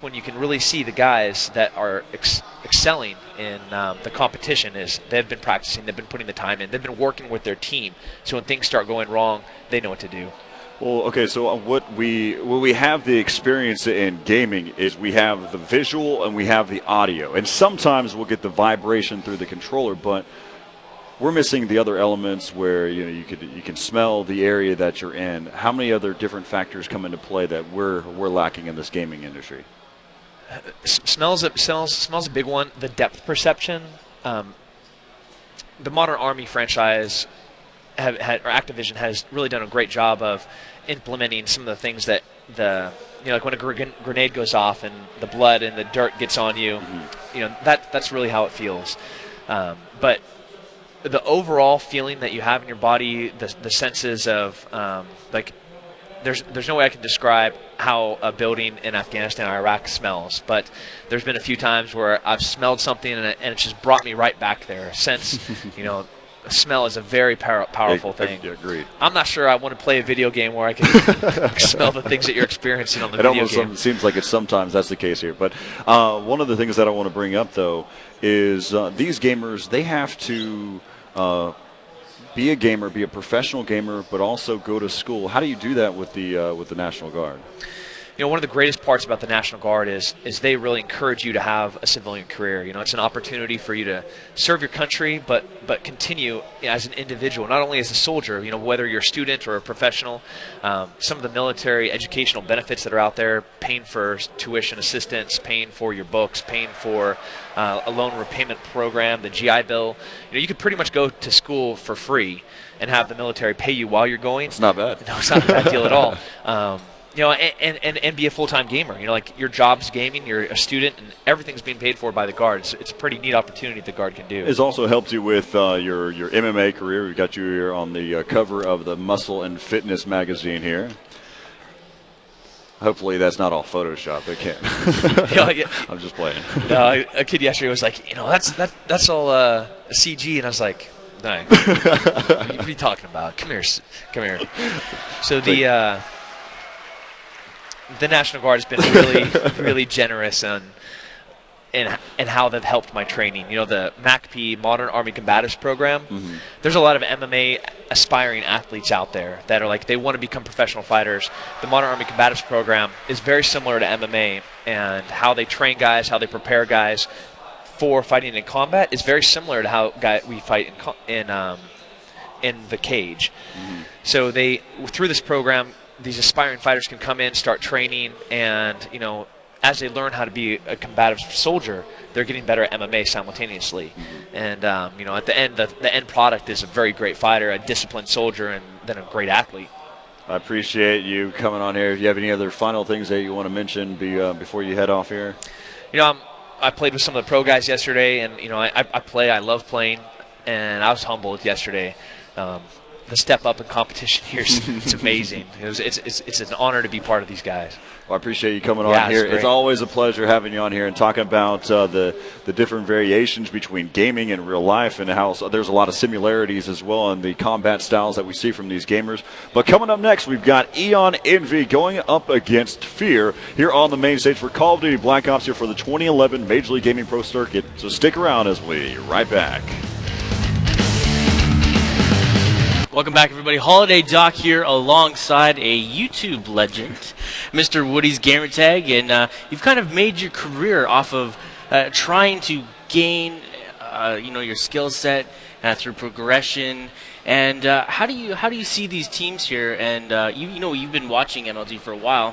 when you can really see the guys that are excelling in the competition is they've been practicing, they've been putting the time in, they've been working with their team. So when things start going wrong, they know what to do. Well, okay, so what we have the experience in gaming is we have the visual and we have the audio. And sometimes we'll get the vibration through the controller, but we're missing the other elements where you can smell the area that you're in. How many other different factors come into play that we're lacking in this gaming industry? Smells a big one. The depth perception. The Modern Army franchise or Activision has really done a great job of implementing some of the things that like when a grenade goes off and the blood and the dirt gets on you, that's really how it feels. But the overall feeling that you have in your body, the senses of there's no way I can describe how a building in Afghanistan or Iraq smells, but there's been a few times where I've smelled something and it's just brought me right back there. Since smell is a very powerful thing. Agreed. I'm not sure I want to play a video game where I can smell the things that you're experiencing on the video game. It almost seems like sometimes that's the case here. But one of the things that I want to bring up, though, is these gamers, they have to be a gamer, be a professional gamer, but also go to school. How do you do that with the National Guard? One of the greatest parts about the National Guard is they really encourage you to have a civilian career. It's an opportunity for you to serve your country, but continue as an individual, not only as a soldier. Whether you're a student or a professional, some of the military educational benefits that are out there, paying for tuition assistance, paying for your books, paying for a loan repayment program, the GI Bill. You could pretty much go to school for free and have the military pay you while you're going. It's not bad. No, it's not a bad deal at all. And be a full-time gamer. Like your job's gaming, you're a student, and everything's being paid for by the Guard. It's a pretty neat opportunity the Guard can do. It's also helped you with your MMA career. We've got you here on the cover of the Muscle and Fitness magazine here. Hopefully that's not all Photoshop. It can't. I'm just playing. A kid yesterday was like, that's all CG, and I was like, no. What are you talking about? Come here. So the National Guard has been really, really generous in how they've helped my training. The MACP, Modern Army Combatives Program, there's a lot of MMA aspiring athletes out there that are like, they want to become professional fighters. The Modern Army Combatives Program is very similar to MMA, and how they train guys, how they prepare guys for fighting in combat is very similar to how we fight in the cage. So through this program, these aspiring fighters can come in, start training, and as they learn how to be a combative soldier, they're getting better at MMA simultaneously. And at the end, the end product is a very great fighter, a disciplined soldier, and then a great athlete. I appreciate you coming on here. If you have any other final things that you want to mention before you head off here? I played with some of the pro guys yesterday, and I love playing, and I was humbled yesterday. The step up in competition here it's amazing. It's an honor to be part of these guys. Well, I appreciate you coming on here. It's always a pleasure having you on here and talking about the different variations between gaming and real life, and how there's a lot of similarities as well in the combat styles that we see from these gamers. But coming up next, we've got Eon Envy going up against Fear here on the main stage for Call of Duty Black Ops here for the 2011 Major League Gaming Pro Circuit. So stick around as we right back. Welcome back, everybody. Holiday Doc here alongside a YouTube legend, Mr. Woody's Gamertag, and you've kind of made your career off of trying to gain, your skill set through progression. And how do you see these teams here? And you've been watching MLG for a while.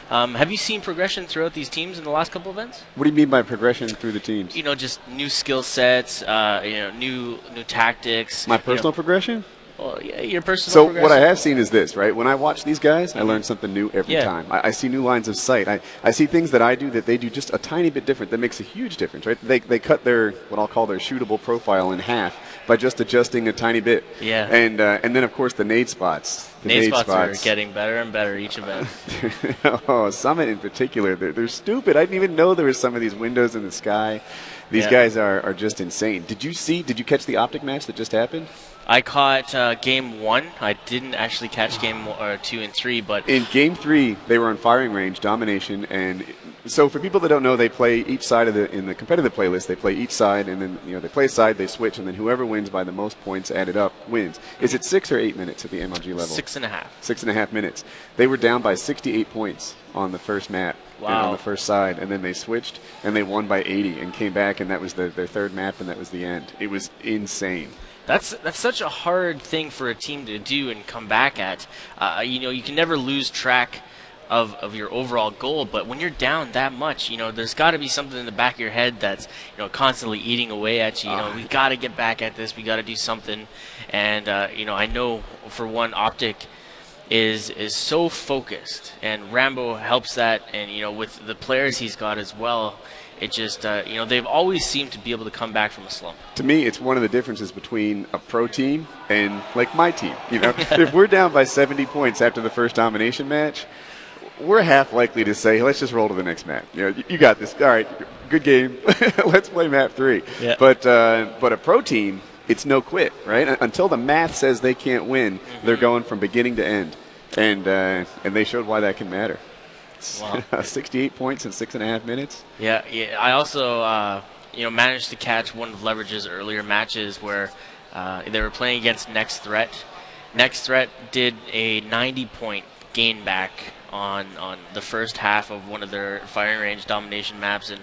Have you seen progression throughout these teams in the last couple events? What do you mean by progression through the teams? Just new skill sets, new tactics. My personal progression? Well, yeah, your personal So progression. what I have seen is this, right? When I watch these guys, I learn something new every time. I see new lines of sight. I see things that I do that they do just a tiny bit different. That makes a huge difference, right? They cut what I'll call their shootable profile in half by just adjusting a tiny bit. Yeah. And then, of course, the nade spots. The nade spots are getting better and better each event. Oh, Summit in particular, they're stupid. I didn't even know there were some of these windows in the sky. These guys are just insane. Did you catch the optic match that just happened? I caught Game 1. I didn't actually catch Game 2 and 3, but in Game 3 they were on firing range, domination, and so for people that don't know, they play each side in the competitive playlist. They play each side, and then they play a side, they switch, and then whoever wins by the most points added up wins. Is it 6 or 8 minutes at the MLG level? 6.5. 6.5 minutes. They were down by 68 points on the first map. Wow. And on the first side, and then they switched and they won by 80 and came back, and that was their third map, and that was the end. It was insane. That's such a hard thing for a team to do and come back at. You can never lose track of your overall goal, but when you're down that much, there's got to be something in the back of your head that's constantly eating away at you. We got to get back at this. We got to do something. And I know for one, Optic is so focused, and Rambo helps that, and with the players he's got as well, it just they've always seemed to be able to come back from a slump. To me, it's one of the differences between a pro team and like my team. If we're down by 70 points after the first domination match, we're half likely to say, let's just roll to the next map. You got this. All right, good game. Let's play map 3. Yeah. But a pro team, it's no quit, right? Until the math says they can't win, they're going from beginning to end, and they showed why that can matter. Wow. 68 points in 6.5 minutes. Yeah. I also managed to catch one of Leverage's earlier matches where they were playing against Next Threat. Next Threat did a 90-point gain back on the first half of one of their firing range domination maps, and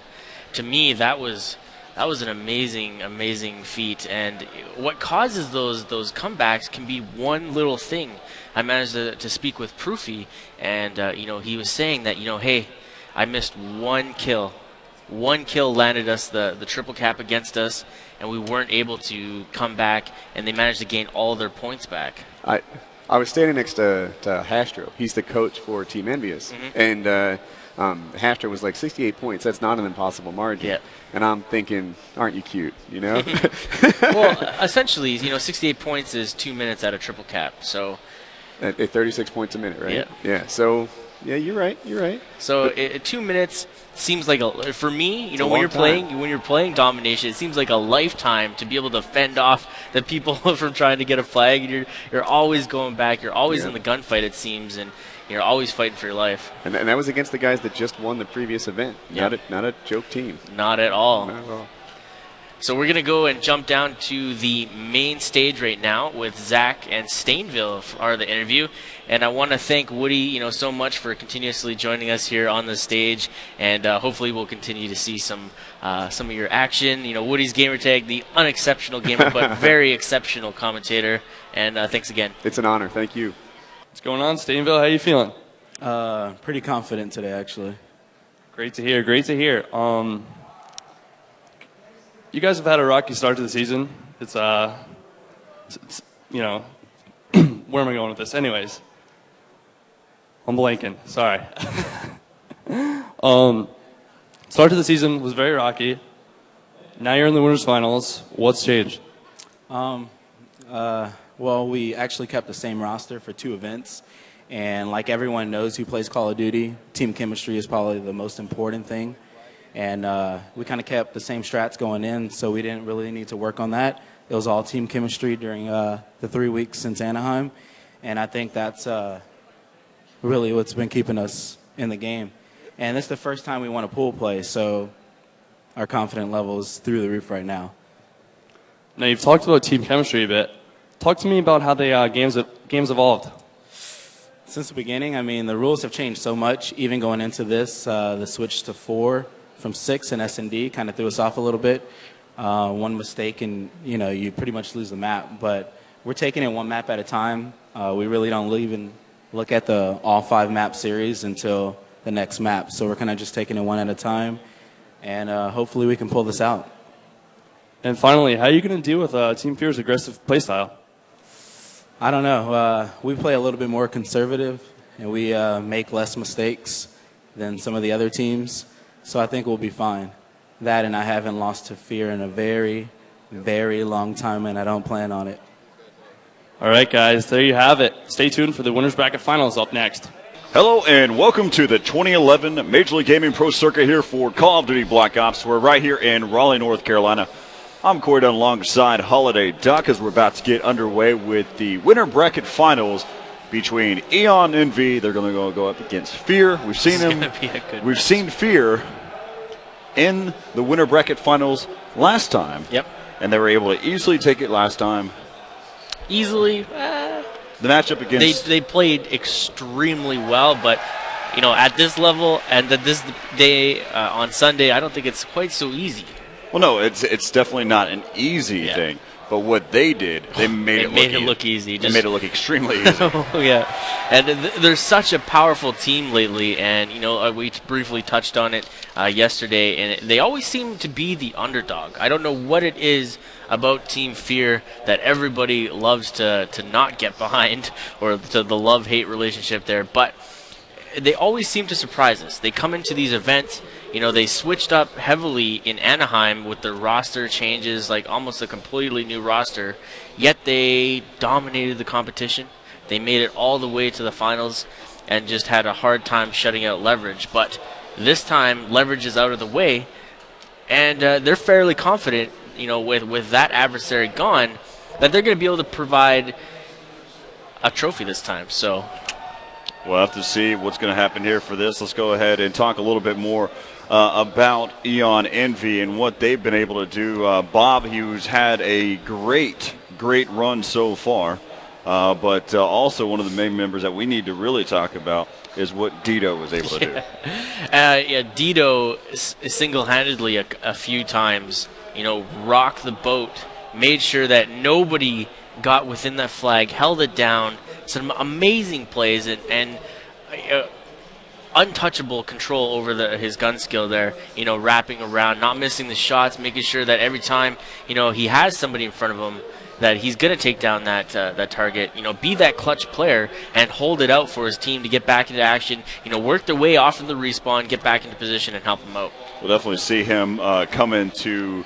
to me that was an amazing feat. And what causes those comebacks can be one little thing. I managed to speak with Proofy, and he was saying that hey, I missed one kill landed us the triple cap against us, and we weren't able to come back, and they managed to gain all their points back. I was standing next to Hastro. He's the coach for Team Envious, and Hastro was like 68 points. That's not an impossible margin. Yeah. And I'm thinking, aren't you cute? Well, essentially, 68 points is 2 minutes at a triple cap. So at 36 points a minute, right? Yeah. Yeah. So yeah, you're right. So 2 minutes seems like for me, when you're playing domination, it seems like a lifetime to be able to fend off the people from trying to get a flag. And you're always going back. You're always in the gunfight, it seems, and you're always fighting for your life. And that was against the guys that just won the previous event. Yep. Not a joke team. Not at all. Not at all. So we're going to go and jump down to the main stage right now with Zach and Stainville for the interview. And I want to thank Woody, so much for continuously joining us here on the stage. And hopefully we'll continue to see some of your action. Woody's gamertag, the unexceptional gamer, but very exceptional commentator. And thanks again. It's an honor. Thank you. What's going on, Stainville? How you feeling? Pretty confident today, actually. Great to hear. You guys have had a rocky start to the season. It's where am I going with this? Anyways, I'm blanking. Sorry. Start to the season was very rocky. Now you're in the winners finals. What's changed? Well, we actually kept the same roster for 2 events. And like everyone knows who plays Call of Duty, team chemistry is probably the most important thing. And we kind of kept the same strats going in, so we didn't really need to work on that. It was all team chemistry during the 3 weeks since Anaheim. And I think that's really what's been keeping us in the game. And it's the first time we won a pool play, so our confidence level is through the roof right now. Now, you've talked about team chemistry a bit. Talk to me about how the games evolved. Since the beginning, the rules have changed so much. Even going into this, the switch to 4 from 6 in S&D kind of threw us off a little bit. One mistake and, you pretty much lose the map. But we're taking it one map at a time. We really don't even look at the all 5 map series until the next map. So we're kind of just taking it one at a time. And hopefully we can pull this out. And finally, how are you going to deal with Team Fear's aggressive playstyle? I don't know. We play a little bit more conservative, and we make less mistakes than some of the other teams. So I think we'll be fine. That, and I haven't lost to Fear in a very, very long time, and I don't plan on it. All right, guys, there you have it. Stay tuned for the Winners Bracket Finals up next. Hello and welcome to the 2011 Major League Gaming Pro Circuit here for Call of Duty Black Ops. We're right here in Raleigh, North Carolina. I'm Corey Dunn alongside Holiday Duck as we're about to get underway with the winter bracket finals between Eon and Envy. They're going to go up against Fear. We've seen them. We've seen Fear in the winter bracket finals last time. Yep. And they were able to easily take it last time. Easily. The matchup against... They played extremely well, but, you know, at this level and at this day on Sunday, I don't think it's quite so easy. Well, no, it's definitely not an easy thing. But what they did, they made it look easy. They made it look extremely easy. Oh, yeah. And they're such a powerful team lately, and, you know, we briefly touched on it yesterday, and they always seem to be the underdog. I don't know what it is about Team Fear that everybody loves to not get behind, or to the love-hate relationship there, but they always seem to surprise us. They come into these events, you know, they switched up heavily in Anaheim with the roster changes, like almost a completely new roster, yet they dominated the competition. They made it all the way to the finals and just had a hard time shutting out Leverage. But this time, Leverage is out of the way, and they're fairly confident, you know, with that adversary gone, that they're going to be able to provide a trophy this time. So we'll have to see what's going to happen here for this. Let's go ahead and talk a little bit more about Eon Envy and what they've been able to do. Bob, who's had a great run so far, but also one of the main members that we need to really talk about is what Dito was able to do. Dito single-handedly a few times, you know, rocked the boat, made sure that nobody got within that flag, held it down. Some amazing plays and untouchable control over his gun skill there, you know, wrapping around, not missing the shots, making sure that every time, you know, he has somebody in front of him that he's going to take down that target, you know, be that clutch player and hold it out for his team to get back into action, you know, work their way off of the respawn, get back into position and help them out. We'll definitely see him come into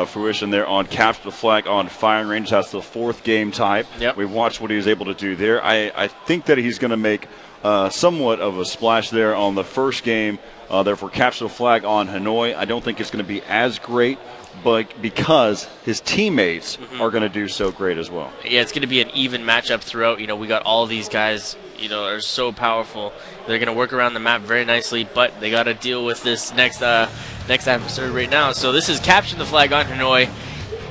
fruition there on Capture the Flag on firing range. That's the fourth game type. Yep. We watched what he was able to do there. I think that he's going to make somewhat of a splash there on the first game there for Capture the Flag on Hanoi. I don't think it's going to be as great, but because his teammates are going to do so great as well. Yeah, it's going to be an even matchup throughout. You know, we got all these guys, you know, are so powerful. They're going to work around the map very nicely, but they got to deal with this next adversary right now. So this is Capture the Flag on Hanoi.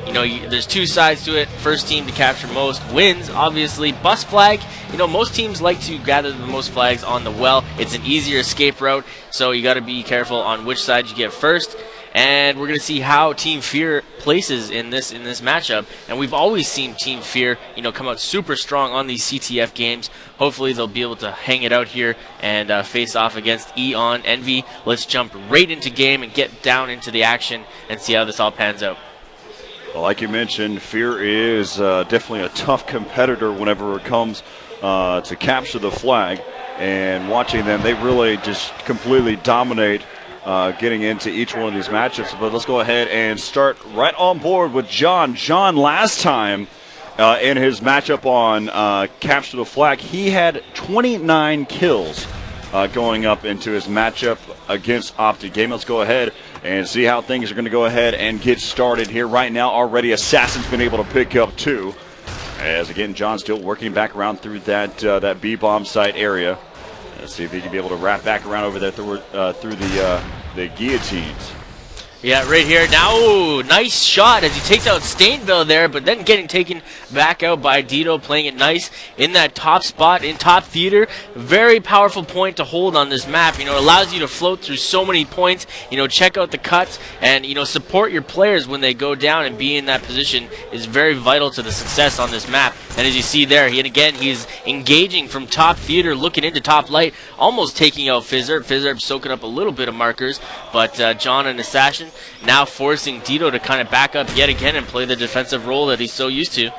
You know, there's two sides to it. First team to capture most wins, obviously. Bus flag, you know, most teams like to gather the most flags on the well. It's an easier escape route, so you got to be careful on which side you get first. And we're going to see how Team Fear places in this matchup. And we've always seen Team Fear, you know, come out super strong on these CTF games. Hopefully they'll be able to hang it out here and face off against Eon Envy. Let's jump right into game and get down into the action and see how this all pans out. Well, like you mentioned, Fear is definitely a tough competitor whenever it comes to Capture the Flag. And watching them, they really just completely dominate getting into each one of these matchups. But let's go ahead and start right on board with John. John, last time in his matchup on Capture the Flag, he had 29 kills going up into his matchup against Optic Game. Let's go ahead and see how things are going to go ahead and get started here right now. Already Assassin's been able to pick up 2. As again, John's still working back around through that B-bomb site area. Let's see if he can be able to wrap back around over there through the guillotines. Yeah, right here. Now, ooh, nice shot as he takes out Stainville there, but then getting taken back out by Dito, playing it nice in that top spot in top theater. Very powerful point to hold on this map. You know, it allows you to float through so many points, you know, check out the cuts and, you know, support your players when they go down, and be in that position is very vital to the success on this map. And as you see there, he's engaging from top theater, looking into top light, almost taking out Fizzerb. Fizzerb soaking up a little bit of markers, but John and Assassin now forcing Dito to kind of back up yet again and play the defensive role that he's so used to.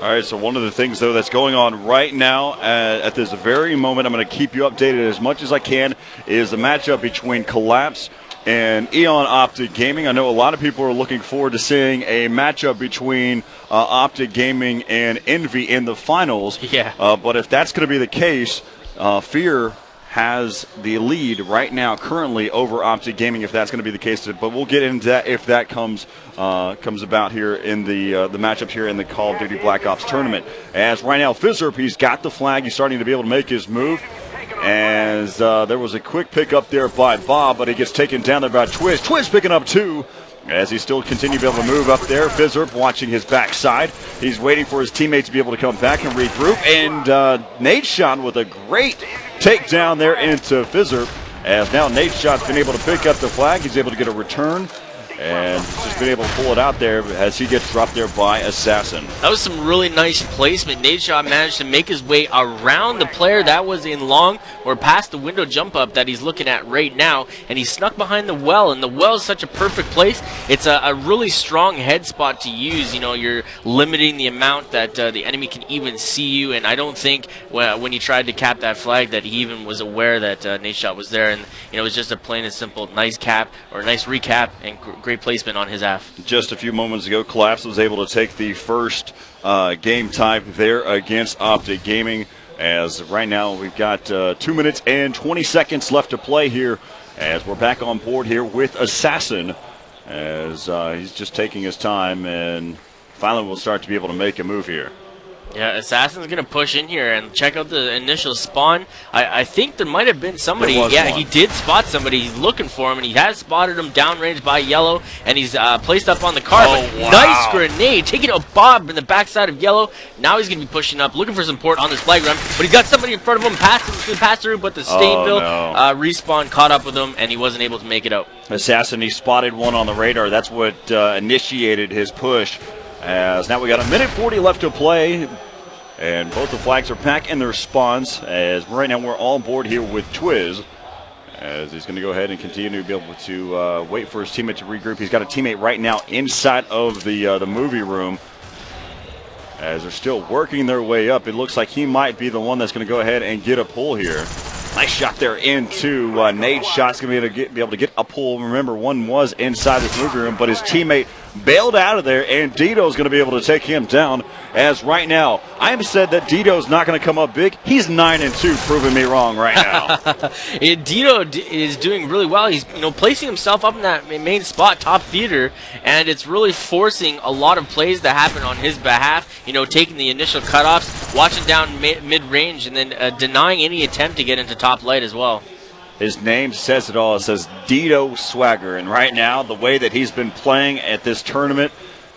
All right, so one of the things, though, that's going on right now at this very moment, I'm going to keep you updated as much as I can, is the matchup between Collapse and Eon Optic Gaming. I know a lot of people are looking forward to seeing a matchup between Optic Gaming and Envy in the finals. Yeah. But if that's going to be the case, Fear has the lead right now currently over Optic Gaming, if that's going to be the case. But we'll get into that if that comes about here in the matchups here in the Call of Duty Black Ops tournament. As right now, Fizzerp, he's got the flag. He's starting to be able to make his move. As there was a quick pick up there by Bob, but he gets taken down there by Twiz. Twiz picking up 2. As he still continues to be able to move up there. Fizzerp watching his backside. He's waiting for his teammates to be able to come back and regroup. And Nadeshot with a great takedown there into Fizzerp. As now Nadeshot's been able to pick up the flag. He's able to get a return. And just been able to pull it out there as he gets dropped there by Assassin. That was some really nice placement. Nadeshot managed to make his way around the player that was in long or past the window jump up that he's looking at right now, and he snuck behind the well, and the well is such a perfect place. It's a really strong head spot to use. You know, you're limiting the amount that the enemy can even see you, and I don't think when he tried to cap that flag that he even was aware that Nadeshot was there, and you know, it was just a plain and simple nice cap or nice recap and great placement on his AF. Just a few moments ago, Collapse was able to take the first game type there against Optic Gaming. As right now we've got 2 minutes and 20 seconds left to play here. As we're back on board here with Assassin. As he's just taking his time and finally will start to be able to make a move here. Yeah, Assassin's going to push in here and check out the initial spawn. I think there might have been somebody. Yeah, he did spot somebody. He's looking for him, and he has spotted him downrange by Yellow, and he's placed up on the car. Wow. Nice grenade, taking out Bob in the backside of Yellow. Now he's going to be pushing up, looking for support on this flag run, but he's got somebody in front of him, passed through, but the Stainville respawn caught up with him, and he wasn't able to make it out. Assassin, he spotted one on the radar. That's what initiated his push. As now we got 1:40 left to play, and both the flags are back in their spawns. As right now we're on board here with Twiz, as he's going to go ahead and continue to be able to wait for his teammate to regroup. He's got a teammate right now inside of the movie room. As they're still working their way up, it looks like he might be the one that's going to go ahead and get a pull here. Nice shot there into Nadeshot's going to be able to get a pull. Remember, one was inside this movie room, but his teammate bailed out of there, and Dito's going to be able to take him down. As right now, I have said that Dito's not going to come up big. He's 9-2, proving me wrong right now. Dito is doing really well. He's placing himself up in that main spot, top theater, and it's really forcing a lot of plays to happen on his behalf. Taking the initial cutoffs, watching down mid-range, and then denying any attempt to get into top light as well. His name says it all. It says Dito Swagger. And right now, the way that he's been playing at this tournament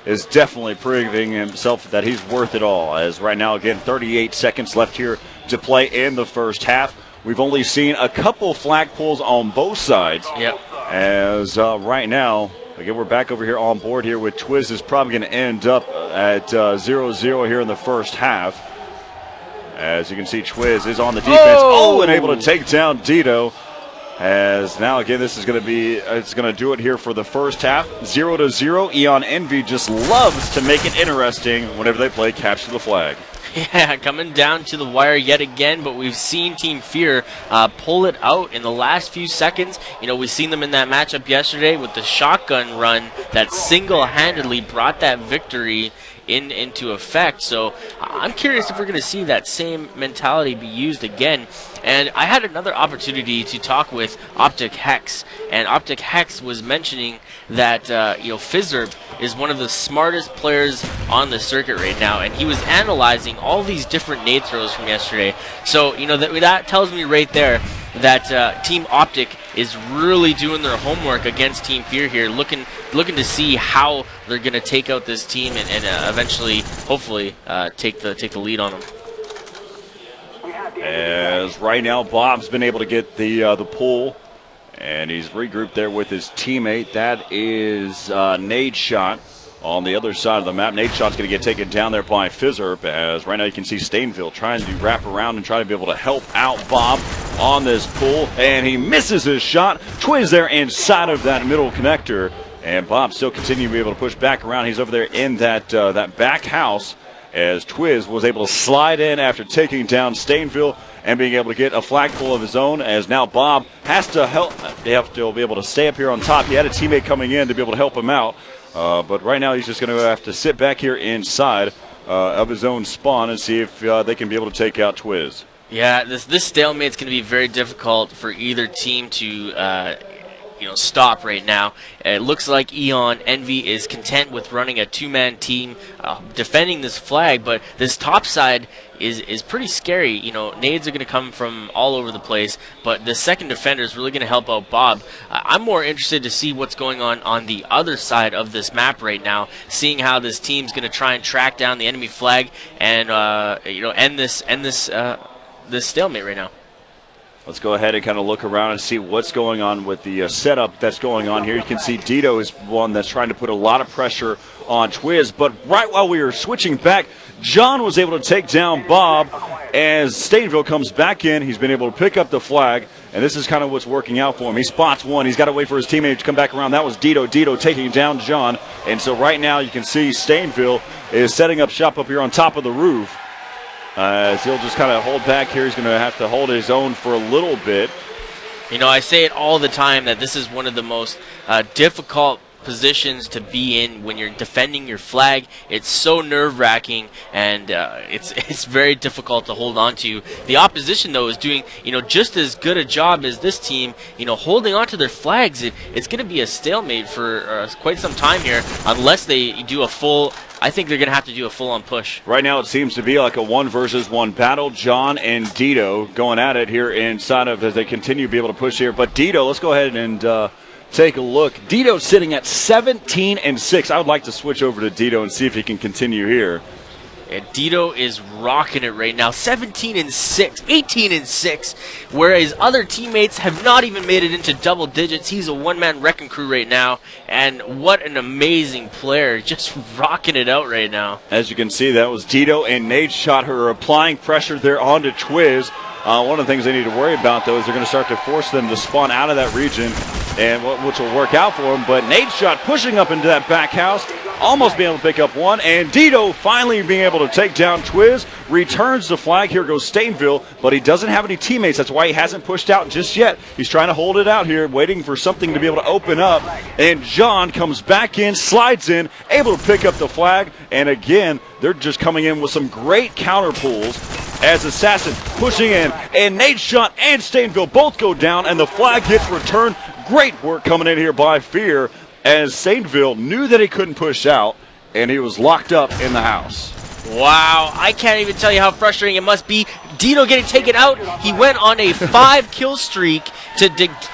is definitely proving himself that he's worth it all. As right now, again, 38 seconds left here to play in the first half. We've only seen a couple flag pulls on both sides. Yep. As right now, again, we're back over here on board here with Twiz. Is probably going to end up at 0-0 here in the first half. As you can see, Twiz is on the defense. And able to take down Dito. As now again, this is going to be, it's going to do it here for the first half. 0-0. Eon Envy just loves to make it interesting whenever they play Capture the Flag. Yeah, coming down to the wire yet again, but we've seen Team Fear pull it out in the last few seconds. We've seen them in that matchup yesterday with the shotgun run that single-handedly brought that victory into effect. So I'm curious if we're going to see that same mentality be used again. And I had another opportunity to talk with Optic Hex, and Optic Hex was mentioning that Fizzerp is one of the smartest players on the circuit right now, and he was analyzing all these different nade throws from yesterday. So that tells me right there that Team Optic is really doing their homework against Team Fear here, looking to see how they're going to take out this team and eventually, hopefully, take the lead on them. As right now, Bob's been able to get the pull, and he's regrouped there with his teammate. That is Nadeshot on the other side of the map. Nadeshot's going to get taken down there by Fizzerp, as right now you can see Stainville trying to wrap around and try to be able to help out Bob on this pull, and he misses his shot. Twiz there inside of that middle connector, and Bob still continuing to be able to push back around. He's over there in that back house, as Twiz was able to slide in after taking down Stainville and being able to get a flagpole of his own. As now Bob has to help. They have to be able to stay up here on top. He had a teammate coming in to be able to help him out, but right now he's just going to have to sit back here inside of his own spawn and see if they can be able to take out Twiz. Yeah, this stalemate's going to be very difficult for either team to stop right now. It looks like Eon Envy is content with running a two-man team defending this flag, but this top side is pretty scary. Nades are going to come from all over the place, but the second defender is really going to help out Bob. I'm more interested to see what's going on the other side of this map right now, seeing how this team's going to try and track down the enemy flag and end this stalemate right now. Let's go ahead and kind of look around and see what's going on with the setup that's going on here. You can see Dito is one that's trying to put a lot of pressure on Twiz, but right while we were switching back, John was able to take down Bob as Stainville comes back in. He's been able to pick up the flag, and this is kind of what's working out for him. He spots one. He's got to wait for his teammate to come back around. That was Dito. Dito taking down John, and so right now you can see Stainville is setting up shop up here on top of the roof. As he'll just kind of hold back here. He's going to have to hold his own for a little bit. I say it all the time that this is one of the most difficult positions to be in when you're defending your flag. It's so nerve-wracking, and it's very difficult to hold on to. The opposition, though, is doing just as good a job as this team. Holding on to their flags. It's going to be a stalemate for quite some time here, unless they do a full. I think they're going to have to do a full-on push. Right now it seems to be like a 1-versus-1 battle. John and Dito going at it here inside of as they continue to be able to push here. But Dito, let's go ahead and take a look. Dito sitting at 17-6. I would like to switch over to Dito and see if he can continue here. And Dito is rocking it right now, 17-6, 18-6, whereas other teammates have not even made it into double digits. He's a one-man wrecking crew right now, and what an amazing player, just rocking it out right now. As you can see, that was Dito and Nate Shot, who are applying pressure there onto Twiz. One of the things they need to worry about, though, is they're going to start to force them to spawn out of that region, and which will work out for them. But Nate Shot pushing up into that back house, almost being able to pick up one, and Dito finally being able to take down Twiz, returns the flag. Here goes Stainville, but he doesn't have any teammates. That's why he hasn't pushed out just yet. He's trying to hold it out here, waiting for something to be able to open up, and John comes back in, slides in, able to pick up the flag, and again, they're just coming in with some great counter pulls as Assassin pushing in, and Nate Shot and Stainville both go down, and the flag gets returned. Great work coming in here by Fear, as Stainville knew that he couldn't push out, and he was locked up in the house. Wow, I can't even tell you how frustrating it must be. Dito getting taken out. He went on a 5-kill streak to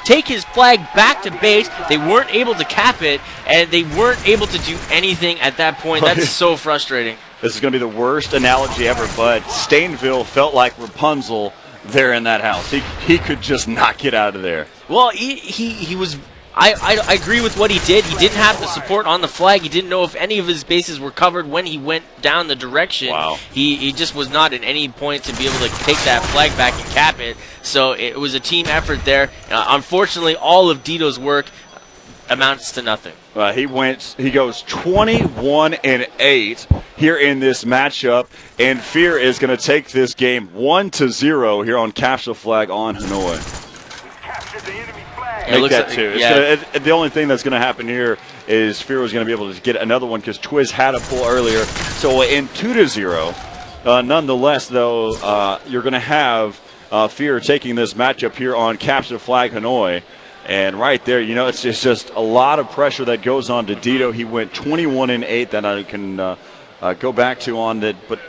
take his flag back to base. They weren't able to cap it, and they weren't able to do anything at that point. That's so frustrating. This is going to be the worst analogy ever, but Stainville felt like Rapunzel there in that house. He could just not get out of there. Well, he was. I agree with what he did. He didn't have the support on the flag. He didn't know if any of his bases were covered when he went down the direction. Wow. He just was not at any point to be able to take that flag back and cap it. So it was a team effort there. Unfortunately, all of Dito's work amounts to nothing. He goes 21-8 here in this matchup, and Fear is going to take this game 1-0 here on Capture Flag on Hanoi. Make that too. The only thing that's going to happen here is Fear was going to be able to get another one because Twiz had a pull earlier. So in 2-0, nonetheless, though, you're going to have Fear taking this matchup here on Capture Flag Hanoi. And right there, it's just a lot of pressure that goes on to Dito. He went 21-8 that I can go back to on that, but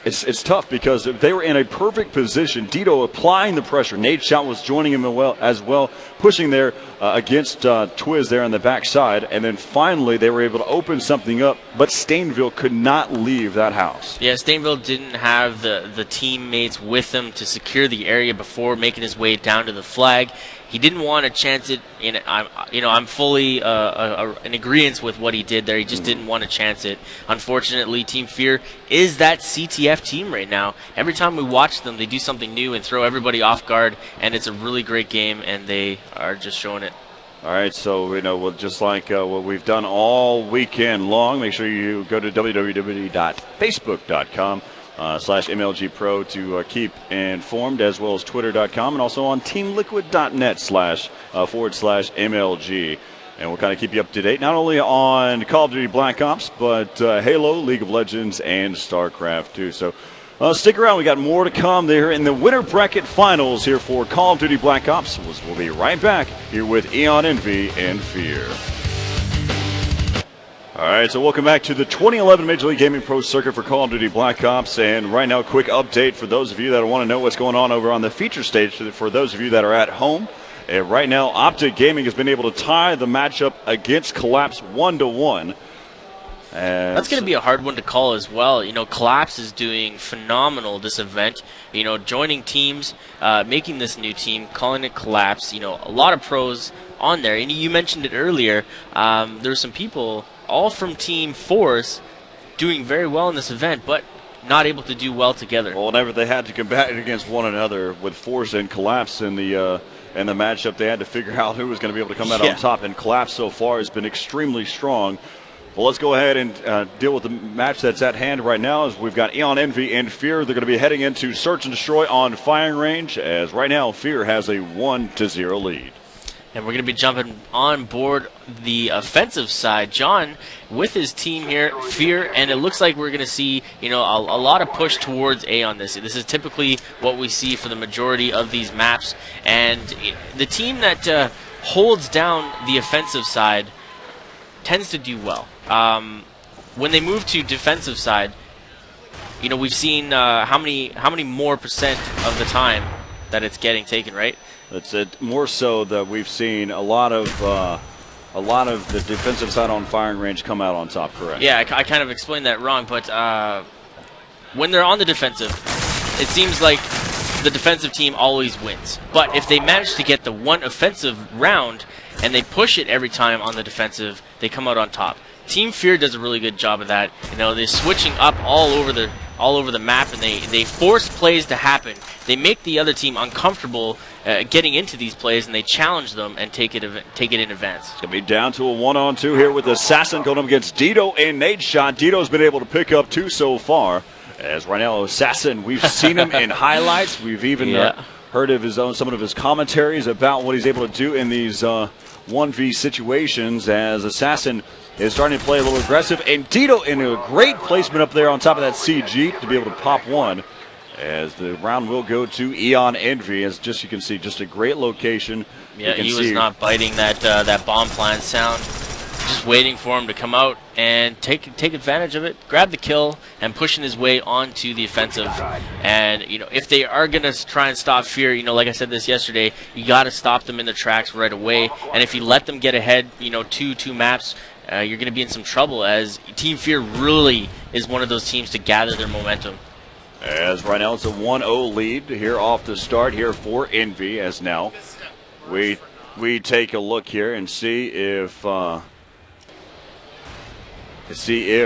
it's tough because they were in a perfect position. Dito applying the pressure. Nate Shot was joining him as well, pushing there against Twiz there on the backside, and then finally they were able to open something up, but Stainville could not leave that house. Yeah, Stainville didn't have the teammates with him to secure the area before making his way down to the flag. He didn't want to chance it. I'm fully in agreement with what he did there. He just didn't want to chance it. Unfortunately, Team Fear is that CTF team right now. Every time we watch them, they do something new and throw everybody off guard, and it's a really great game, and they are just showing it. All right, so just like what we've done all weekend long, make sure you go to www.facebook.com/MLG Pro to keep informed, as well as twitter.com and also on teamliquid.net//MLG. And we'll kind of keep you up to date, not only on Call of Duty Black Ops, but Halo, League of Legends, and StarCraft too. So Stick around. We got more to come there in the winter bracket finals here for Call of Duty Black Ops. We'll be right back here with Eon, Envy, and Fear. All right, so welcome back to the 2011 Major League Gaming Pro Circuit for Call of Duty Black Ops. And right now, a quick update for those of you that want to know what's going on over on the feature stage. For those of you that are at home, and right now, Optic Gaming has been able to tie the matchup against Collapse 1-1. That's going to be a hard one to call as well. You know, Collapse is doing phenomenal this event. You know, joining teams, making this new team, calling it Collapse. You know, a lot of pros on there. And you mentioned it earlier. There's some people, all from Team Force, doing very well in this event, but not able to do well together. Well, whenever they had to combat against one another with Force and Collapse in the matchup, they had to figure out who was going to be able to come out on top. And Collapse so far has been extremely strong. Well, let's go ahead and deal with the match that's at hand right now. As we've got Eon, Envy, and Fear. They're going to be heading into Search and Destroy on firing range, as right now Fear has a 1-0 lead. And we're going to be jumping on board the offensive side. John with his team here, Fear, and it looks like we're going to see, you know, a lot of push towards A on this. This is typically what we see for the majority of these maps. And the team that holds down the offensive side tends to do well. When they move to defensive side, you know, we've seen how many more percent of the time that it's getting taken, right? That's it. More so that we've seen a lot of the defensive side on firing range come out on top. Correct. Yeah, I kind of explained that wrong, but when they're on the defensive, it seems like the defensive team always wins. But if they manage to get the one offensive round and they push it every time on the defensive, they come out on top. Team Fear does a really good job of that. You know, they're switching up all over the map, and they force plays to happen. They make the other team uncomfortable getting into these plays, and they challenge them and take it in advance. It's going to be down to a 1-on-2 here with Assassin going up against Dito and Nate Shot. Dito's been able to pick up 2 so far. As right now, Assassin, we've seen him in highlights. We've even heard of some of his commentaries about what he's able to do in these 1v situations, as Assassin is starting to play a little aggressive, and Dito in a great placement up there on top of that CG to be able to pop one, as the round will go to Eon Envy. As just you can see, just a great location. Yeah, he was not biting that bomb plant sound, just waiting for him to come out and take advantage of it, grab the kill, and pushing his way onto the offensive. And you know, if they are gonna try and stop Fear, you know, like I said this yesterday, you got to stop them in the tracks right away. And if you let them get ahead, you know, two maps, you're going to be in some trouble, as Team Fear really is one of those teams to gather their momentum. As right now it's a 1-0 lead here off the start here for Envy, as now we take a look here and see if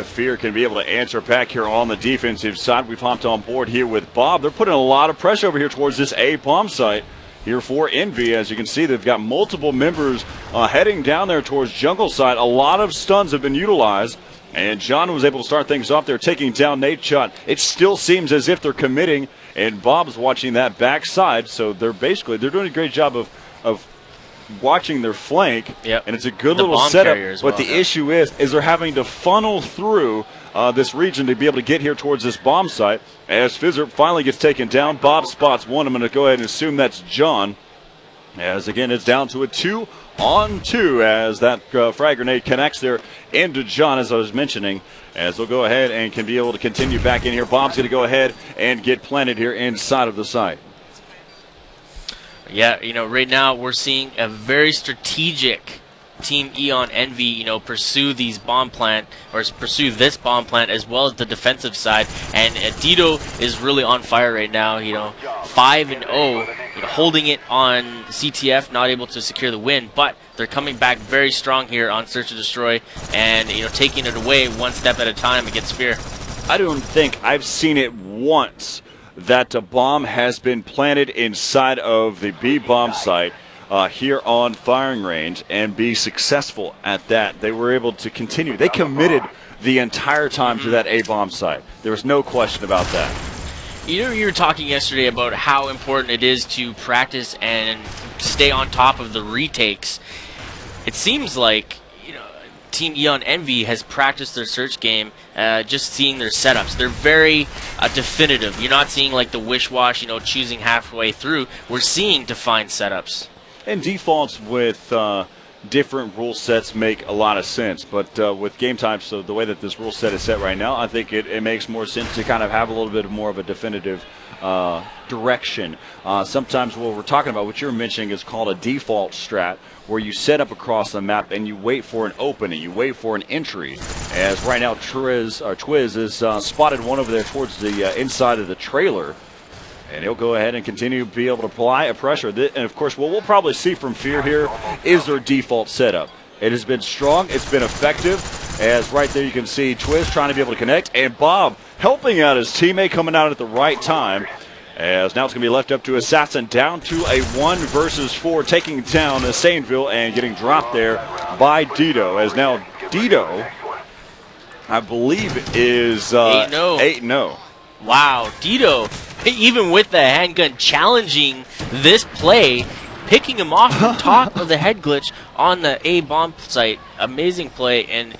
Fear can be able to answer back here on the defensive side. We've hopped on board here with Bob. They're putting a lot of pressure over here towards this A bomb site here for Envy. As you can see, they've got multiple members heading down there towards jungle side. A lot of stuns have been utilized, and John was able to start things off there, taking down Nate Shot. It still seems as if they're committing, and Bob's watching that backside, so they're doing a great job of watching their flank. Yep. And it's a good little setup, but the issue is they're having to funnel through this region to be able to get here towards this bomb site. As Fizzer finally gets taken down, Bob spots one. I'm going to go ahead and assume that's John, as again it's down to a 2-on-2 as that frag grenade connects there into John, as I was mentioning, as they'll go ahead and can be able to continue back in here. Bob's going to go ahead and get planted here inside of the site. Yeah, you know, right now we're seeing a very strategic Team Eon Envy, you know, pursue this bomb plant as well as the defensive side. And Dito is really on fire right now, you know, 5-0, you know, holding it on CTF, not able to secure the win, but they're coming back very strong here on Search and Destroy, and, you know, taking it away one step at a time against Fear. I don't think I've seen it once that a bomb has been planted inside of the B bomb site here on firing range and be successful at that. They were able to continue. They committed the entire time to that A bomb site. There was no question about that. You know, you were talking yesterday about how important it is to practice and stay on top of the retakes. It seems like, you know, Team Eon Envy has practiced their search game, just seeing their setups. They're very definitive. You're not seeing like the wish-wash, choosing halfway through. We're seeing defined setups. And defaults with different rule sets make a lot of sense. But with game types, so the way that this rule set is set right now, I think it makes more sense to kind of have a little bit more of a definitive direction. Sometimes what we're talking about, what you're mentioning, is called a default strat, where you set up across the map and you wait for an opening, you wait for an entry. As right now, Twiz is spotted one over there towards the inside of the trailer. And he'll go ahead and continue to be able to apply a pressure. And, of course, what we'll probably see from Fear here is their default setup. It has been strong. It's been effective. As right there you can see Twiz trying to be able to connect. And Bob helping out his teammate, coming out at the right time. As now it's going to be left up to Assassin, down to a 1 versus 4, taking down Stainville and getting dropped there by Dito. As now Dito, I believe, is 8-0. Wow, Dito, even with the handgun, challenging this play, picking him off the top of the head glitch on the A bomb site. Amazing play and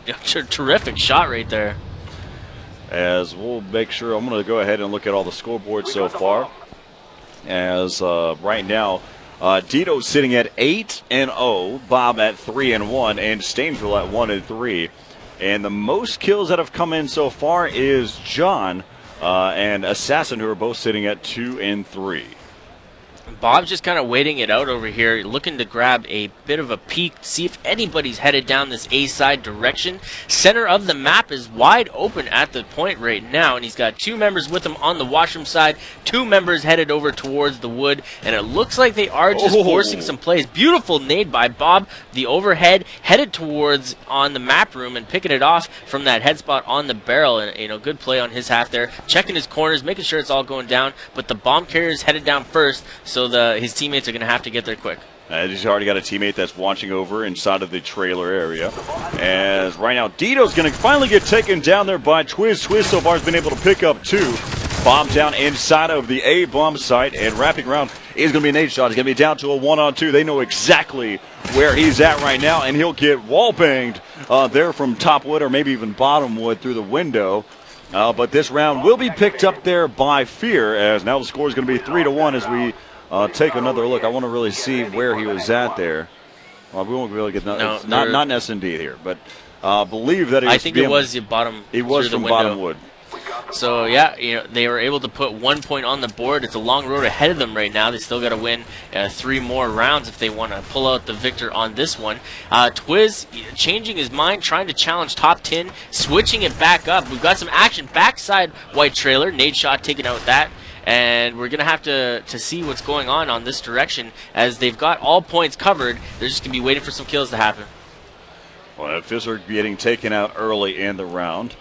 terrific shot right there. As we'll make sure, I'm going to go ahead and look at all the scoreboards so far. As right now, Dito's sitting at 8-0, Bob at 3-1, and Stainville at 1-3. And the most kills that have come in so far is John and Assassin, who are both sitting at 2 and 3. Bob's just kind of waiting it out over here, looking to grab a bit of a peek, see if anybody's headed down this A-side direction. Center of the map is wide open at the point right now, and he's got 2 members with him on the washroom side, 2 members headed over towards the wood, and it looks like they are just forcing some plays. Beautiful nade by Bob, the overhead, headed towards on the map room and picking it off from that head spot on the barrel, and good play on his half there, checking his corners, making sure it's all going down, but the bomb carrier is headed down first, so his teammates are going to have to get there quick. He's already got a teammate that's watching over inside of the trailer area. As right now, Dito's going to finally get taken down there by Twiz. Twiz so far has been able to pick up 2. Bomb down inside of the A bomb site, and wrapping around is going to be an 8 shot. He's going to be down to a 1-on-2. They know exactly where he's at right now, and he'll get wall banged there from top wood or maybe even bottom wood through the window. But this round will be picked up there by Fear, as now the score is going to be 3-1 as we take another look. I want to really see where he was at there. Well, we won't really get not an S&D here, but believe that he was. I think it was the bottom. He was from bottom wood. So yeah, they were able to put 1 point on the board. It's a long road ahead of them right now. They still got to win 3 more rounds if they want to pull out the victor on this one. Twiz changing his mind, trying to challenge top 10, switching it back up. We've got some action backside white trailer. Nade shot taken out that. And we're going to have to see what's going on this direction. As they've got all points covered, they're just going to be waiting for some kills to happen. Well, Fisher getting taken out early in the round.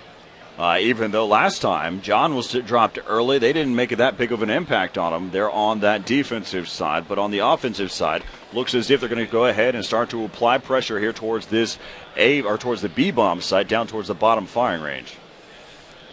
Even though last time John was dropped early, they didn't make that big of an impact on him. They're on that defensive side. But on the offensive side, looks as if they're going to go ahead and start to apply pressure here towards this towards the B bomb site, down towards the bottom firing range.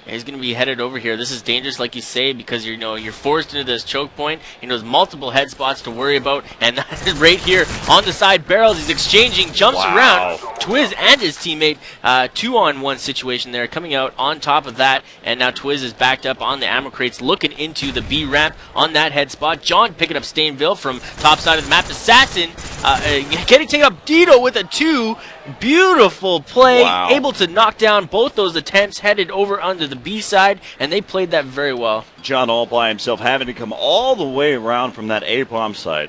He's going to be headed over here. This is dangerous, like you say, because you're forced into this choke point. There's multiple head spots to worry about, and right here on the side barrels, he's exchanging, jumps around. Twiz and his teammate, 2-on-1 situation there, coming out on top of that, and now Twiz is backed up on the ammo crates, looking into the B ramp on that head spot. John picking up Stainville from top side of the map. Assassin getting taken up. Dito with a 2. Beautiful play, able to knock down both those attempts, headed over onto the B side, and they played that very well. John all by himself, having to come all the way around from that A-bomb side,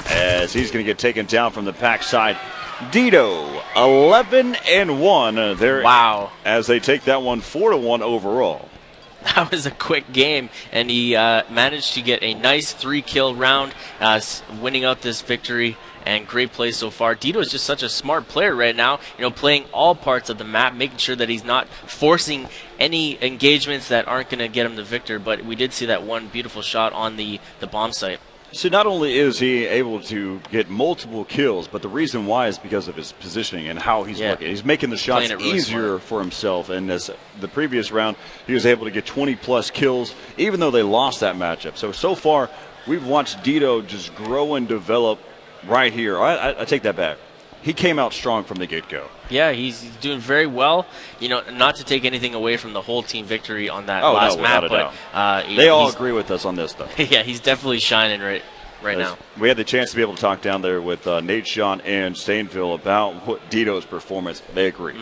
as he's going to get taken down from the pack side. Dito, 11-1 there. Wow. As they take that one 4-1 overall. That was a quick game, and he managed to get a nice 3-kill round, winning out this victory. And great play so far. Dito is just such a smart player right now, playing all parts of the map, making sure that he's not forcing any engagements that aren't going to get him the victor. But we did see that one beautiful shot on the bomb site. So not only is he able to get multiple kills, but the reason why is because of his positioning and how he's looking. He's making the shots really easier for himself. And as the previous round, he was able to get 20-plus kills, even though they lost that matchup. So far, we've watched Dito just grow and develop right here. I take that back. he came out strong from the get-go. Yeah, he's doing very well. You know, not to take anything away from the whole team victory on that last map, but they all agree with us on this, though. Yeah, he's definitely shining right now. We had the chance to be able to talk down there with Nate, Sean, and Stainville about Dito's performance. They agree.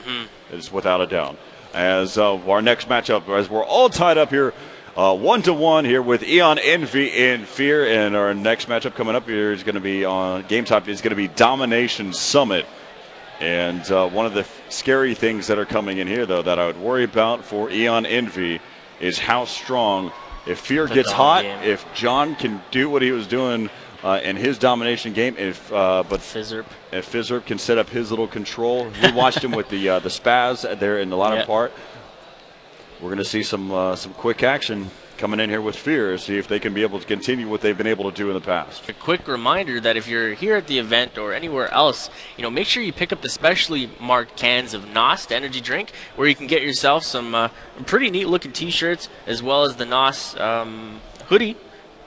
It's without a doubt. As our next matchup, as we're all tied up here, 1-1 here with Eon, Envy, and Fear. And our next matchup coming up here is going to be on Game Time. Is going to be Domination Summit. And one of the scary things that are coming in here, though, that I would worry about for Eon Envy is how strong, if Fear gets hot, if John can do what he was doing in his domination game, but Fizzerp can set up his little control. We watched him with the spaz there in the latter part. We're going to see some quick action coming in here with Fear, see if they can be able to continue what they've been able to do in the past. A quick reminder that if you're here at the event or anywhere else, you know, make sure you pick up the specially marked cans of NOS energy drink, where you can get yourself some pretty neat looking t-shirts, as well as the NOS hoodie,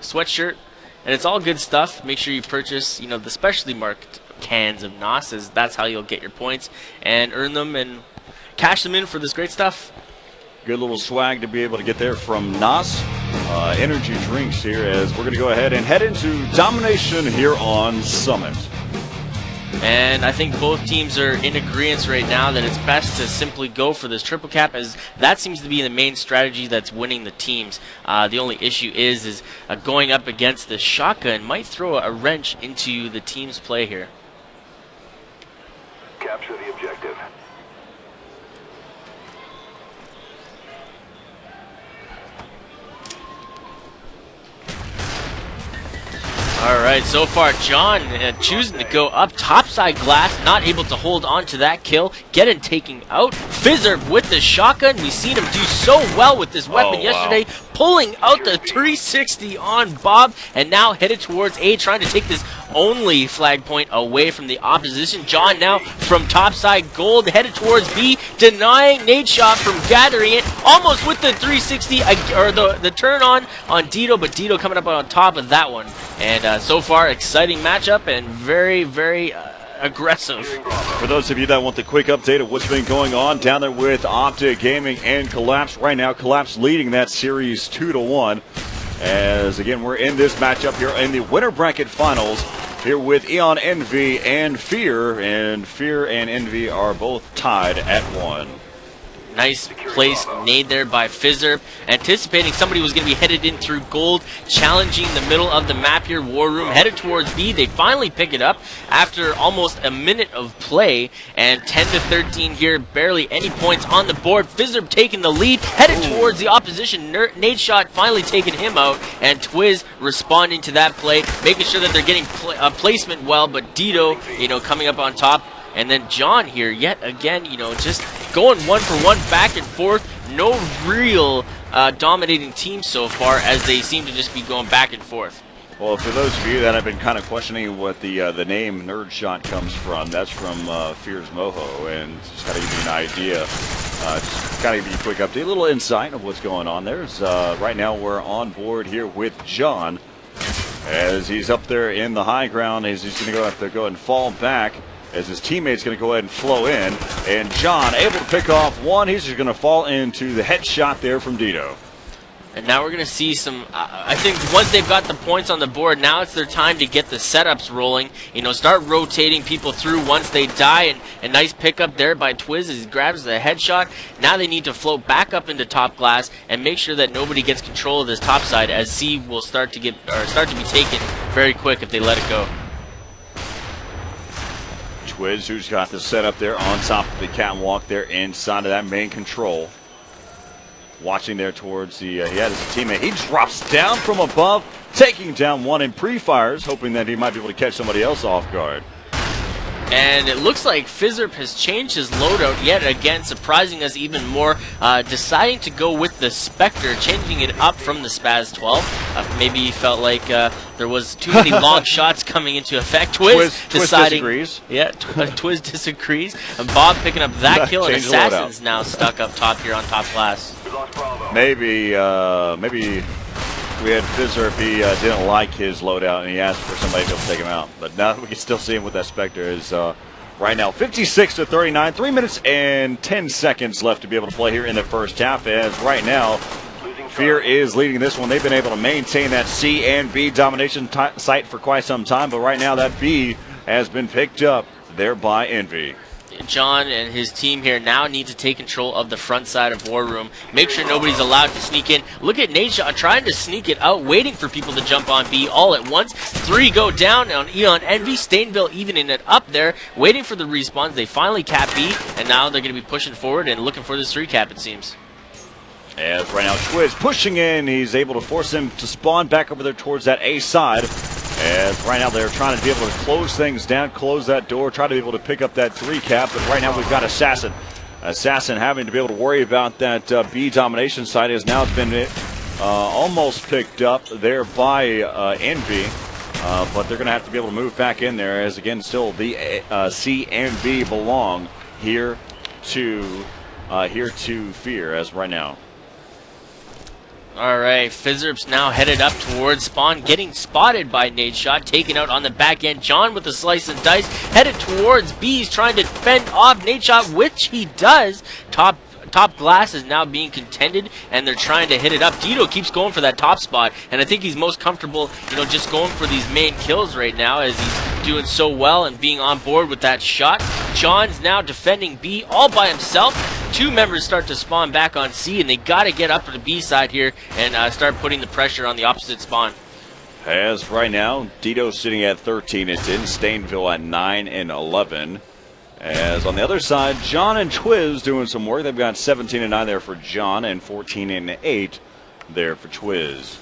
sweatshirt, and it's all good stuff. Make sure you purchase, you know, the specially marked cans of NOS, as that's how you'll get your points and earn them and cash them in for this great stuff. Good little swag to be able to get there from NOS energy drinks here, as we're going to go ahead and head into Domination here on Summit. And I think both teams are in agreement right now that it's best to simply go for this triple cap, as that seems to be the main strategy that's winning the teams. The only issue is going up against the shotgun might throw a wrench into the team's play here. Capture the objective. All right, so far John choosing to go up topside glass, not able to hold on to that kill, getting taken out. Fizzerp with the shotgun. We've seen him do so well with this weapon yesterday, pulling out the 360 on Bob, and now headed towards A, trying to take this only flag point away from the opposition. John now from topside gold, headed towards B, denying nade shot from gathering it, almost with the 360, or the turn on Dito, but Dito coming up on top of that one. And so far, exciting matchup and very, very aggressive. For those of you that want the quick update of what's been going on down there with Optic Gaming and Collapse, right now Collapse leading that series 2-1. As again, we're in this matchup here in the winner bracket finals here with Eon Envy and Fear, and Fear and Envy are both tied at 1. Nice place nade there by Fizzerp, anticipating somebody was going to be headed in through gold, challenging the middle of the map here. War Room headed towards B. They finally pick it up after almost a minute of play, and 10-13 here, barely any points on the board. Fizzerp taking the lead, headed towards the opposition. Nade shot finally taking him out, and Twiz responding to that play, making sure that they're getting placement well, but Dito, you know, coming up on top. And then John here, yet again, you know, just going 1-for-1 back and forth. No real dominating team so far, as they seem to just be going back and forth. Well, for those of you that have been kind of questioning what the name Nerd Shot comes from, that's from Fear's Moho, and just kind of give you an idea. Just kind of give you a quick update, a little insight of what's going on there. Right now we're on board here with John, as he's up there in the high ground. He's going to go have to go and fall back, as his teammate's going to go ahead and flow in. And John able to pick off one. He's just going to fall into the headshot there from Dito. And now we're going to see some, I think once they've got the points on the board, now it's their time to get the setups rolling. You know, start rotating people through once they die. And a nice pickup there by Twiz as he grabs the headshot. Now they need to float back up into top glass and make sure that nobody gets control of this top side, as C will start to be taken very quick if they let it go. Twiz, who's got the setup there on top of the catwalk there inside of that main control. Watching there towards the, he had his teammate. He drops down from above, taking down one in pre-fires, hoping that he might be able to catch somebody else off guard. And it looks like Fizzerp has changed his loadout yet again, surprising us even more, deciding to go with the Spectre, changing it up from the Spaz 12. Maybe he felt like there was too many long shots coming into effect. Twiz disagrees. Yeah, Twiz disagrees. And Bob picking up that kill, and Assassin's now stuck up top here on top glass. Maybe we had Fizzerp, he didn't like his loadout, and he asked for somebody to take him out. But now we can still see him with that Spectre. As Right now, 56-39, 3 minutes and 10 seconds left to be able to play here in the first half. As right now, Fear is leading this one. They've been able to maintain that C and B domination site for quite some time, but right now that B has been picked up there by Envy. John and his team here now need to take control of the front side of War Room. Make sure nobody's allowed to sneak in. Look at Nadeshot trying to sneak it out, waiting for people to jump on B all at once. 3 go down on Eon Envy. Stainville evening it up there, waiting for the respawns. They finally cap B, and now they're going to be pushing forward and looking for this 3 cap, it seems. As right now Twiz pushing in, he's able to force him to spawn back over there towards that A side. As right now they're trying to be able to close things down, close that door, try to be able to pick up that 3 cap. But right now we've got Assassin. Assassin having to be able to worry about that B domination side has now been almost picked up there by Envy. But they're going to have to be able to move back in there, as again still the C and B belong here to Fear as right now. All right, Fizzerp's now headed up towards spawn, getting spotted by Nadeshot, taken out on the back end. John with the slice and dice, headed towards B's, trying to fend off Nadeshot, which he does. Top glass is now being contended, and they're trying to hit it up. Dito keeps going for that top spot, and I think he's most comfortable, just going for these main kills right now, as he's doing so well and being on board with that shot. John's now defending B all by himself. 2 members start to spawn back on C, and they got to get up to the B side here and start putting the pressure on the opposite spawn. As right now, Dito sitting at 13 and 10, Stainville at 9 and 11. As on the other side, John and Twiz doing some work. They've got 17 and 9 there for John and 14 and 8 there for Twiz.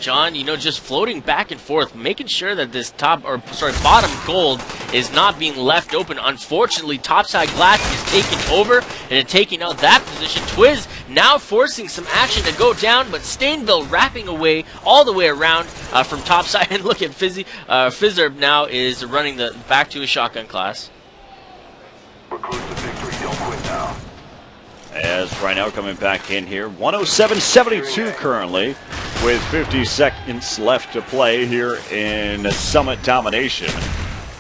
John, just floating back and forth, making sure that this bottom gold is not being left open. Unfortunately, topside glass is taking over and taking out that position. Twiz now forcing some action to go down, but Stainville wrapping away all the way around from topside. And look at Fizzerb now is running the back to his shotgun class. We're close to victory. Don't quit now. As right now coming back in here, 107-72 currently, with 50 seconds left to play here in Summit Domination.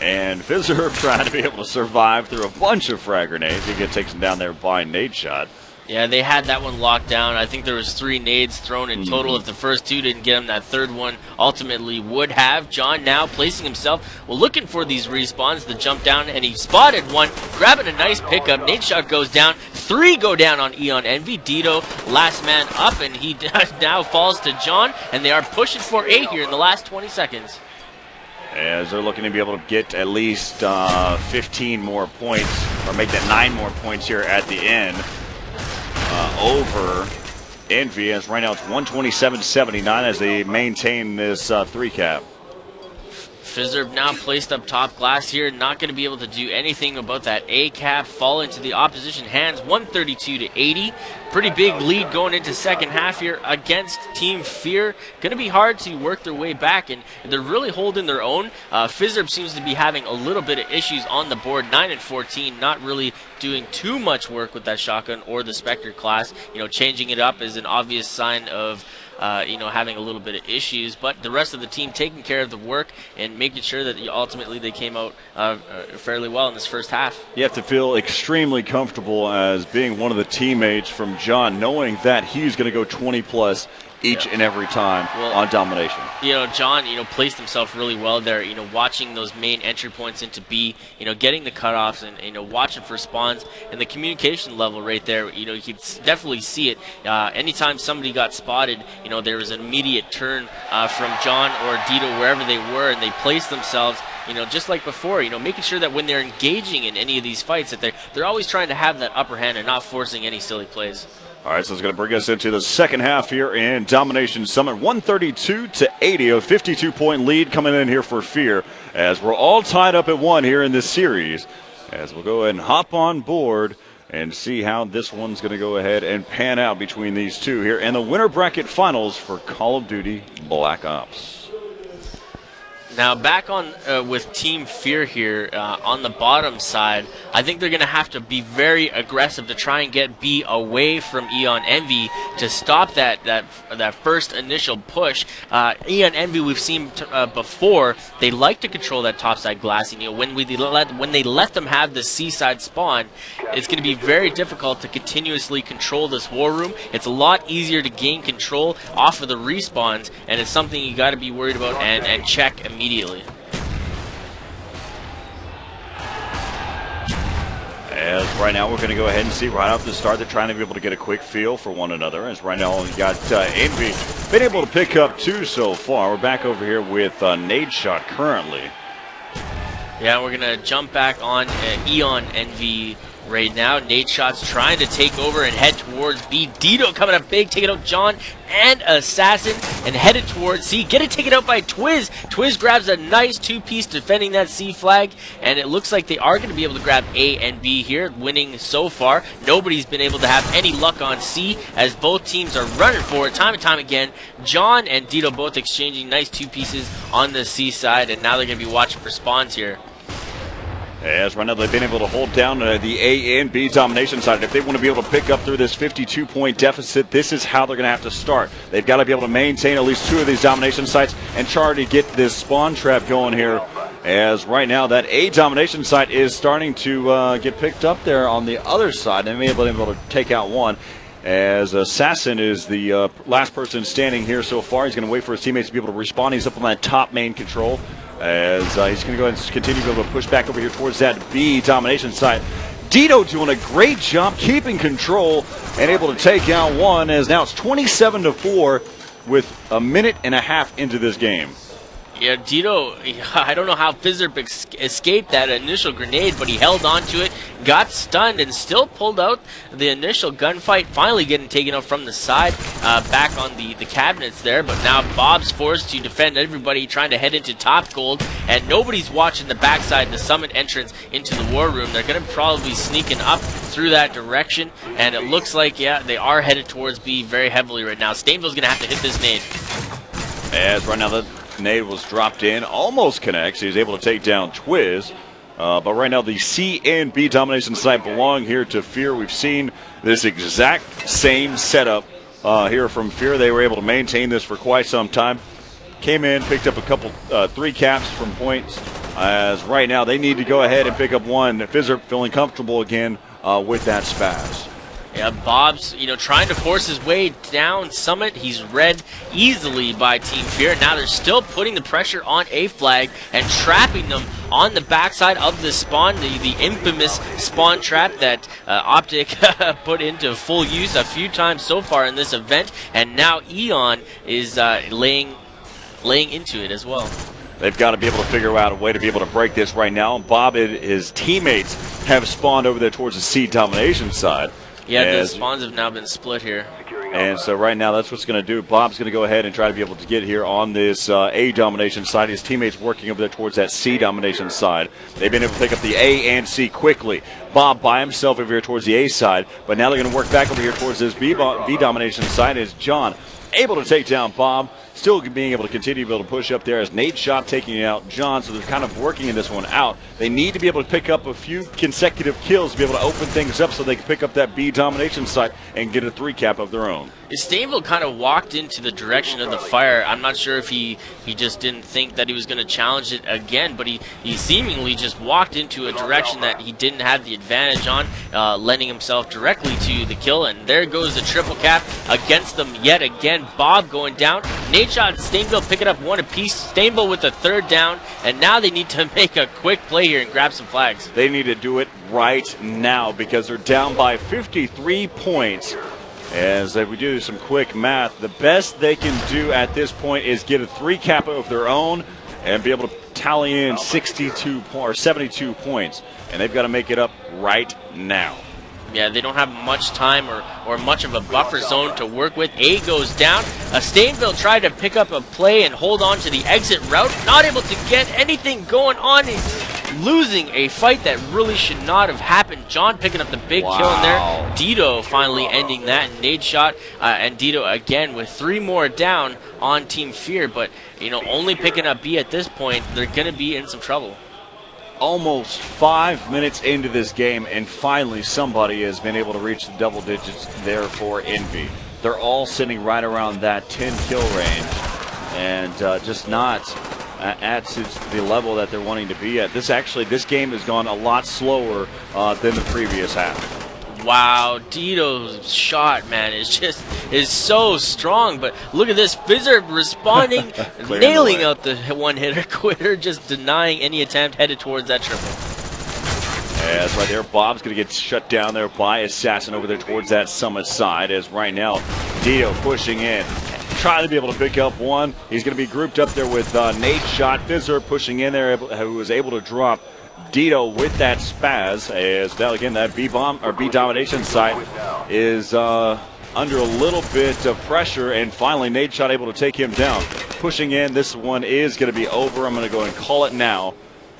And Fizzer trying to be able to survive through a bunch of frag grenades. He gets taken down there by Nadeshot. Yeah, they had that one locked down. I think there was 3 nades thrown in total. If the first 2 didn't get him, that third one ultimately would have. John now placing himself, looking for these respawns to jump down, and he spotted one, grabbing a nice pickup. Nadeshot goes down. 3 go down on Eon Envy. Dito, last man up, and he now falls to John, and they are pushing for A here in the last 20 seconds. As they're looking to be able to get at least 15 more points, or make that 9 more points here at the end. Over Envy, as right now it's 127-79 as they maintain this 3 cap. Fizzerb now placed up top glass here, not going to be able to do anything about that A cap, fall into the opposition hands, 132-80. Pretty big lead going into second half here against Team Fear. Going to be hard to work their way back, and they're really holding their own. Fizzerb seems to be having a little bit of issues on the board, 9 and 14, not really doing too much work with that shotgun or the Spectre class. Changing it up is an obvious sign of having a little bit of issues, but the rest of the team taking care of the work and making sure that ultimately they came out fairly well in this first half. You have to feel extremely comfortable as being one of the teammates from John, knowing that he's going to go 20-plus each and every time on domination. John, placed himself really well there, watching those main entry points into B, getting the cutoffs and, watching for spawns and the communication level right there, you could definitely see it. Anytime somebody got spotted, there was an immediate turn from John or Dito, wherever they were, and they placed themselves, just like before, making sure that when they're engaging in any of these fights that they're always trying to have that upper hand and not forcing any silly plays. All right, so it's going to bring us into the second half here in Domination Summit. 132-80, a 52-point lead coming in here for Fear, as we're all tied up at 1 here in this series. As we'll go ahead and hop on board and see how this one's going to go ahead and pan out between these two here in the winter bracket finals for Call of Duty Black Ops. Now back on with Team Fear here on the bottom side, I think they're going to have to be very aggressive to try and get B away from Eon Envy to stop that first initial push. Eon Envy, we've seen before, they like to control that topside glassing. When they let them have the C-side spawn, it's going to be very difficult to continuously control this war room. It's a lot easier to gain control off of the respawns, and it's something you got to be worried about and check immediately. As right now we're going to go ahead and see right off the start they're trying to be able to get a quick feel for one another. As right now you got Envy been able to pick up 2 so far. We're back over here with Nade Shot currently. Yeah, we're going to jump back on Eon Envy right now. Nade Shot's trying to take over and head towards B. Dito coming up big, taking out John and Assassin and headed towards C. Getting taken out by Twiz. Twiz grabs a nice 2-piece defending that C flag, and it looks like they are going to be able to grab A and B here, winning so far. Nobody's been able to have any luck on C as both teams are running for it time and time again. John and Dito both exchanging nice 2 pieces on the C side, and now they're going to be watching for spawns here. As right now they've been able to hold down the A and B domination side. And if they want to be able to pick up through this 52-point deficit, this is how they're going to have to start. They've got to be able to maintain at least 2 of these domination sites and try to get this spawn trap going here. As right now that A domination site is starting to get picked up there on the other side. They may be able to take out one. As Assassin is the last person standing here so far. He's going to wait for his teammates to be able to respawn. He's up on that top main control. As he's going to go ahead and continue to be able to push back over here towards that B domination site. Dito doing a great job keeping control and able to take out one, as now it's 27-4 with a minute and a half into this game. Yeah, Dito, I don't know how Fizzerp escaped that initial grenade, but he held on to it, got stunned, and still pulled out the initial gunfight, finally getting taken out from the side, back on the cabinets there. But now Bob's forced to defend everybody, trying to head into top gold, and nobody's watching the backside, the summit entrance into the war room. They're going to probably be sneaking up through that direction, and it looks like, yeah, they are headed towards B very heavily right now. Stainville's going to have to hit this nade. As right now the nade was dropped in, almost connects. He's able to take down Twiz. But right now the C and B domination site belong here to Fear. We've seen this exact same setup here from Fear. They were able to maintain this for quite some time. Came in, picked up a couple 3 caps from points. As right now they need to go ahead and pick up one. Fizzerp feeling comfortable again with that spaz. Yeah, Bob's, trying to force his way down Summit. He's read easily by Team Fear. Now they're still putting the pressure on A flag and trapping them on the backside of the spawn, the infamous spawn trap that Optic put into full use a few times so far in this event. And now Eon is laying into it as well. They've got to be able to figure out a way to be able to break this right now. Bob and his teammates have spawned over there towards the C domination side. Yeah, the spawns have now been split here. And so right now that's what's going to do. Bob's going to go ahead and try to be able to get here on this A domination side. His teammates working over there towards that C domination side. They've been able to pick up the A and C quickly. Bob by himself over here towards the A side. But now they're going to work back over here towards this B domination side. Is John able to take down Bob? Still being able to continue to be able to push up there as Nade Shot taking out John, so they're kind of working in this one out. They need to be able to pick up a few consecutive kills to be able to open things up so they can pick up that B domination site and get a 3-cap of their own. Stainville kind of walked into the direction of the fire. I'm not sure if he just didn't think that he was going to challenge it again, but he seemingly just walked into a direction that he didn't have the advantage on, lending himself directly to the kill, and there goes the triple cap against them yet again. Bob going down. Nade Shot and Stainville picking up one apiece. Stainville with the 3rd down, and now they need to make a quick play here and grab some flags. They need to do it right now because they're down by 53 points. As we do some quick math, the best they can do at this point is get a 3-cap of their own and be able to tally in 72 or 72 points. And they've got to make it up right now. Yeah, they don't have much time or much of a buffer zone to work with. A goes down. Stainville tried to pick up a play and hold on to the exit route. Not able to get anything going on. losing a fight that really should not have happened. John picking up the big kill in there. Dito finally ending that nade shot. And Dito again with 3 more down on Team Fear. But, you know, only picking up B at this point, they're going to be in some trouble. Almost 5 minutes into this game, and finally somebody has been able to reach the double digits there for Envy. They're all sitting right around that 10 kill range, and just not at the level that they're wanting to be at. This game has gone a lot slower than the previous half. Wow, Dito's shot, man, is so strong. But look at this, Fizzer responding, nailing out the one-hitter quitter, just denying any attempt headed towards that triple. Yeah, that's right there. Bob's going to get shut down there by Assassin over there towards that summit side, as right now Dito pushing in, trying to be able to pick up one. He's going to be grouped up there with Nate Shot. Fizzer pushing in there, who was able to drop Dito with that spaz, as that again, that B domination site is under a little bit of pressure, and finally Nate Shot able to take him down. Pushing in, this one is going to be over. I'm going to go and call it now,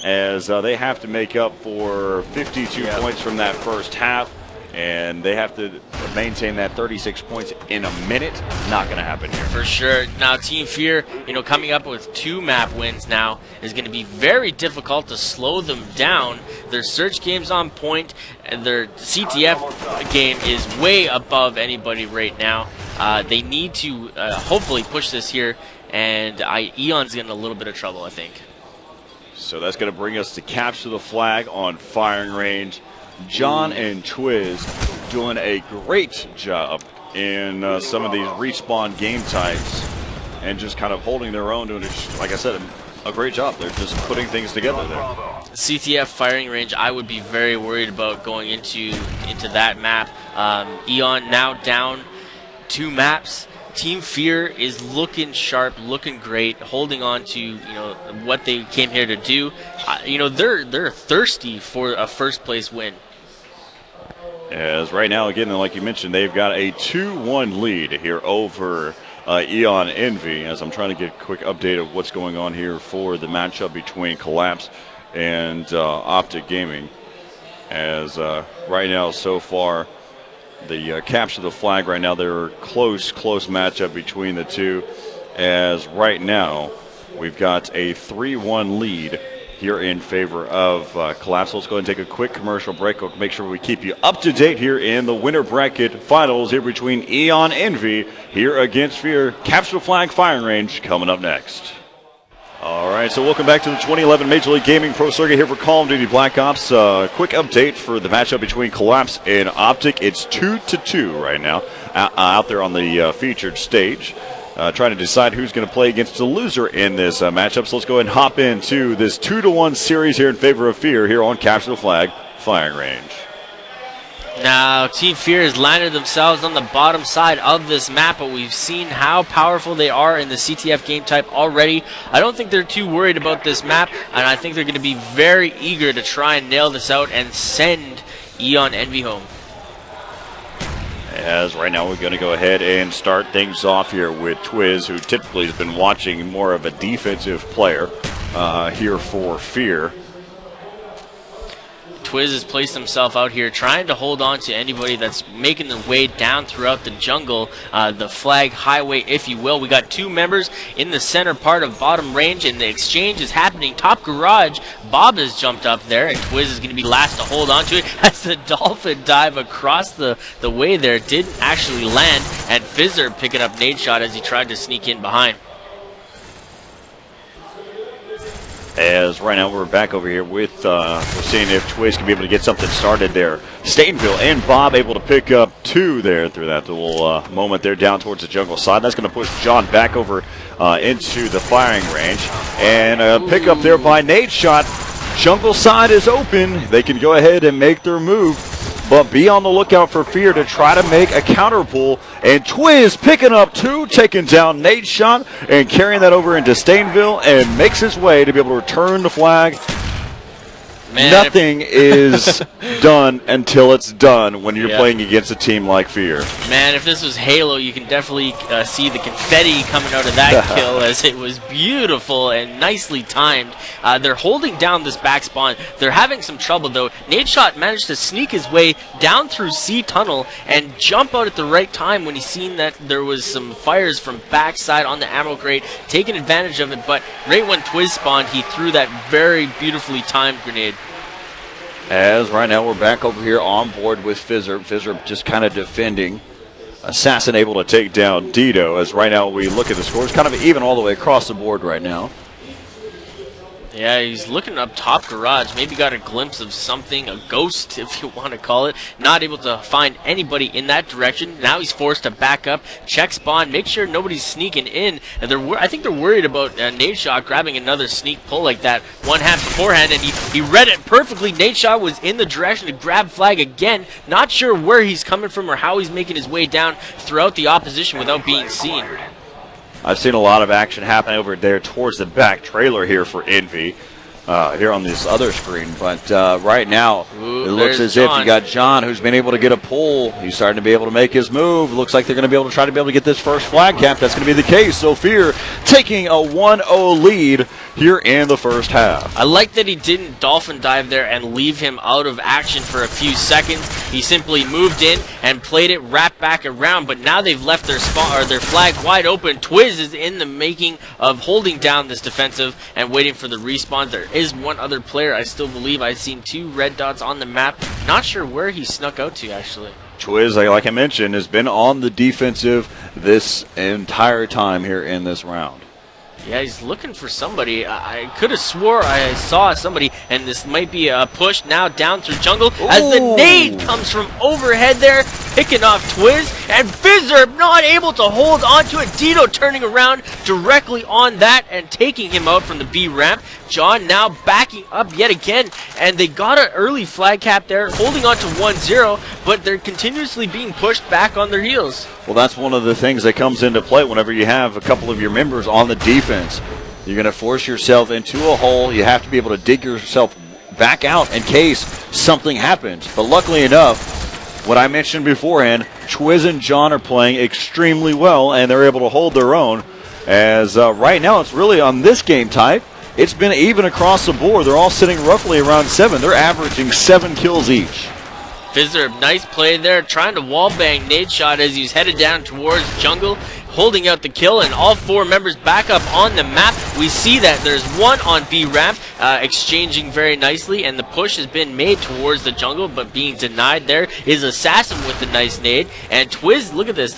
as they have to make up for 52 points from that first half, and they have to maintain that 36 points in a minute. Not going to happen here. For sure. Now, Team Fear, you know, coming up with 2 map wins now is going to be very difficult to slow them down. Their search game's on point, and their CTF game is way above anybody right now. They need to hopefully push this here, and Eon's getting a little bit of trouble, I think. So that's going to bring us to capture the flag on firing range. John and Twiz doing a great job in some of these respawn game types, and just kind of holding their own, doing, like I said, a great job. They're just putting things together there. CTF firing range, I would be very worried about going into that map. Eon now down 2 maps. Team Fear is looking sharp, looking great, holding on to, you know, what they came here to do. You know, they're thirsty for a first place win. As right now, again, like you mentioned, they've got a 2-1 lead here over Eon Envy, as I'm trying to get a quick update of what's going on here for the matchup between Collapse and Optic Gaming. As right now, so far, the capture the flag right now, they're close matchup between the two, as right now we've got a 3-1 lead here in favor of Collapse. Let's go ahead and take a quick commercial break. We'll make sure we keep you up to date here in the winter bracket finals here between Eon Envy here against Fear. Capture the flag firing range coming up next. All right, so welcome back to the 2011 Major League Gaming Pro Circuit here for Call of Duty Black Ops. Quick update for the matchup between Collapse and Optic. It's 2-2 right now out there on the featured stage. Trying to decide who's going to play against the loser in this matchup. So let's go ahead and hop into this 2-1 series here in favor of Fear here on Capture the Flag firing range. Now, Team Fear has landed themselves on the bottom side of this map, but we've seen how powerful they are in the CTF game type already. I don't think they're too worried about this map, and I think they're going to be very eager to try and nail this out and send Eon Envy home. As right now we're going to go ahead and start things off here with Twiz, who typically has been watching more of a defensive player here for Fear. Twiz has placed himself out here trying to hold on to anybody that's making their way down throughout the jungle, the flag highway, if you will. We got 2 members in the center part of bottom range, and the exchange is happening. Top garage, Bob has jumped up there, and Twiz is going to be last to hold on to it as the dolphin dive across the way there didn't actually land, and Fizzer picking up nade shot as he tried to sneak in behind. As right now we're back over here with, we're seeing if Twiz can be able to get something started there. Statenville and Bob able to pick up 2 there through that little moment there down towards the jungle side. That's going to push John back over into the firing range. And a pick up there by Nate Shot. Jungle side is open. They can go ahead and make their move, but be on the lookout for Fear to try to make a counter pull. And Twiz picking up 2, taking down Nate Shot and carrying that over into Stainville, and makes his way to be able to return the flag Nothing is done until it's done when you're playing against a team like Fear. Man, if this was Halo, you can definitely see the confetti coming out of that kill, as it was beautiful and nicely timed. They're holding down this back spawn. They're having some trouble, though. Nadeshot managed to sneak his way down through C tunnel and jump out at the right time when he seen that there was some fires from backside on the ammo crate, taking advantage of it. But right when Twiz spawned, he threw that very beautifully timed grenade. As right now we're back over here on board with Fizzerb. Fizzerb just kind of defending. Assassin able to take down Dito, as right now we look at the scores, kind of even all the way across the board right now. Yeah, he's looking up top garage. Maybe got a glimpse of something, a ghost, if you want to call it. Not able to find anybody in that direction. Now he's forced to back up, check spawn, make sure nobody's sneaking in. And I think they're worried about Nadeshot grabbing another sneak pull like that. One hand beforehand, and he read it perfectly. Nadeshot was in the direction to grab flag again. Not sure where he's coming from or how he's making his way down throughout the opposition without being seen. I've seen a lot of action happen over there towards the back trailer here for Envy, here on this other screen. But right now, it looks as if you got John, who's been able to get a pull. He's starting to be able to make his move. Looks like they're going to be able to try to get this first flag cap. That's going to be the case. So Fear taking a 1-0 lead here in the first half. I like that he didn't dolphin dive there and leave him out of action for a few seconds. He simply moved in and played it wrapped back around, but now they've left their spot or their flag wide open. Twiz is in the making of holding down this defensive and waiting for the respawn. There is one other player. I still believe I've seen 2 red dots on the map. Not sure where he snuck out to, actually. Twiz, like I mentioned, has been on the defensive this entire time here in this round. Yeah, he's looking for somebody. I could have swore I saw somebody, and this might be a push now down through jungle. Ooh. As the nade comes from overhead there, picking off Twiz, and Fizzerb not able to hold onto it. Dito turning around directly on that and taking him out from the B ramp. John now backing up yet again, and they got an early flag cap there, holding on to 1-0, but they're continuously being pushed back on their heels. Well, that's one of the things that comes into play whenever you have a couple of your members on the defense. You're going to force yourself into a hole. You have to be able to dig yourself back out in case something happens. But luckily enough, what I mentioned beforehand, Twiz and John are playing extremely well, and they're able to hold their own. As right now, it's really on this game type, it's been even across the board. They're all sitting roughly around 7. They're averaging 7 kills each. Fizzerb, nice play there, trying to wallbang Nadeshot as he's headed down towards jungle, holding out the kill, and all 4 members back up on the map. We see that there's one on B ramp, exchanging very nicely, and the push has been made towards the jungle, but being denied. There is Assassin with the nice nade, and Twiz, look at this,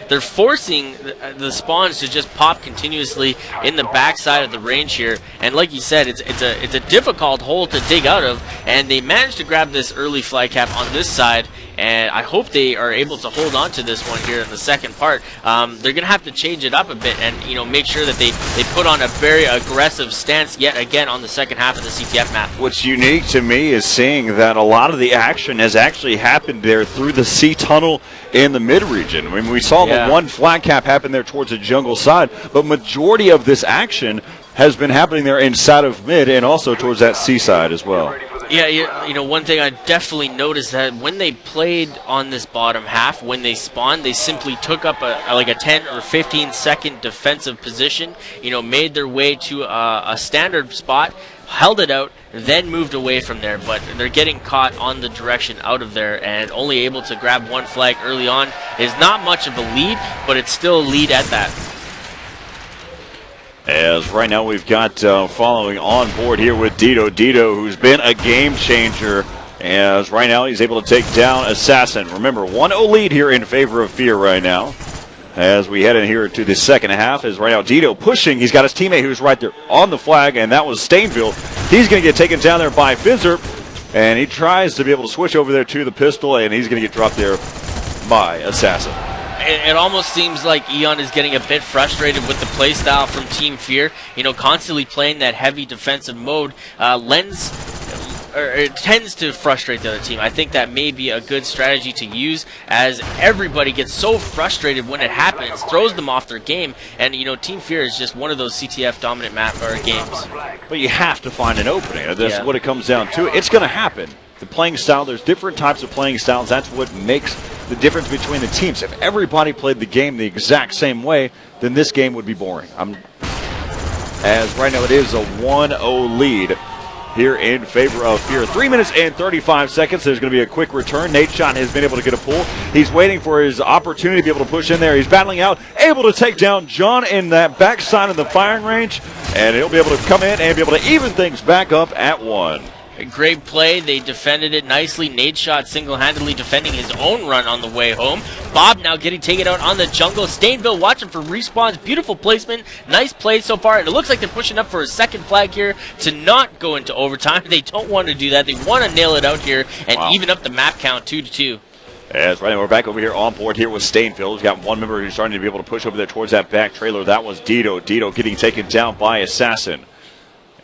they're forcing the spawns to just pop continuously in the backside of the range here, and like you said, it's a difficult hole to dig out of, and they managed to grab this early fly cap on this side, and I hope they are able to hold on to this one here in the second part. They're going to have to change it up a bit and make sure that they put on a very aggressive stance yet again on the second half of the CTF map. What's unique to me is seeing that a lot of the action has actually happened there through the C tunnel in the mid region. I mean, we saw the one flag cap happen there towards the jungle side, but majority of this action has been happening there inside of mid and also towards that C side as well. Yeah, one thing I definitely noticed that when they played on this bottom half, when they spawned, they simply took up a 10 or 15 second defensive position, made their way to a standard spot, held it out, then moved away from there. But they're getting caught on the direction out of there, and only able to grab one flag early on is not much of a lead, but it's still a lead at that. As right now we've got following on board here with Dito, who's been a game changer. As right now he's able to take down Assassin. Remember, 1-0 lead here in favor of Fear right now. As we head in here to the second half, is right now Dito pushing. He's got his teammate who's right there on the flag, and that was Stainville. He's going to get taken down there by Fizzer, and he tries to be able to switch over there to the pistol, and he's going to get dropped there by Assassin. It almost seems like Eon is getting a bit frustrated with the playstyle from Team Fear. Constantly playing that heavy defensive mode lends or it tends to frustrate the other team. I think that may be a good strategy to use, as everybody gets so frustrated when it happens, throws them off their game, and Team Fear is just one of those CTF dominant map or games. But you have to find an opening. That's what it comes down to. It's going to happen. The playing style, there's different types of playing styles. That's what makes the difference between the teams. If everybody played the game the exact same way, then this game would be boring. As right now it is a 1-0 lead here in favor of Fear. 3 minutes and 35 seconds. There's going to be a quick return. Nadeshot has been able to get a pull. He's waiting for his opportunity to be able to push in there. He's battling out, able to take down John in that backside of the firing range, and he'll be able to come in and be able to even things back up at 1. A great play. They defended it nicely. Nadeshot single-handedly defending his own run on the way home. Bob now getting taken out on the jungle. Stainville watching for respawns. Beautiful placement. Nice play so far. And it looks like they're pushing up for a second flag here to not go into overtime. They don't want to do that. They want to nail it out here and even up the map count 2-2. As right now we're back over here on board here with Stainville. We've got one member who's starting to be able to push over there towards that back trailer. That was Dito. Dito getting taken down by Assassin.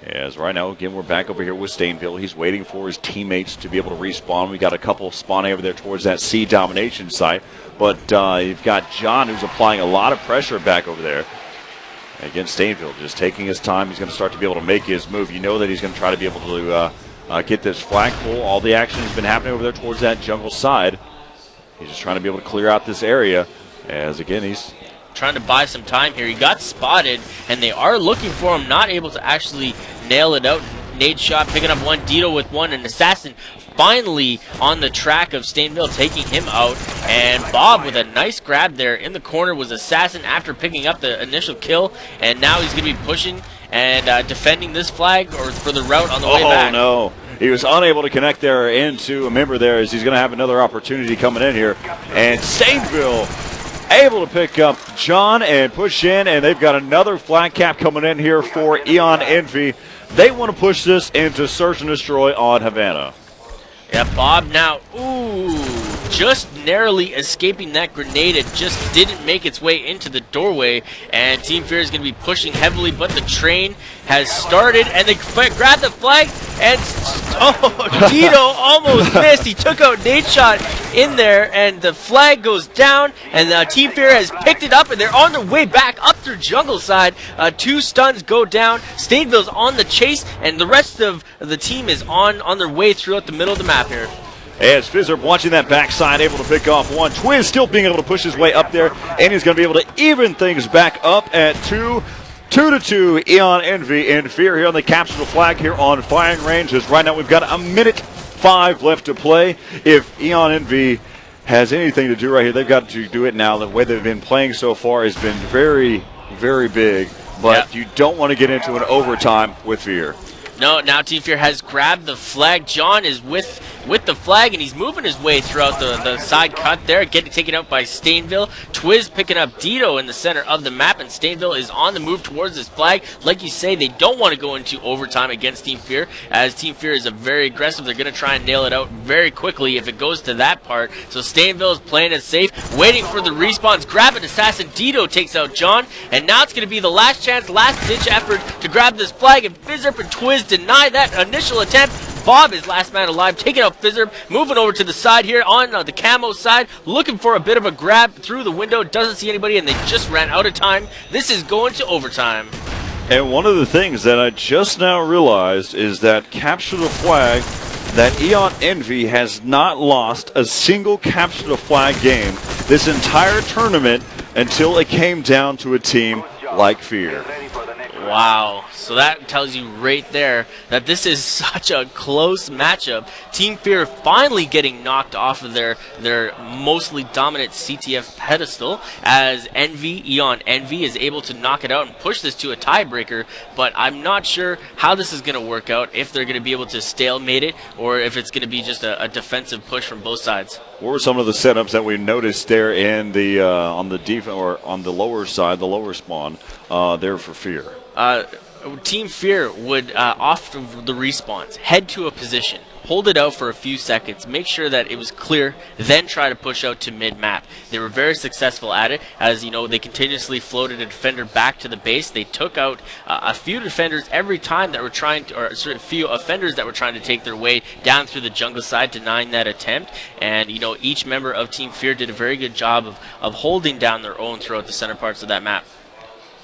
As right now, again, we're back over here with Stainville. He's waiting for his teammates to be able to respawn. We got a couple spawning over there towards that C domination site. But you've got John, who's applying a lot of pressure back over there. Again, Stainville just taking his time. He's going to start to be able to make his move. You know that he's going to try to be able to get this flagpole. All the action has been happening over there towards that jungle side. He's just trying to be able to clear out this area. As, again, he's trying to buy some time here. He got spotted, and they are looking for him, not able to actually nail it out. Nadeshot picking up one, Dito with one, and Assassin finally on the track of Stainville, taking him out. And Bob with a nice grab there in the corner was Assassin after picking up the initial kill, and now he's going to be pushing and defending this flag or for the route on the way back. Oh, no. He was unable to connect there into a member there, as he's going to have another opportunity coming in here. And Stainville able to pick up John and push in, and they've got another flag cap coming in here for Eon Envy. They want to push this into Search and Destroy on Havana. Yeah, Bob now, just narrowly escaping that grenade. It just didn't make its way into the doorway, and Team Fear is going to be pushing heavily, but the train has started, and they grab the flag, and Dito almost missed. He took out Nadeshot in there, and the flag goes down, and Team Fear has picked it up, and they're on their way back up through jungle side. 2 stuns go down. Stainville's on the chase, and the rest of the team is on their way throughout the middle of the map here. As Fizzerb watching that backside, able to pick off one. Twiz still being able to push his way up there, and he's going to be able to even things back up at 2-2. Eon Envy and Fear here on the capsule flag here on firing range. As right now we've got 1:05 left to play. If Eon Envy has anything to do right here, they've got to do it now. The way they've been playing so far has been very, very big, but you don't want to get into an overtime with Fear. No, now Team Fear has grabbed the flag. John is with the flag, and he's moving his way throughout the side cut there, getting taken out by Stainville. Twiz picking up Dito in the center of the map, and Stainville is on the move towards this flag. Like you say, they don't want to go into overtime against Team Fear, as Team Fear is very aggressive. They're going to try and nail it out very quickly if it goes to that part. So Stainville is playing it safe, waiting for the respawns. Grabbing Assassin. Dito takes out John, and now it's going to be the last chance, last-ditch effort to grab this flag, and Fizzerp and Twiz deny that initial attempt. Bob is last man alive, taking out Fizzerp, moving over to the side here on the camo side, looking for a bit of a grab through the window, doesn't see anybody, and they just ran out of time. This is going to overtime. And one of the things that I just now realized is that capture the flag, that Eon Envy has not lost a single capture the flag game this entire tournament until it came down to a team like Fear. Wow, so that tells you right there that this is such a close matchup. Team Fear finally getting knocked off of their mostly dominant CTF pedestal, as Eon Envy is able to knock it out and push this to a tiebreaker, but I'm not sure how this is going to work out, if they're going to be able to stalemate it, or if it's going to be just a defensive push from both sides. What were some of the setups that we noticed there in the on the defense or on the lower side, the lower spawn there for Fear? Team Fear would, off of the respawns, head to a position, hold it out for a few seconds, make sure that it was clear, then try to push out to mid-map. They were very successful at it, as you know, they continuously floated a defender back to the base. They took out a few defenders every time that were trying to, or a few offenders that were trying to take their way down through the jungle side, denying that attempt. And you know, each member of Team Fear did a very good job of holding down their own throughout the center parts of that map.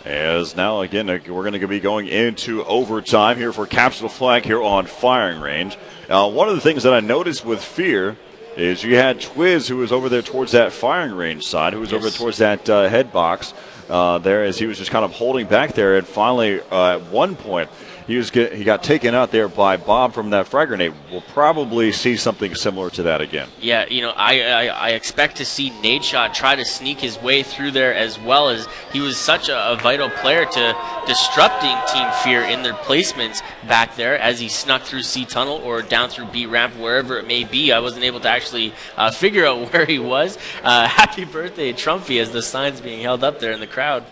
As now, again, we're going to be going into overtime here for Capsule Flag here on Firing Range. One of the things that I noticed with Fear is you had Twiz, who was over there towards that firing range side, who was over towards that head box there, as he was just kind of holding back there. And finally, at one point, he got taken out there by Bob from that frag grenade. We'll probably see something similar to that again. Yeah, you know, I expect to see Nadeshot try to sneak his way through there, as well as he was such a vital player to disrupting Team Fear in their placements back there as he snuck through C tunnel or down through B ramp, wherever it may be. I wasn't able to actually figure out where he was. Happy birthday, Trumpy, as the sign's being held up there in the crowd.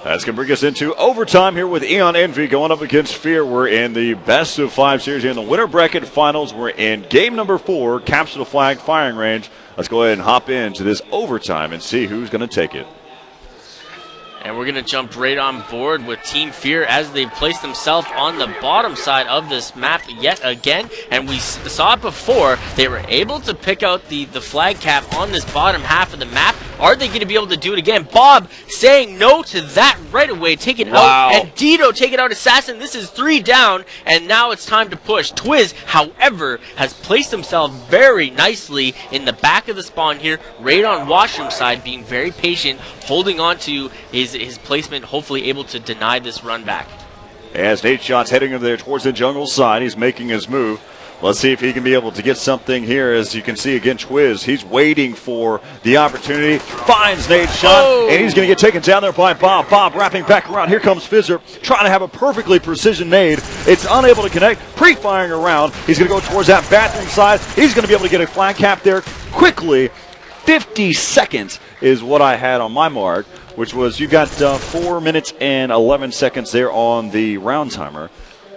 That's going to bring us into overtime here with Eon Envy going up against Fear. We're in the best of 5 series here in the winter bracket finals. We're in game number 4, Capsule Flag Firing Range. Let's go ahead and hop into this overtime and see who's going to take it. And we're going to jump right on board with Team Fear as they've placed themselves on the bottom side of this map yet again. And we saw it before. They were able to pick out the flag cap on this bottom half of the map. Are they going to be able to do it again? Bob saying no to that right away. Take it out. And Dito take it out. Assassin. This is 3 down. And now it's time to push. Twiz, however, has placed himself very nicely in the back of the spawn here. Right on washroom side, being very patient, holding on to his placement, hopefully able to deny this run back. As Nadeshot's heading over there towards the jungle side, he's making his move. Let's see if he can be able to get something here. As you can see again, Twiz, he's waiting for the opportunity. Finds Nadeshot, and he's going to get taken down there by Bob. Bob wrapping back around. Here comes Fizzer, trying to have a perfectly precision nade. It's unable to connect. Pre-firing around. He's going to go towards that bathroom side. He's going to be able to get a flag cap there quickly. 50 seconds is what I had on my mark, which was, you got 4 minutes and 11 seconds there on the round timer.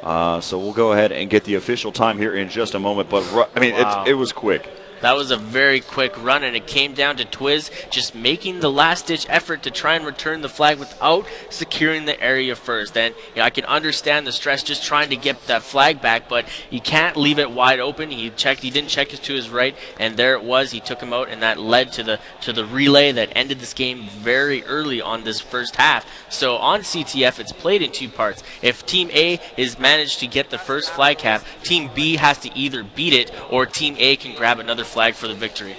So we'll go ahead and get the official time here in just a moment. But, I mean, it was quick. That was a very quick run, and it came down to Twiz just making the last-ditch effort to try and return the flag without securing the area first. And you know, I can understand the stress just trying to get that flag back, but you can't leave it wide open. He didn't check it to his right, and there it was. He took him out, and that led to the relay that ended this game very early on this first half. So on CTF, it's played in 2 parts. If Team A is managed to get the first flag cap, Team B has to either beat it, or Team A can grab another flag for the victory.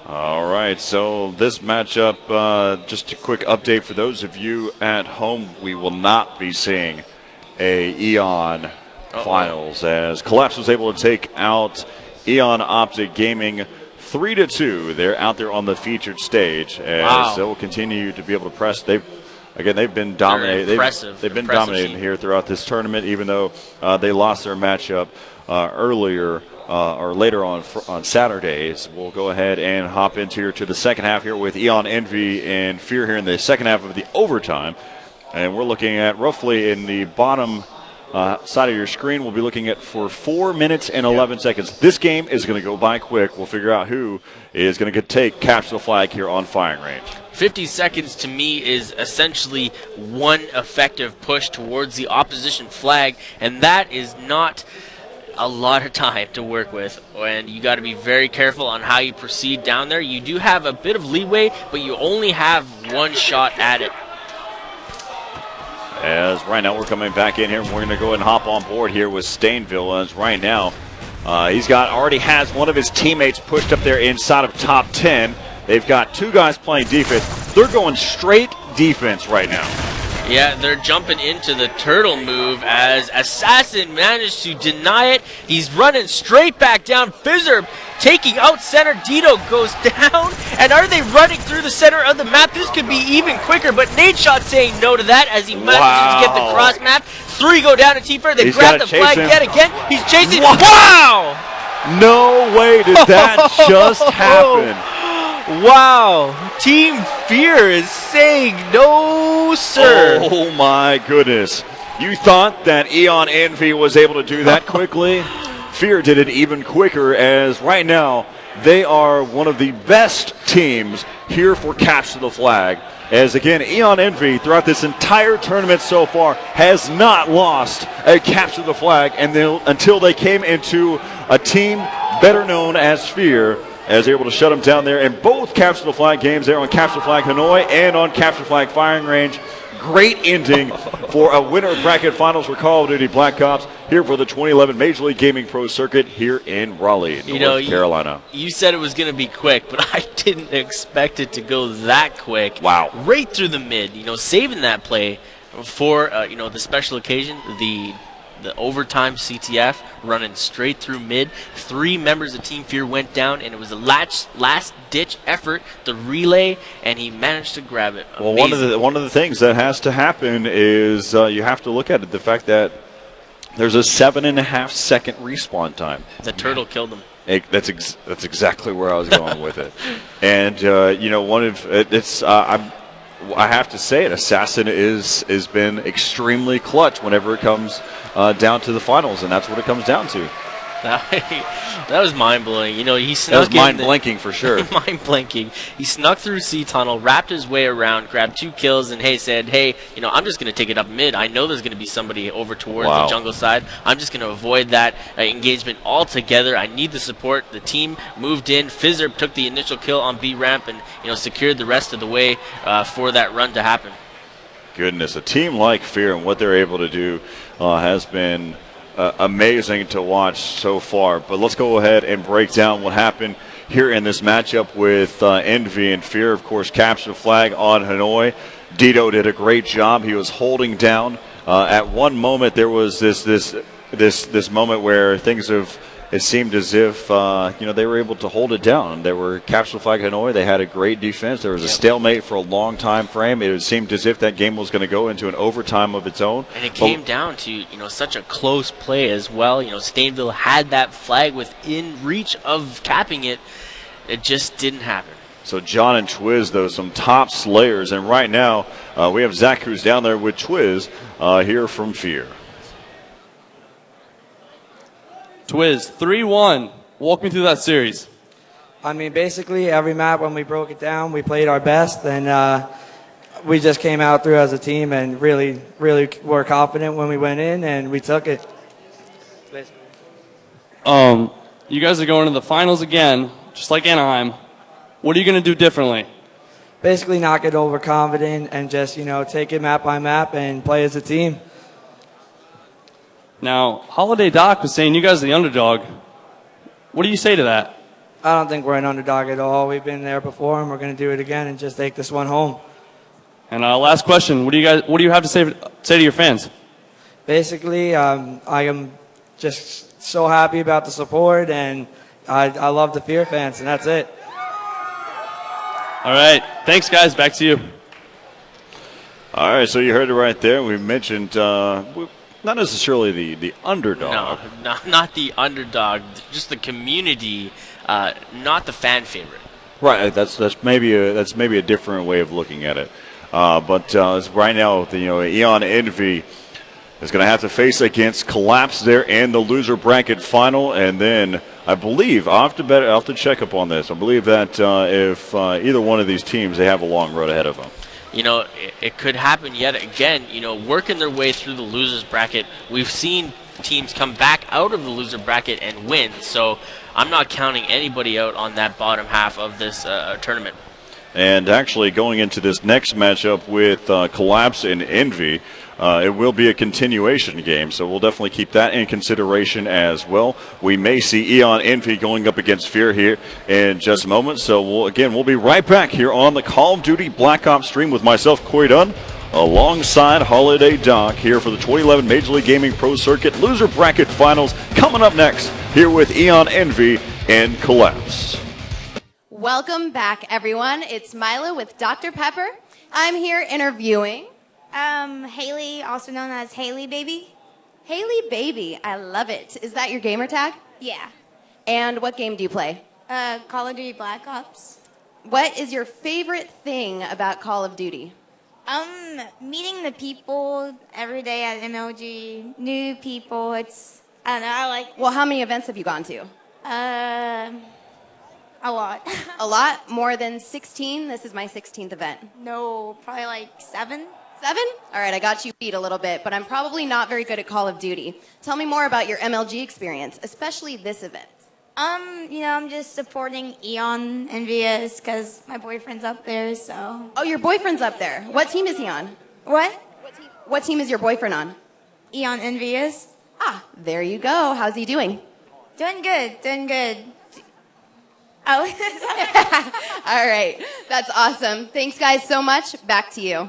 All right, so this matchup, just a quick update for those of you at home, we will not be seeing a Eon finals, as Collapse was able to take out Eon Optic Gaming 3-2. They're out there on the featured stage, as they will continue to be able to press. They've been dominating. They've been dominating here throughout this tournament, even though they lost their matchup earlier. Or later on Saturdays. We'll go ahead and hop into the second half here with Eon Envy and Fear here in the second half of the overtime. And we're looking at roughly in the bottom side of your screen, we'll be looking at for 4 minutes and 11 seconds. This game is going to go by quick. We'll figure out who is going to take Capsule Flag here on Firing Range. 50 seconds to me is essentially one effective push towards the opposition flag, and that is not a lot of time to work with, and you got to be very careful on how you proceed down there. You do have a bit of leeway, but you only have one shot at it. As right now we're coming back in here, and we're going to go ahead and hop on board here with Stainville. As right now already has one of his teammates pushed up there inside of top 10. They've got 2 guys playing defense. They're going straight defense right now. Yeah, they're jumping into the turtle move as Assassin managed to deny it. He's running straight back down. Fizzer taking out center. Dito goes down. And are they running through the center of the map? This could be even quicker, but Nadeshot saying no to that as he manages to get the cross map. 3 go down to T-Fair. They grab the flag yet again. He's chasing. Wow! No way did that just happen. Wow, Team Fear is saying no, sir. Oh, my goodness. You thought that Eon Envy was able to do that quickly? Fear did it even quicker, as right now they are one of the best teams here for Capture the Flag. As again, Eon Envy throughout this entire tournament so far has not lost a Capture the Flag, and until they came into a team better known as Fear, as they're able to shut them down there in both Capture the Flag games there on Capture the Flag Hanoi and on Capture the Flag Firing Range. Great ending for a winter bracket finals for Call of Duty Black Ops here for the 2011 Major League Gaming Pro Circuit here in Raleigh, North Carolina. You said it was going to be quick, but I didn't expect it to go that quick. Wow. Right through the mid, saving that play for, the special occasion, the overtime CTF running straight through mid. 3 members of Team Fear went down, and it was a last-ditch effort, the relay, and he managed to grab it. Well, one of the things that has to happen is you have to look at it, the fact that there's a 7.5-second respawn time. The turtle killed him. That's exactly where I was going with it. And I have to say it, Assassin has been extremely clutch whenever it comes down to the finals, and that's what it comes down to. That was mind-blowing. He snuck That was mind-blanking for sure. Mind-blanking. He snuck through C tunnel, wrapped his way around, grabbed 2 kills, and said, I'm just going to take it up mid. I know there's going to be somebody over towards the jungle side. I'm just going to avoid that engagement altogether. I need the support. The team moved in. Fizzer took the initial kill on B ramp and secured the rest of the way for that run to happen. Goodness, a team like Fear and what they're able to do has been amazing to watch so far. But let's go ahead and break down what happened here in this matchup with Envy and Fear. Of course, Capture the Flag on Hanoi. Dito did a great job. He was holding down. At one moment, there was this moment where it seemed as if they were able to hold it down. They were Capture the Flag Hanoi. They had a great defense. There was a stalemate for a long time frame. It seemed as if that game was going to go into an overtime of its own. And it came down to such a close play as well. Stainville had that flag within reach of capping it. It just didn't happen. So John and Twiz, though, some top slayers. And right now, we have Zach who's down there with Twiz here from Fear. Twiz, 3-1. Walk me through that series. Basically, every map when we broke it down, we played our best, and we just came out through as a team and really, really were confident when we went in, and we took it. You guys are going to the finals again, just like Anaheim. What are you going to do differently? Basically, not get overconfident and just, take it map by map and play as a team. Now, Holiday Doc was saying you guys are the underdog. What do you say to that? I don't think we're an underdog at all. We've been there before, and we're going to do it again and just take this one home. And last question: What do you have to say to your fans? Basically, I am just so happy about the support, and I love the Fear fans, and that's it. All right, thanks, guys. Back to you. All right, so you heard it right there. We mentioned. Not necessarily the underdog. No, not the underdog. Just the community, not the fan favorite. Right. That's maybe a different way of looking at it. But right now, Eon Envy is going to have to face against Collapse there in the loser bracket final, and then I believe I'll have to check up on this. I believe that if either one of these teams, they have a long road ahead of them. It could happen yet again, working their way through the losers bracket. We've seen teams come back out of the loser bracket and win, so I'm not counting anybody out on that bottom half of this tournament. And actually going into this next matchup with Collapse and Envy, it will be a continuation game, so we'll definitely keep that in consideration as well. We may see Eon Envy going up against Fear here in just a moment, so we'll be right back here on the Call of Duty Black Ops stream with myself, Coy Dunn, alongside Holiday Doc here for the 2011 Major League Gaming Pro Circuit Loser Bracket Finals coming up next here with Eon Envy and Collapse. Welcome back, everyone. It's Mila with Dr. Pepper. I'm here interviewing Haley, also known as Haley Baby. Haley Baby. I love it. Is that your gamer tag? Yeah. And what game do you play? Call of Duty Black Ops. What is your favorite thing about Call of Duty? Meeting the people every day at MLG, new people. I don't know. I like. Well, how many events have you gone to? A lot. A lot? More than 16? This is my 16th event. No, probably like 7. 7? All right, I got you beat a little bit, but I'm probably not very good at Call of Duty. Tell me more about your MLG experience, especially this event. I'm just supporting Eon and VS because my boyfriend's up there, so. Oh, your boyfriend's up there. What team is he on? What? What team is your boyfriend on? Eon and VS. Ah, there you go. How's he doing? Doing good. Oh. All right, that's awesome. Thanks, guys, so much. Back to you.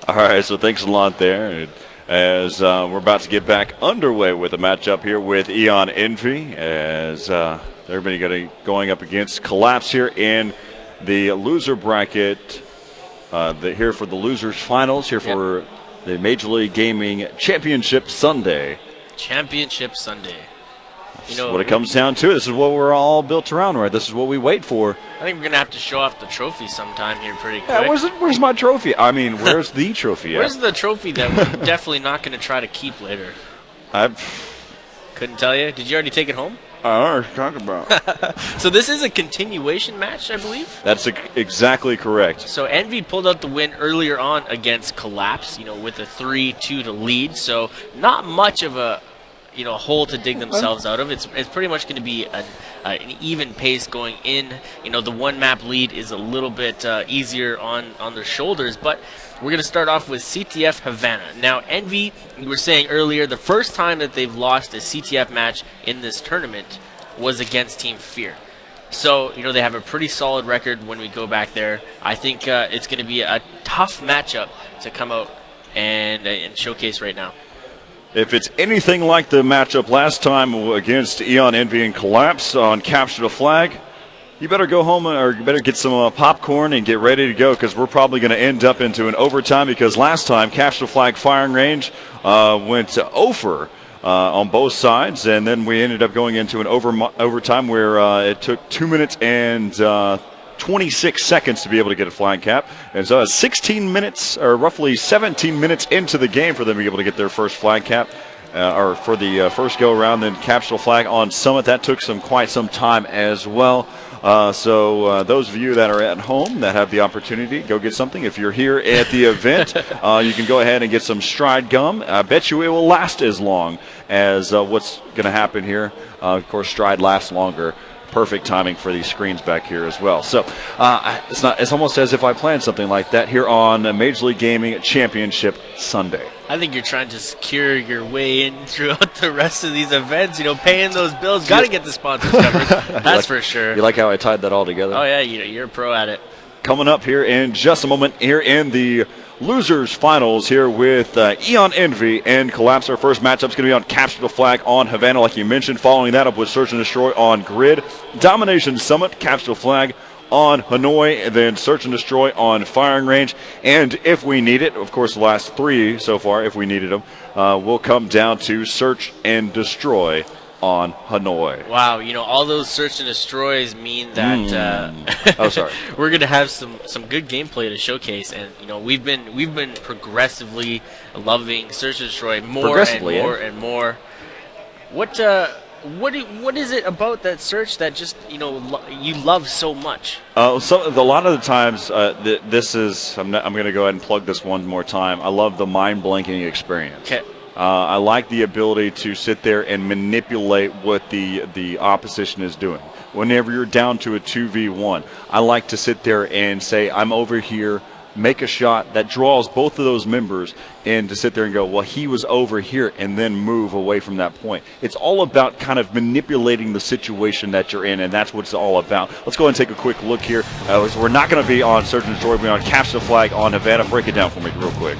All right, so thanks a lot there. As we're about to get back underway with a matchup here with Eon Envy, as everybody going up against Collapse here in the loser bracket. Here for the losers finals, here for the Major League Gaming Championship Sunday. Championship Sunday. This is what it comes down to. This is what we're all built around, right? This is what we wait for. I think we're going to have to show off the trophy sometime here pretty quick. Yeah, where's my trophy? I mean, where's the trophy at? Where's the trophy that we're definitely not going to try to keep later? Couldn't tell you. Did you already take it home? I don't know what you're talking about. So this is a continuation match, I believe? That's exactly correct. So Envy pulled out the win earlier on against Collapse, with a 3-2 to lead. So not much of a hole to dig themselves out of. It's pretty much going to be an even pace going in. The one map lead is a little bit easier on their shoulders, but we're going to start off with CTF Havana. Now, Envy, we were saying earlier, the first time that they've lost a CTF match in this tournament was against Team Fear. So, they have a pretty solid record when we go back there. I think it's going to be a tough matchup to come out and showcase right now. If it's anything like the matchup last time against Eon Envy and Collapse on Capture the Flag, you better go home or you better get some popcorn and get ready to go, because we're probably going to end up into an overtime, because last time Capture the Flag firing range went over on both sides, and then we ended up going into an overtime where it took 2 minutes and 26 seconds to be able to get a flag cap. And so 16 minutes, or roughly 17 minutes into the game for them to be able to get their first flag cap, or for the first go-around. Then capture flag on Summit. That took quite some time as well. So those of you that are at home that have the opportunity, go get something. If you're here at the event, you can go ahead and get some Stride gum. I bet you it will last as long as what's going to happen here. Of course, Stride lasts longer. Perfect timing for these screens back here as well. So it's almost as if I planned something like that here on Major League Gaming Championship Sunday. I think you're trying to secure your way in throughout the rest of these events. Paying those bills. Got to get the sponsors covered. That's for sure. You like how I tied that all together? Oh, yeah. You're a pro at it. Coming up here in just a moment here in the losers finals here with Eon Envy and Collapse. Our first matchup is going to be on Capture the Flag on Havana, like you mentioned. Following that up with Search and Destroy on Grid. Domination Summit, Capture the Flag on Hanoi, and then Search and Destroy on Firing Range. And if we need it, of course the last 3 so far, if we needed them, will come down to Search and Destroy on Hanoi. Wow, all those Search and Destroys mean that oh, sorry. We're going to have some good gameplay to showcase, and we've been progressively loving Search and Destroy more and more. What is it about that Search that just you love so much? So a lot of the times, this is I'm going to go ahead and plug this one more time. I love the mind-blanking experience. Okay. I like the ability to sit there and manipulate what the opposition is doing. Whenever you're down to a 2v1, I like to sit there and say, I'm over here, make a shot that draws both of those members, and to sit there and go, well, he was over here, and then move away from that point. It's all about kind of manipulating the situation that you're in, and that's what it's all about. Let's go ahead and take a quick look here. We're not going to be on Search and Destroy, we're on Capture the Flag on Havana. Break it down for me real quick.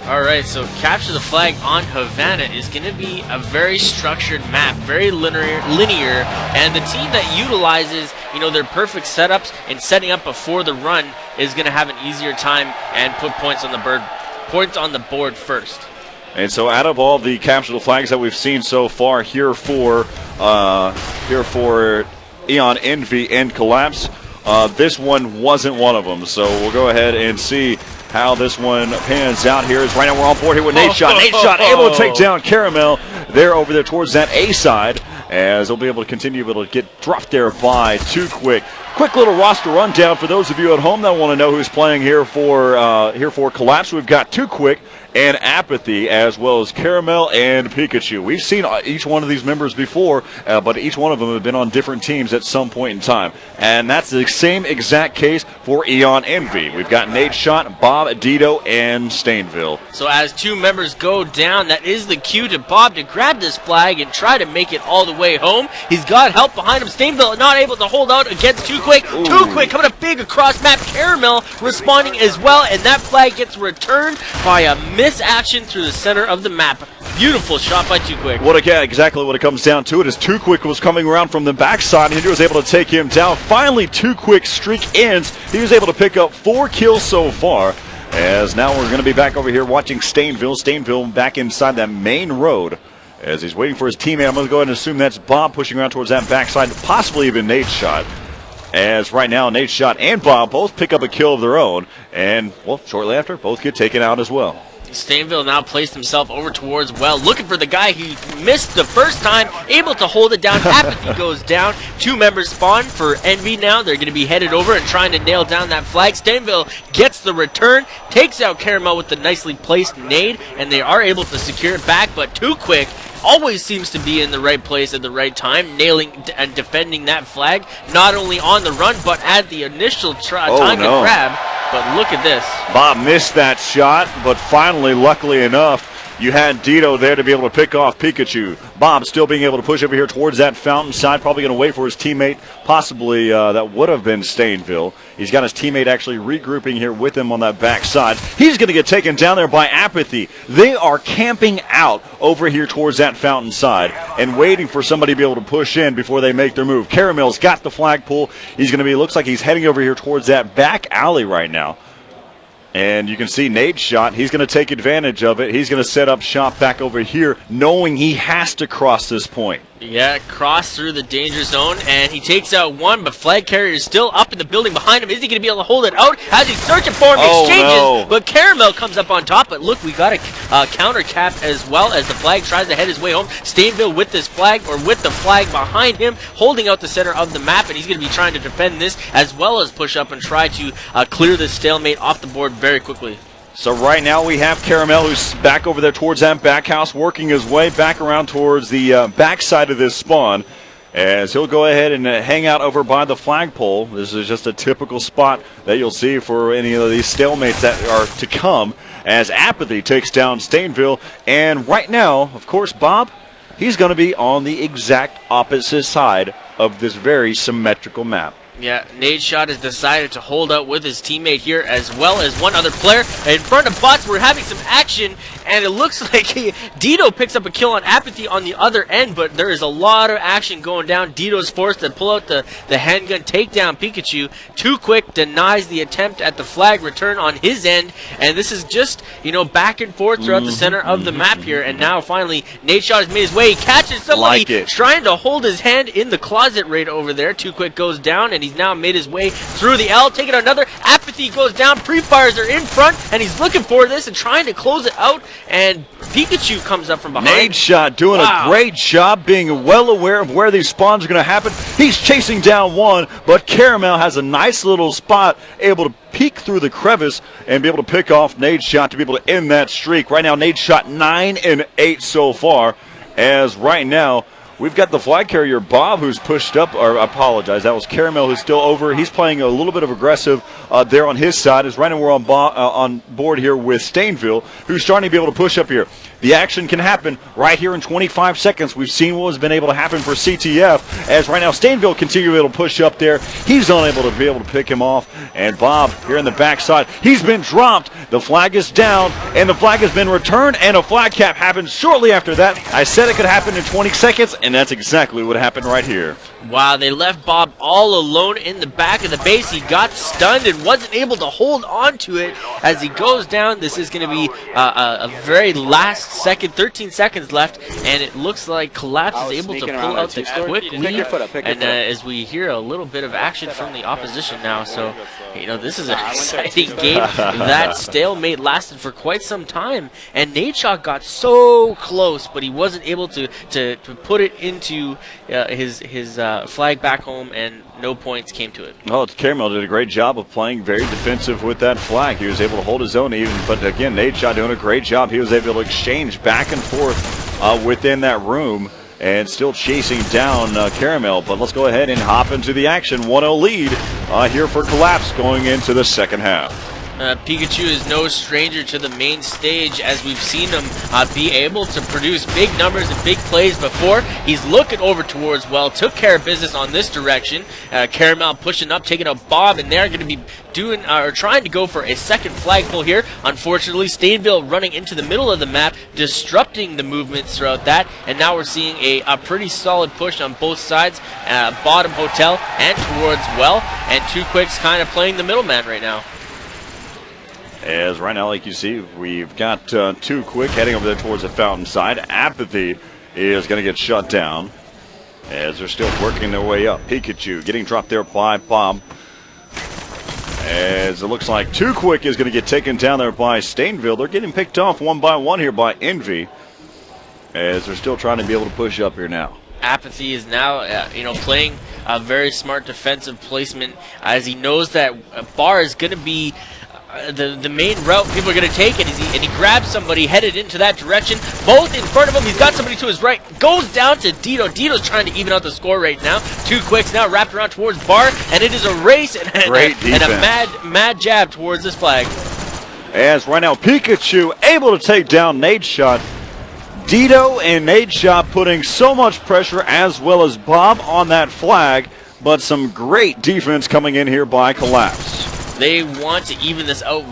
All right, so Capture the Flag on Havana is going to be a very structured map, very linear, and the team that utilizes, their perfect setups and setting up before the run is going to have an easier time and put points on the board first. And so, out of all the Capture the Flags that we've seen so far here for Eon Envy and Collapse, This one wasn't one of them. So we'll go ahead and see how this one pans out here. As right now we're on board here with Nate Shot. Nate Shot able to take down Caramel. They're over there towards that A side, as they'll be able to continue to get dropped there by Too Quick. Quick little roster rundown for those of you at home that want to know who's playing here for Collapse. We've got Too Quick and Apathy, as well as Caramel and Pikachu. We've seen each one of these members before, but each one of them have been on different teams at some point in time. And that's the same exact case for Eon Envy. We've got Nate Shot, Bob, Dito, and Stainville. So as 2 members go down, that is the cue to Bob to grab this flag and try to make it all the way home. He's got help behind him. Stainville not able to hold out against Too Quick. Ooh. Too Quick coming up big across map. Caramel responding as well, and that flag gets returned by a miss action through the center of the map. Beautiful shot by Too Quick. Exactly what it comes down to. It is Too Quick was coming around from the backside, and he was able to take him down. Finally, Too Quick's streak ends. He was able to pick up 4 kills so far. As now we're going to be back over here watching Stainville. Stainville back inside that main road as he's waiting for his teammate. I'm going to go ahead and assume that's Bob pushing around towards that backside, possibly even Nate Shot. As right now, Nate Shot and Bob both pick up a kill of their own, and, well, shortly after, both get taken out as well. Stainville now placed himself over towards Well, looking for the guy he missed the first time, able to hold it down. Apathy goes down. 2 members spawn for Envy now. They're going to be headed over and trying to nail down that flag. Stainville gets the return, takes out Caramel with the nicely placed nade, and they are able to secure it back, but Too Quick always seems to be in the right place at the right time, nailing and defending that flag, not only on the run, but at the initial time to grab. But look at this. Bob missed that shot, but finally, luckily enough, you had Dito there to be able to pick off Pikachu. Bob still being able to push over here towards that fountain side, probably going to wait for his teammate, possibly that would have been Stainville. He's got his teammate actually regrouping here with him on that back side. He's going to get taken down there by Apathy. They are camping out over here towards that fountain side and waiting for somebody to be able to push in before they make their move. Caramel's got the flagpole. He's going to be, looks like he's heading over here towards that back alley right now. And you can see Nate's shot. He's going to take advantage of it. He's going to set up shop back over here, knowing he has to cross this point. Yeah, cross through the danger zone, and he takes out one, but flag carrier is still up in the building behind him. Is he going to be able to hold it out as he's searching for him? Exchanges, but Caramel comes up on top. But look, we got a counter cap as well as the flag tries to head his way home. Stainville with this flag, or with the flag behind him, holding out the center of the map, and he's going to be trying to defend this as well as push up and try to clear this stalemate off the board very quickly. So right now we have Caramel, who's back over there towards that back house, working his way back around towards the back side of this spawn, as he'll go ahead and hang out over by the flagpole. This is just a typical spot that you'll see for any of these stalemates that are to come, as Apathy takes down Stainville. And right now, of course, Bob, he's going to be on the exact opposite side of this very symmetrical map. Yeah, Nate Shot has decided to hold out with his teammate here as well as one other player. In front of bots, we're having some action, and it looks like Dito picks up a kill on Apathy on the other end, but there is a lot of action going down. Dito's forced to pull out the handgun, take down Pikachu. Too Quick denies the attempt at the flag return on his end, and this is just, back and forth throughout the center of the map here, and now finally Nate Shot has made his way. He catches somebody trying to hold his hand in the closet right over there. Too Quick goes down, and he's now made his way through the L, taking another. Apathy goes down. Pre-fires are in front, and he's looking for this and trying to close it out, and Pikachu comes up from behind. Nate Shot doing a great job being well aware of where these spawns are going to happen. He's chasing down one, but Caramel has a nice little spot, able to peek through the crevice and be able to pick off Nate Shot to be able to end that streak. Right now, Nate Shot 9 and 8 so far, as right now, we've got the flag carrier, Bob, who's pushed up, or I apologize, that was Caramel who's still over. He's playing a little bit of aggressive there on his side. As right now we're on board here with Stainville, who's starting to be able to push up here. The action can happen right here in 25 seconds. We've seen what has been able to happen for CTF, as right now Stainville continues to be able to push up there. He's unable to be able to pick him off, and Bob here in the backside, he's been dropped. The flag is down, and the flag has been returned, and a flag cap happens shortly after that. I said it could happen in 20 seconds, And that's exactly what happened right here. Wow, they left Bob all alone in the back of the base. He got stunned and wasn't able to hold on to it as he goes down. This is going to be a very last second, 13 seconds left, and it looks like Collapse is able to pull out the quick lead. And as we hear a little bit of action from the opposition now, so this is an exciting game. That stalemate lasted for quite some time, and Nadeshot got so close, but he wasn't able to put it into his flag back home, and no points came to it. Well, Caramel did a great job of playing very defensive with that flag. He was able to hold his own even, but again, Nadeshot doing a great job. He was able to exchange back and forth within that room and still chasing down Caramel. But let's go ahead and hop into the action. 1-0 lead here for Collapse going into the second half. Pikachu is no stranger to the main stage, as we've seen him be able to produce big numbers and big plays before. He's looking over towards Well, took care of business on this direction. Caramel pushing up, taking out Bob, and they're going to be trying to go for a second flagpole here. Unfortunately, Stainville running into the middle of the map, disrupting the movements throughout that, and now we're seeing a pretty solid push on both sides, bottom hotel and towards Well, and Two Quicks kind of playing the middleman right now. As right now, like you see, we've got Two Quick heading over there towards the fountain side. Apathy is going to get shut down as they're still working their way up. Pikachu getting dropped there by Bob. As it looks like Two Quick is going to get taken down there by Stainville. They're getting picked off one by one here by Envy, as they're still trying to be able to push up here now. Apathy is now, playing a very smart defensive placement, as he knows that Bar is going to be the main route people are going to take, and he grabs somebody headed into that direction. Both in front of him. He's got somebody to his right. Goes down to Dito. Dito's trying to even out the score right now. Two Quicks now wrapped around towards Bar, and it is a race and a mad jab towards this flag. As right now Pikachu able to take down Nadeshot. Dito and Nadeshot putting so much pressure, as well as Bob on that flag, but some great defense coming in here by Collapse. They want to even this out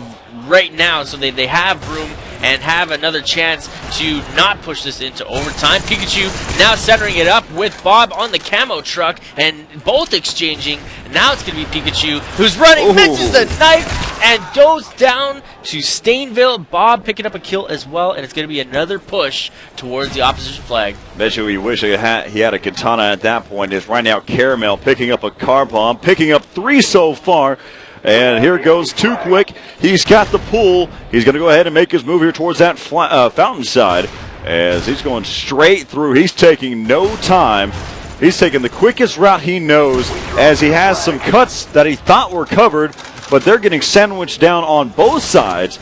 right now, so they have room and have another chance to not push this into overtime. Pikachu now centering it up with Bob on the camo truck, and both exchanging. Now it's going to be Pikachu who's running, misses the knife, and goes down to Stainville. Bob picking up a kill as well, and it's going to be another push towards the opposition flag. Bet you we wish he had a katana at that point. Is right now Caramel picking up a car bomb, picking up 3 so far. And here goes Two Quick. He's got the pull. He's going to go ahead and make his move here towards that fountain side, as he's going straight through. He's taking no time. He's taking the quickest route he knows, as he has some cuts that he thought were covered, but they're getting sandwiched down on both sides.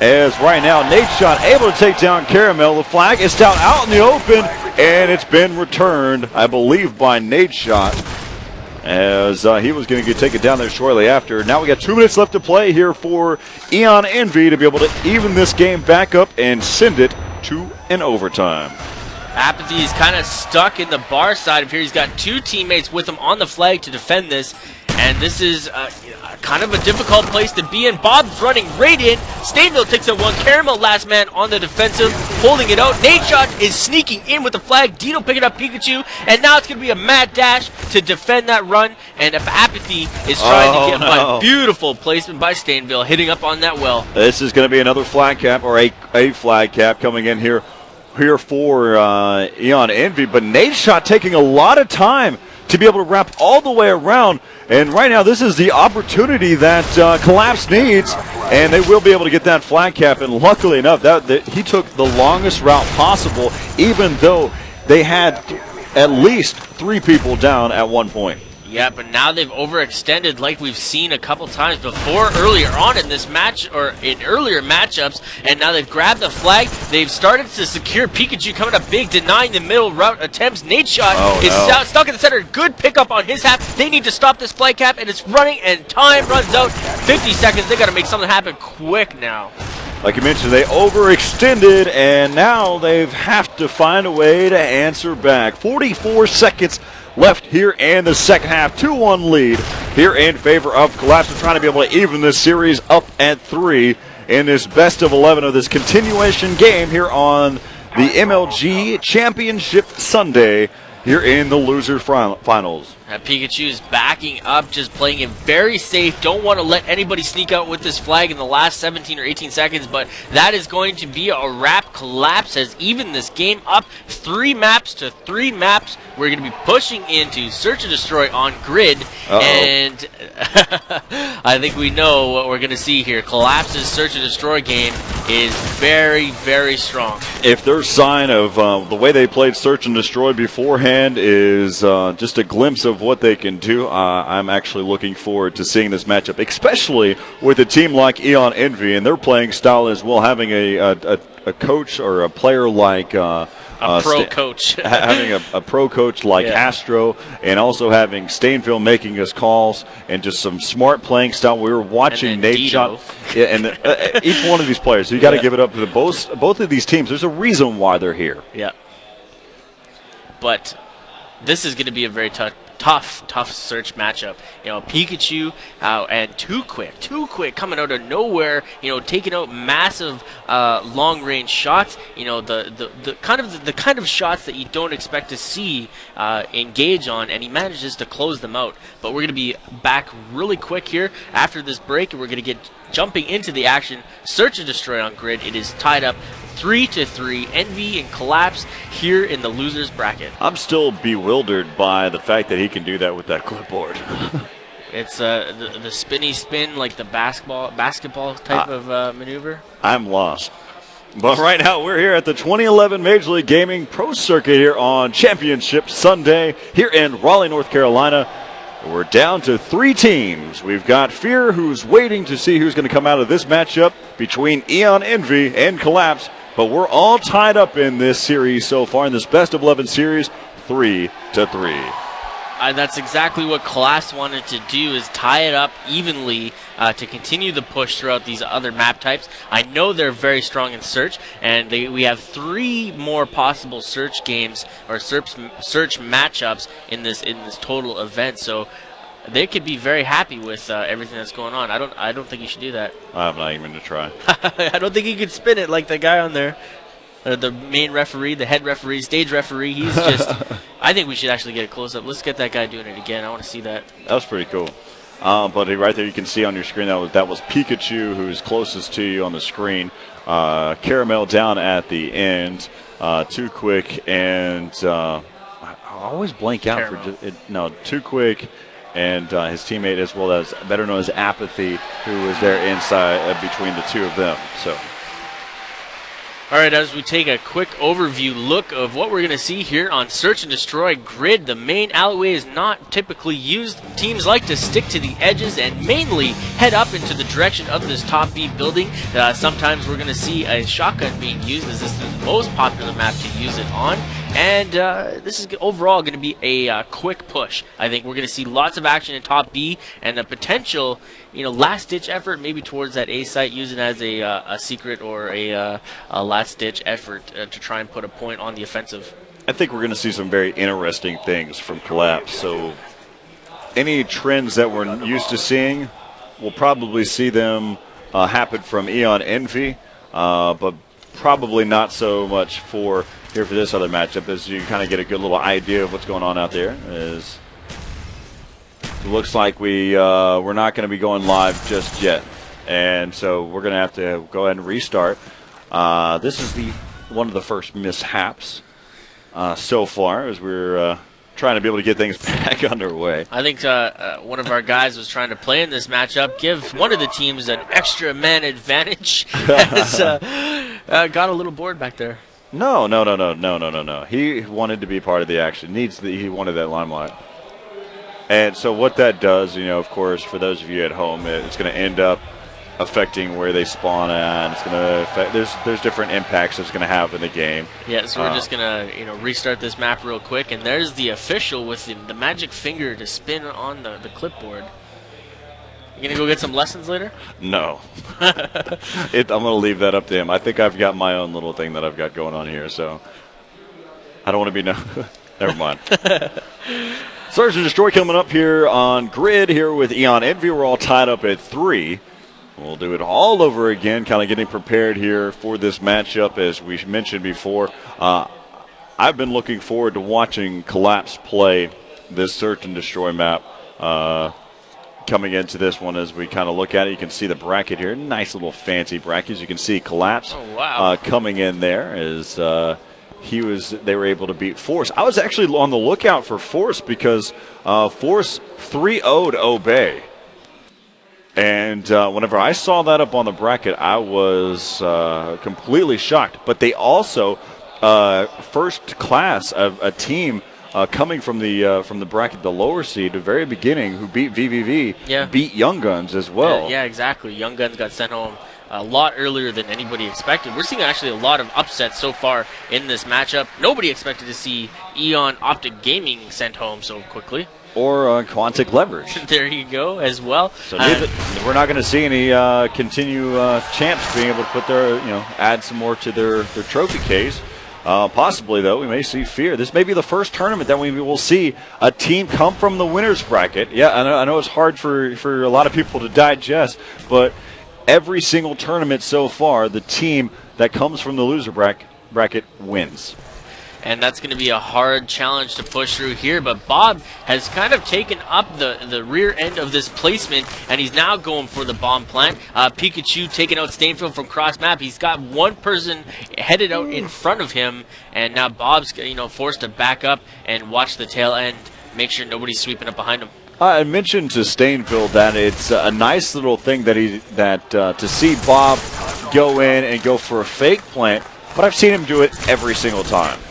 As right now, Nadeshot able to take down Caramel. The flag is down out in the open, and it's been returned, I believe, by Nadeshot, as he was going to get taken down there shortly after. Now we got 2 minutes left to play here for Eon Envy to be able to even this game back up and send it to an overtime. Apathy is kind of stuck in the Bar side of here. He's got 2 teammates with him on the flag to defend this, and this is kind of a difficult place to be in. Bob's running right in. Stainville takes out one. Caramel last man on the defensive, holding it out. Nadeshot is sneaking in with the flag. Dito picking up Pikachu, and now it's going to be a mad dash to defend that run, and if Apathy is trying to get by. Beautiful placement by Stainville, hitting up on that well. This is going to be another flag cap, or a flag cap coming in here for Eon Envy, but Nadeshot taking a lot of time to be able to wrap all the way around. And right now, this is the opportunity that Collapse needs, and they will be able to get that flag cap. And luckily enough, he took the longest route possible, even though they had at least 3 people down at one point. Yeah, but now they've overextended like we've seen a couple times before earlier on in this match, or in earlier matchups, and now they've grabbed the flag. They've started to secure Pikachu coming up big, denying the middle route attempts. Nadeshot is stuck in the center. Good pickup on his half. They need to stop this flag cap, and it's running, and time runs out. 50 seconds. They got to make something happen quick now. Like you mentioned, they overextended, and now they have to find a way to answer back. 44 seconds left here in the second half. 2-1 lead here in favor of Collapse. We're trying to be able to even this series up at 3 in this best of 11 of this continuation game here on the MLG Championship Sunday here in the loser finals. Pikachu is backing up, just playing it very safe. Don't want to let anybody sneak out with this flag in the last 17 or 18 seconds, but that is going to be a wrap. Collapse has evened this game up 3 maps to 3 maps. We're going to be pushing into Search and Destroy on Grid, and I think we know what we're going to see here. Collapse's Search and Destroy game is very, very strong. If their sign of the way they played Search and Destroy beforehand is just a glimpse of what they can do, I'm actually looking forward to seeing this matchup, especially with a team like Eon Envy and their playing style as well, having a coach or a player like pro coach. Having a pro coach like Astro, and also having Stainville making us calls, and just some smart playing style. We were watching Nate John, and each one of these players. So you got to give it up to both of these teams. There's a reason why they're here. Yeah. But this is going to be a very tough search matchup. You know, Pikachu and Too Quick coming out of nowhere. You know, taking out massive long range shots. You know, the kind of shots that you don't expect to see engage on, and he manages to close them out. But we're going to be back really quick here after this break, and we're going to get jumping into the action. Search and Destroy on Grid. It is tied up 3-3. Envy and Collapse here in the losers bracket. I'm still bewildered by the fact that he can do that with that clipboard. It's the spinny spin, like the basketball type of maneuver. I'm lost. But right now we're here at the 2011 Major League Gaming Pro Circuit here on Championship Sunday here in Raleigh, North Carolina. We're down to 3 teams. We've got Fear, who's waiting to see who's going to come out of this matchup between Eon Envy and Collapse. But we're all tied up in this series so far, in this best of 11 series, 3-3. That's exactly what Collapse wanted to do, is tie it up evenly to continue the push throughout these other map types. I know they're very strong in search, and we have 3 more possible search games or search matchups in this total event. So they could be very happy with everything that's going on. I don't think you should do that. I'm not even going to try. I don't think you could spin it like the guy on there. The main referee, the head referee, stage referee, he's just... I think we should actually get a close-up. Let's get that guy doing it again. I want to see that. That was pretty cool. But right there you can see on your screen that was Pikachu, who's closest to you on the screen. Caramel down at the end. Too Quick and... I always blank out Caramel. Too Quick and his teammate, as well as better known as Apathy, who was there inside between the two of them. So... All right, as we take a quick overview look of what we're going to see here on Search and Destroy Grid, the main alleyway is not typically used. Teams like to stick to the edges and mainly head up into the direction of this top B building. Sometimes we're going to see a shotgun being used, as this is the most popular map to use it on. And this is overall going to be a quick push. I think we're going to see lots of action in top B and a potential, last-ditch effort maybe towards that A site, using it as a secret or a last-ditch effort to try and put a point on the offensive. I think we're going to see some very interesting things from Collapse. So any trends that we're used to seeing, we'll probably see them happen from Eon Envy, but probably not so much for this other matchup, as you kind of get a good little idea of what's going on out there. It looks like we're not going to be going live just yet, and so we're going to have to go ahead and restart. This is one of the first mishaps so far, as we're trying to be able to get things back underway. I think one of our guys was trying to play in this matchup, give one of the teams an extra man advantage. Has got a little bored back there. No. He wanted to be part of the action. He wanted that limelight. And so what that does, of course, for those of you at home, it's going to end up affecting where they spawn at. It's going to affect. There's different impacts it's going to have in the game. Yeah, so we're just going to restart this map real quick, and there's the official with the magic finger to spin on the clipboard. You going to go get some lessons later? No. I'm going to leave that up to him. I think I've got my own little thing that I've got going on here, so I don't want to be never mind. Search and Destroy coming up here on Grid here with Eon Envy. We're all tied up at 3. We'll do it all over again, kind of getting prepared here for this matchup. As we mentioned before, I've been looking forward to watching Collapse play this Search and Destroy map. Coming into this one, as we kind of look at it, you can see the bracket here. Nice little fancy bracket. As you can see, Collapse coming in there as they were able to beat Force. I was actually on the lookout for Force because Force 3-0'd Obey. And whenever I saw that up on the bracket, I was completely shocked. But they also, first class, a team coming from the bracket, the lower seed, the very beginning, who beat VVV, beat Young Guns as well. Yeah, exactly. Young Guns got sent home a lot earlier than anybody expected. We're seeing actually a lot of upsets so far in this matchup. Nobody expected to see Eon Optic Gaming sent home so quickly. Or Quantic Leverage. There you go, as well. So we're not going to see any champs being able to put their, add some more to their trophy case. Possibly, though, we may see Fear. This may be the first tournament that we will see a team come from the winner's bracket. Yeah, I know it's hard for a lot of people to digest, but every single tournament so far, the team that comes from the loser bracket wins. And that's going to be a hard challenge to push through here. But Bob has kind of taken up the rear end of this placement, and he's now going for the bomb plant. Pikachu taking out Stainfield from cross map. He's got one person headed out in front of him, and now Bob's forced to back up and watch the tail end, make sure nobody's sweeping up behind him. I mentioned to Stainfield that it's a nice little thing that to see Bob go in and go for a fake plant, but I've seen him do it every single time.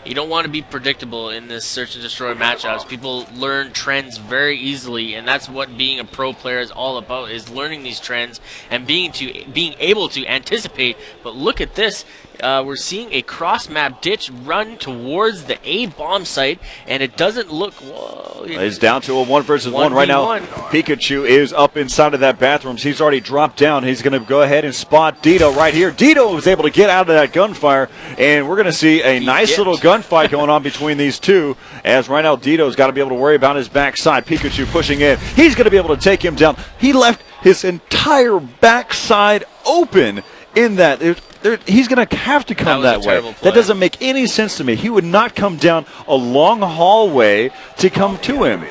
You don't want to be predictable in this Search and Destroy matchups. People learn trends very easily, and that's what being a pro player is all about, is learning these trends and being able to anticipate. But look at this. We're seeing a cross-map ditch run towards the A bomb site, and it doesn't look... It's down to a 1 versus 1 right now. Pikachu is up inside of that bathroom. He's already dropped down. He's going to go ahead and spot Dito right here. Dito was able to get out of that gunfire, and we're going to see a nice little gunfight going on between these two, as right now Dito's got to be able to worry about his backside. Pikachu pushing in. He's going to be able to take him down. He left his entire backside open in that. He's going to have to come that way. That doesn't make any sense to me. He would not come down a long hallway to come to him.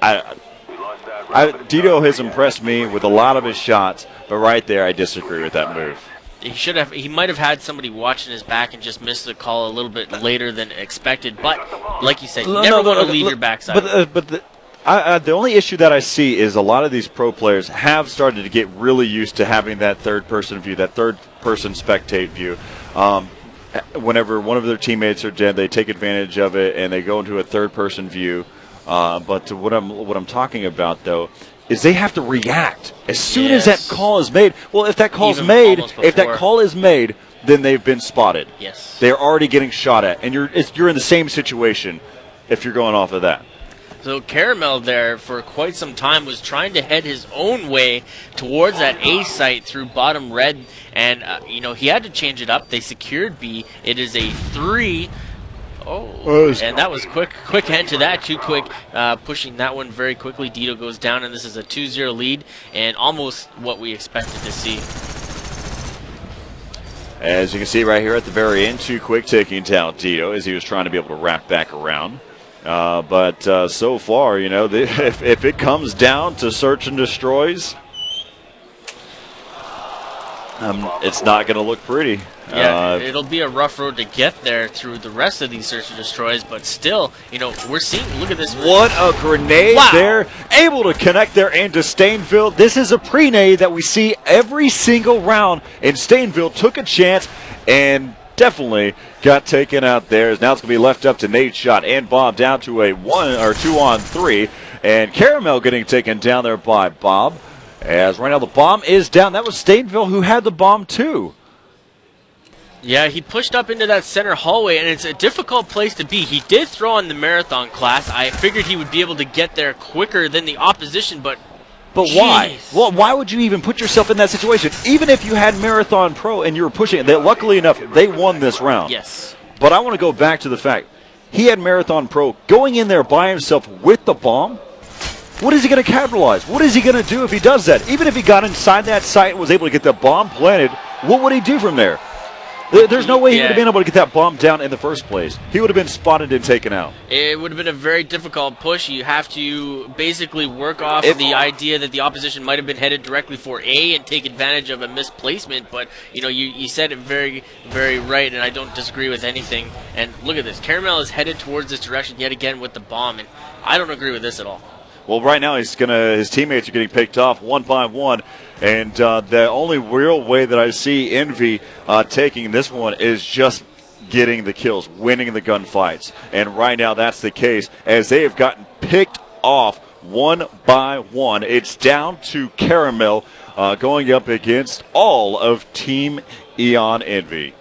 Dito has impressed me with a lot of his shots, but right there I disagree with that move. He might have had somebody watching his back and just missed the call a little bit later than expected. But like you said, you never want to leave your backside. The only issue that I see is a lot of these pro players have started to get really used to having that third-person view, that third-person spectate view. Whenever one of their teammates are dead, they take advantage of it and they go into a third-person view. But what I'm talking about, though, is they have to react as soon as that call is made. Well, if that call is made, then they've been spotted. Yes, they're already getting shot at, and you're in the same situation if you're going off of that. So Caramel there for quite some time was trying to head his own way towards that A site through bottom red, and he had to change it up. They secured B. It is a 3. And that was quick end to that, too quick, pushing that one very quickly. Dito goes down, and this is a 2-0 lead, and almost what we expected to see. As you can see right here at the very end, too quick taking down Dito as he was trying to be able to wrap back around. But so far, if it comes down to Search and Destroys, it's not going to look pretty. Yeah, it'll be a rough road to get there through the rest of these Search and Destroys, but still, we're seeing, look at this. What a grenade there. Able to connect there into Stainfield. This is a pre-nade that we see every single round, and Stainfield took a chance and definitely got taken out there. Now it's going to be left up to Nate Shot and Bob down to a 1 or 2-on-3, and Caramel getting taken down there by Bob. As right now the bomb is down. That was Stainfield who had the bomb too. Yeah, he pushed up into that center hallway, and it's a difficult place to be. He did throw on the marathon class. I figured he would be able to get there quicker than the opposition, but why? Well, why would you even put yourself in that situation? Even if you had Marathon Pro and you were pushing it, luckily enough, they won this round. Yes. But I want to go back to the fact, he had Marathon Pro going in there by himself with the bomb. What is he going to capitalize? What is he going to do if he does that? Even if he got inside that site and was able to get the bomb planted, what would he do from there? There's no way he would have been able to get that bomb down in the first place. He would have been spotted and taken out. It would have been a very difficult push. You have to basically work off the idea that the opposition might have been headed directly for A and take advantage of a misplacement. But, you said it very, very right, and I don't disagree with anything. And look at this. Caramel is headed towards this direction yet again with the bomb, and I don't agree with this at all. Well, right now his teammates are getting picked off one by one, and the only real way that I see Envy taking this one is just getting the kills, winning the gunfights. And right now that's the case as they have gotten picked off one by one. It's down to Caramel going up against all of Team Eon Envy.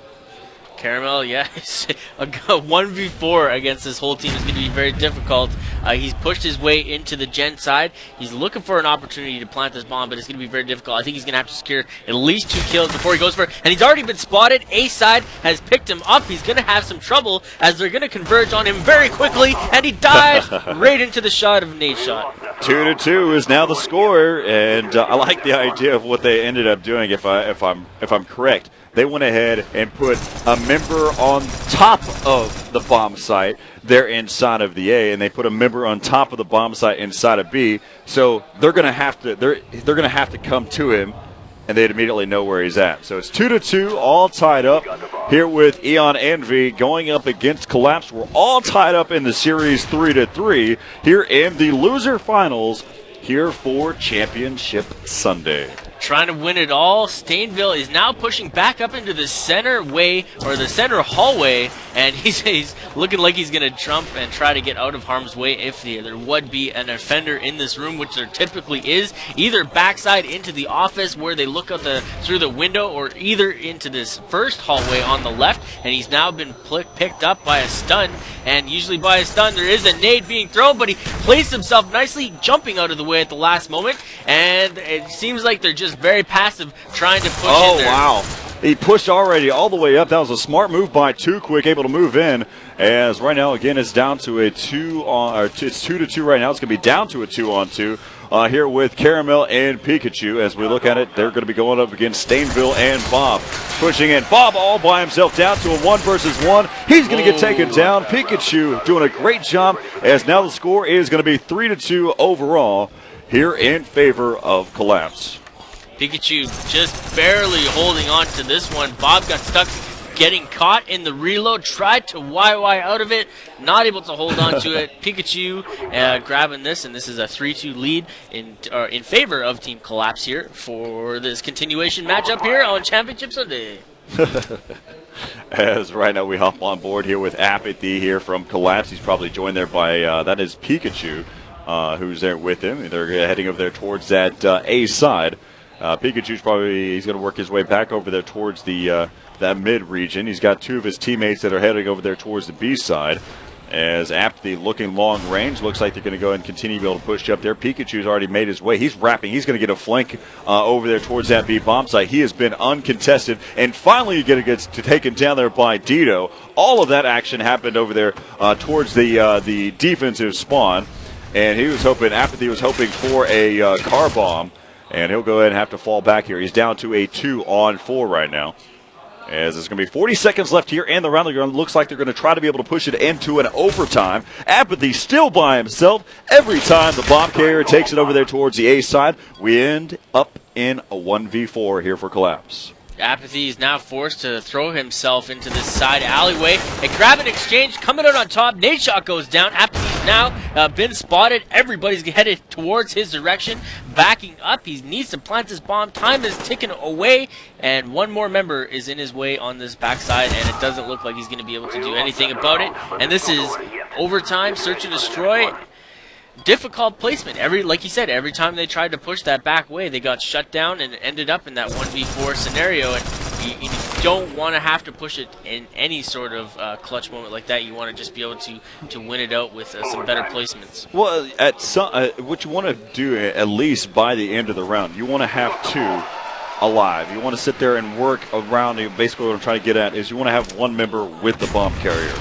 Caramel, yes. A 1v4 against this whole team is going to be very difficult. He's pushed his way into the Gen side. He's looking for an opportunity to plant this bomb, but it's going to be very difficult. I think he's going to have to secure at least 2 kills before he goes for it. And he's already been spotted. A side has picked him up. He's going to have some trouble as they're going to converge on him very quickly, and he dives right into the shot of Nate's shot. 2-2 is now the score, and I like the idea of what they ended up doing. If I'm correct, they went ahead and put a member on top of the bomb site there inside of the A, and they put a member on top of the bomb site inside of B. So they're going to have to come to him, and they'd immediately know where he's at. So it's 2-2, all tied up here with Eon Envy going up against Collapse. We're all tied up in the series 3-3 here in the loser finals here for Championship Sunday. Trying to win it all. Stainville is now pushing back up into the center hallway, and he's looking like he's going to jump and try to get out of harm's way if there would be an offender in this room, which there typically is, either backside into the office where they look out through the window, or either into this first hallway on the left, and he's now been picked up by a stun, and usually by a stun there is a nade being thrown, but he placed himself nicely, jumping out of the way at the last moment, and it seems like they're just very passive, trying to push in there. Oh, wow. He pushed already all the way up. That was a smart move by Too Quick, able to move in. As right now, again, it's down to a 2-2 right now. It's going to be down to a 2-on-2 here with Caramel and Pikachu. As we look at it, they're going to be going up against Stainville and Bob. Pushing in. Bob all by himself down to a 1-versus-1. He's going to get taken down. Pikachu doing a great job, as now the score is going to be 3-2 overall here in favor of Collapse. Pikachu just barely holding on to this one. Bob got stuck getting caught in the reload, tried to YY out of it, not able to hold on to it. Pikachu grabbing this, and this is a 3-2 lead in favor of Team Collapse here for this continuation matchup here on Championship Sunday. As right now we hop on board here with Apathy here from Collapse. He's probably joined there by, that is Pikachu, who's there with him. They're heading over there towards that A side. Pikachu's he's going to work his way back over there towards the that mid region. He's got 2 of his teammates that are heading over there towards the B side. As Apathy looking long range, looks like they're going to go and continue to be able to push up there. Pikachu's already made his way. He's wrapping. He's going to get a flank over there towards that B bomb site. He has been uncontested, and finally going to get taken down there by Dito. All of that action happened over there towards the defensive spawn, and Apathy was hoping for a car bomb. And he'll go ahead and have to fall back here. He's down to a 2-on-4 right now. As there's going to be 40 seconds left here in the round. It looks like they're going to try to be able to push it into an overtime. Apathy still by himself. Every time the bomb carrier takes it over there towards the A side, we end up in a 1v4 here for Collapse. Apathy is now forced to throw himself into this side alleyway. A grab and exchange coming out on top. Nade shot goes down. Apathy's now been spotted. Everybody's headed towards his direction. Backing up. He needs to plant this bomb. Time is ticking away. And one more member is in his way on this backside. And it doesn't look like he's going to be able to do anything about it. And this is overtime. Search and destroy. Difficult placement. Like you said, every time they tried to push that back way, they got shut down and ended up in that 1v4 scenario. And you don't want to have to push it in any sort of clutch moment like that. You want to just be able to win it out with some better placements. Well, what you want to do at least by the end of the round, you want to have 2 alive. You want to sit there and work around. Basically, what I'm trying to get at is you want to have 1 member with the bomb carrier,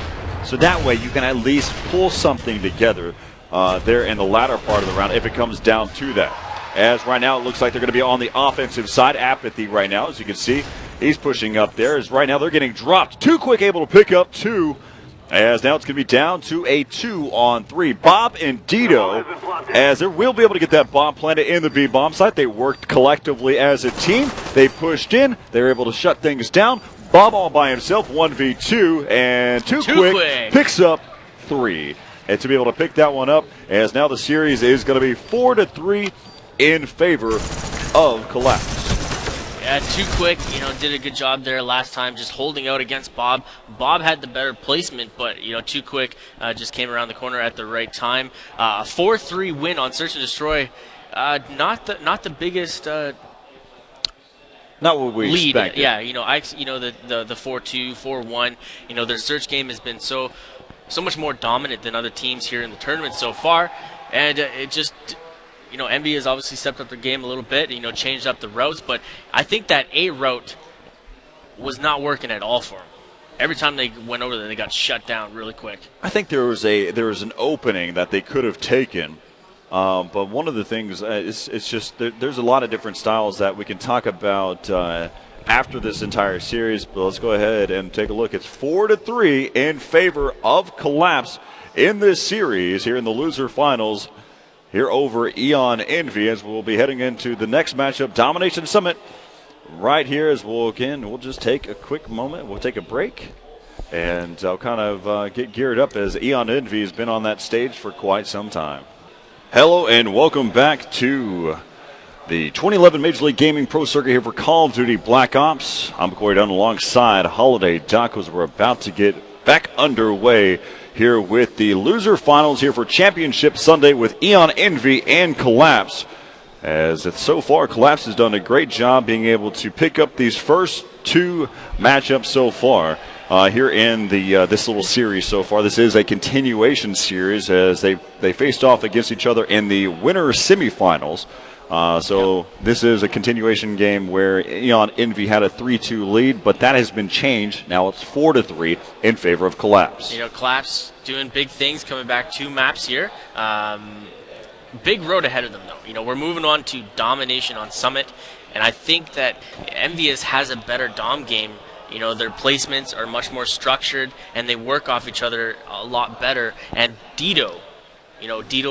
so that way you can at least pull something together there in the latter part of the round if it comes down to that. As right now it looks like they're going to be on the offensive side. Apathy right now, as you can see, He's pushing up there. As right now they're getting dropped. Too quick, able to pick up 2. As now it's going to be down to a 2-on-3. Bob and Dito, as they will be able to get that bomb planted in the B bomb site. They worked collectively as a team. They pushed in. They were able to shut things down. Bob all by himself, 1v2, and too quick picks up 3. And to be able to pick that one up, as now the series is going to be 4-3 in favor of Collapse. Yeah, too quick, did a good job there last time just holding out against Bob. Bob had the better placement, but, too quick just came around the corner at the right time. 4-3 win on Search and Destroy. Not the biggest not what we lead. Expected. Yeah, the 4-2, 4-1. Their search game has been so much more dominant than other teams here in the tournament so far, and it just... Envy has obviously stepped up their game a little bit, changed up the routes, but I think that A route was not working at all for them. Every time they went over there, they got shut down really quick. I think there was an opening that they could have taken, but one of the things it's just there's a lot of different styles that we can talk about after this entire series. But let's go ahead and take a look. It's 4-3 in favor of Collapse in this series here in the loser finals. Here over Eon Envy, as we'll be heading into the next matchup, Domination Summit. Right here, as we'll just take a quick moment. We'll take a break, and I'll kind of get geared up as Eon Envy has been on that stage for quite some time. Hello, and welcome back to the 2011 Major League Gaming Pro Circuit here for Call of Duty Black Ops. I'm Corey Dunn alongside Holiday Doc, as we're about to get back underway here with the loser finals here for Championship Sunday with Eon Envy and Collapse. As it's so far, Collapse has done a great job being able to pick up these first 2 matchups so far here in the this little series so far. This is a continuation series as they faced off against each other in the winner semifinals. This is a continuation game where Eon Envy had a 3-2 lead, but that has been changed. Now it's 4-3 in favor of Collapse. Collapse doing big things, coming back 2 maps here. Big road ahead of them, though. We're moving on to Domination on Summit, and I think that Envious has a better Dom game. Their placements are much more structured, and they work off each other a lot better. And Dito,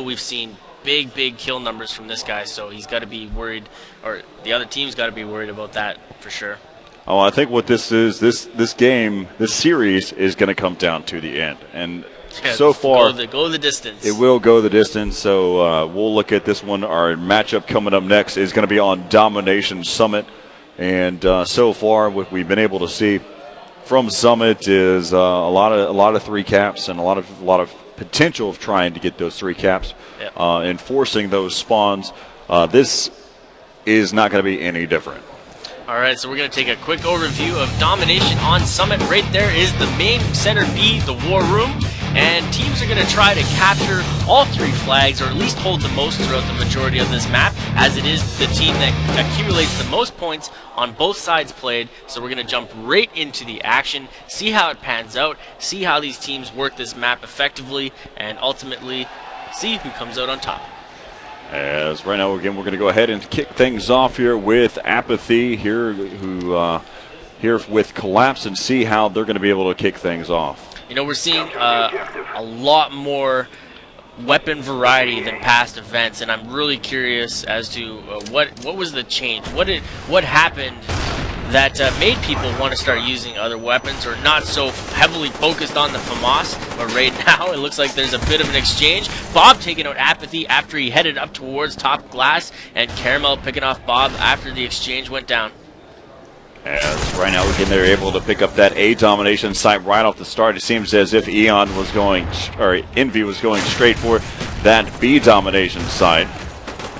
we've seen big kill numbers from this guy, so he's got to be worried, or the other team's got to be worried about that for sure. Oh, I think what this is, this game, this series is going to come down to the end, and so far go the distance. It will go the distance. So we'll look at this one. Our matchup coming up next is going to be on Domination Summit, and so far what we've been able to see from Summit is a lot of 3 caps and a lot of potential of trying to get those 3 caps. Yep. And forcing those spawns. This is not going to be any different. All right, so we're going to take a quick overview of Domination on Summit. Right there is the main center B, the War Room, and teams are going to try to capture all 3 flags, or at least hold the most throughout the majority of this map, as it is the team that accumulates the most points on both sides played. So we're going to jump right into the action, see how it pans out, see how these teams work this map effectively, and ultimately see who comes out on top. As right now, again, we're going to go ahead and kick things off here with Apathy here with Collapse, and see how they're going to be able to kick things off. We're seeing a lot more weapon variety than past events, and I'm really curious as to what was the change. What happened that made people want to start using other weapons, or not so heavily focused on the FAMAS. But right now, it looks like there's a bit of an exchange. Bob taking out Apathy after he headed up towards top glass, and Caramel picking off Bob after the exchange went down. As right now, again, they're able to pick up that A domination site right off the start. It seems as if Eon was going, or Envy was going straight for that B domination site.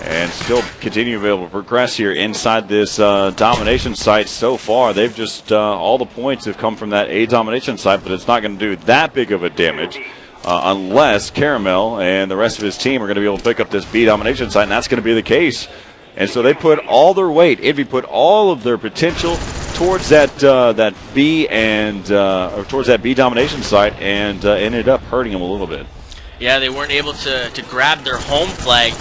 And still continue to be able to progress here inside this domination site. So far, they've just, all the points have come from that A domination site, but it's not going to do that big of a damage unless Caramel and the rest of his team are going to be able to pick up this B domination site, and that's going to be the case. And so they put all their weight, Envy put all of their potential towards that that B and or towards that B domination site, and ended up hurting them a little bit. Yeah, they weren't able to grab their home flag,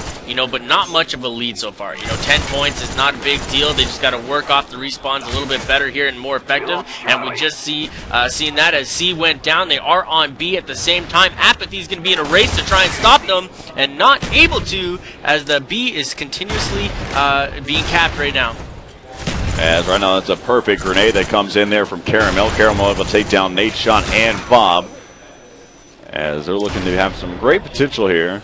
but not much of a lead so far. 10 points is not a big deal. They just got to work off the respawns a little bit better here and more effective. And we just seen that as C went down. They are on B at the same time. Apathy is going to be in a race to try and stop them, and not able to, as the B is continuously being capped right now. As right now, that's a perfect grenade that comes in there from Caramel. Caramel able to take down Nadeshot and Bob, as they're looking to have some great potential here,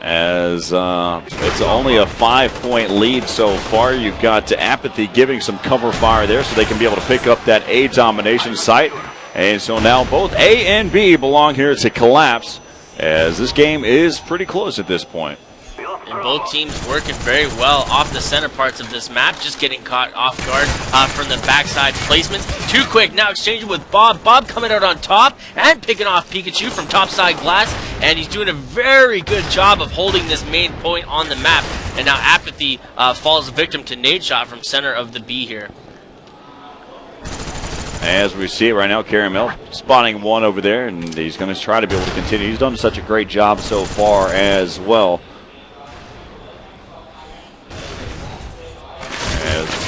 as it's only a 5-point lead so far. You've got Apathy giving some cover fire there so they can be able to pick up that A domination site. And so now both A and B belong here to Collapse, as this game is pretty close at this point. And both teams working very well off the center parts of this map, just getting caught off guard from the backside placements. Too quick, now exchanging with Bob. Bob coming out on top and picking off Pikachu from topside glass, and he's doing a very good job of holding this main point on the map. And now Apathy falls victim to Nadeshot from center of the B here. As we see it right now, Caramel spotting one over there, and he's going to try to be able to continue. He's done such a great job so far as well.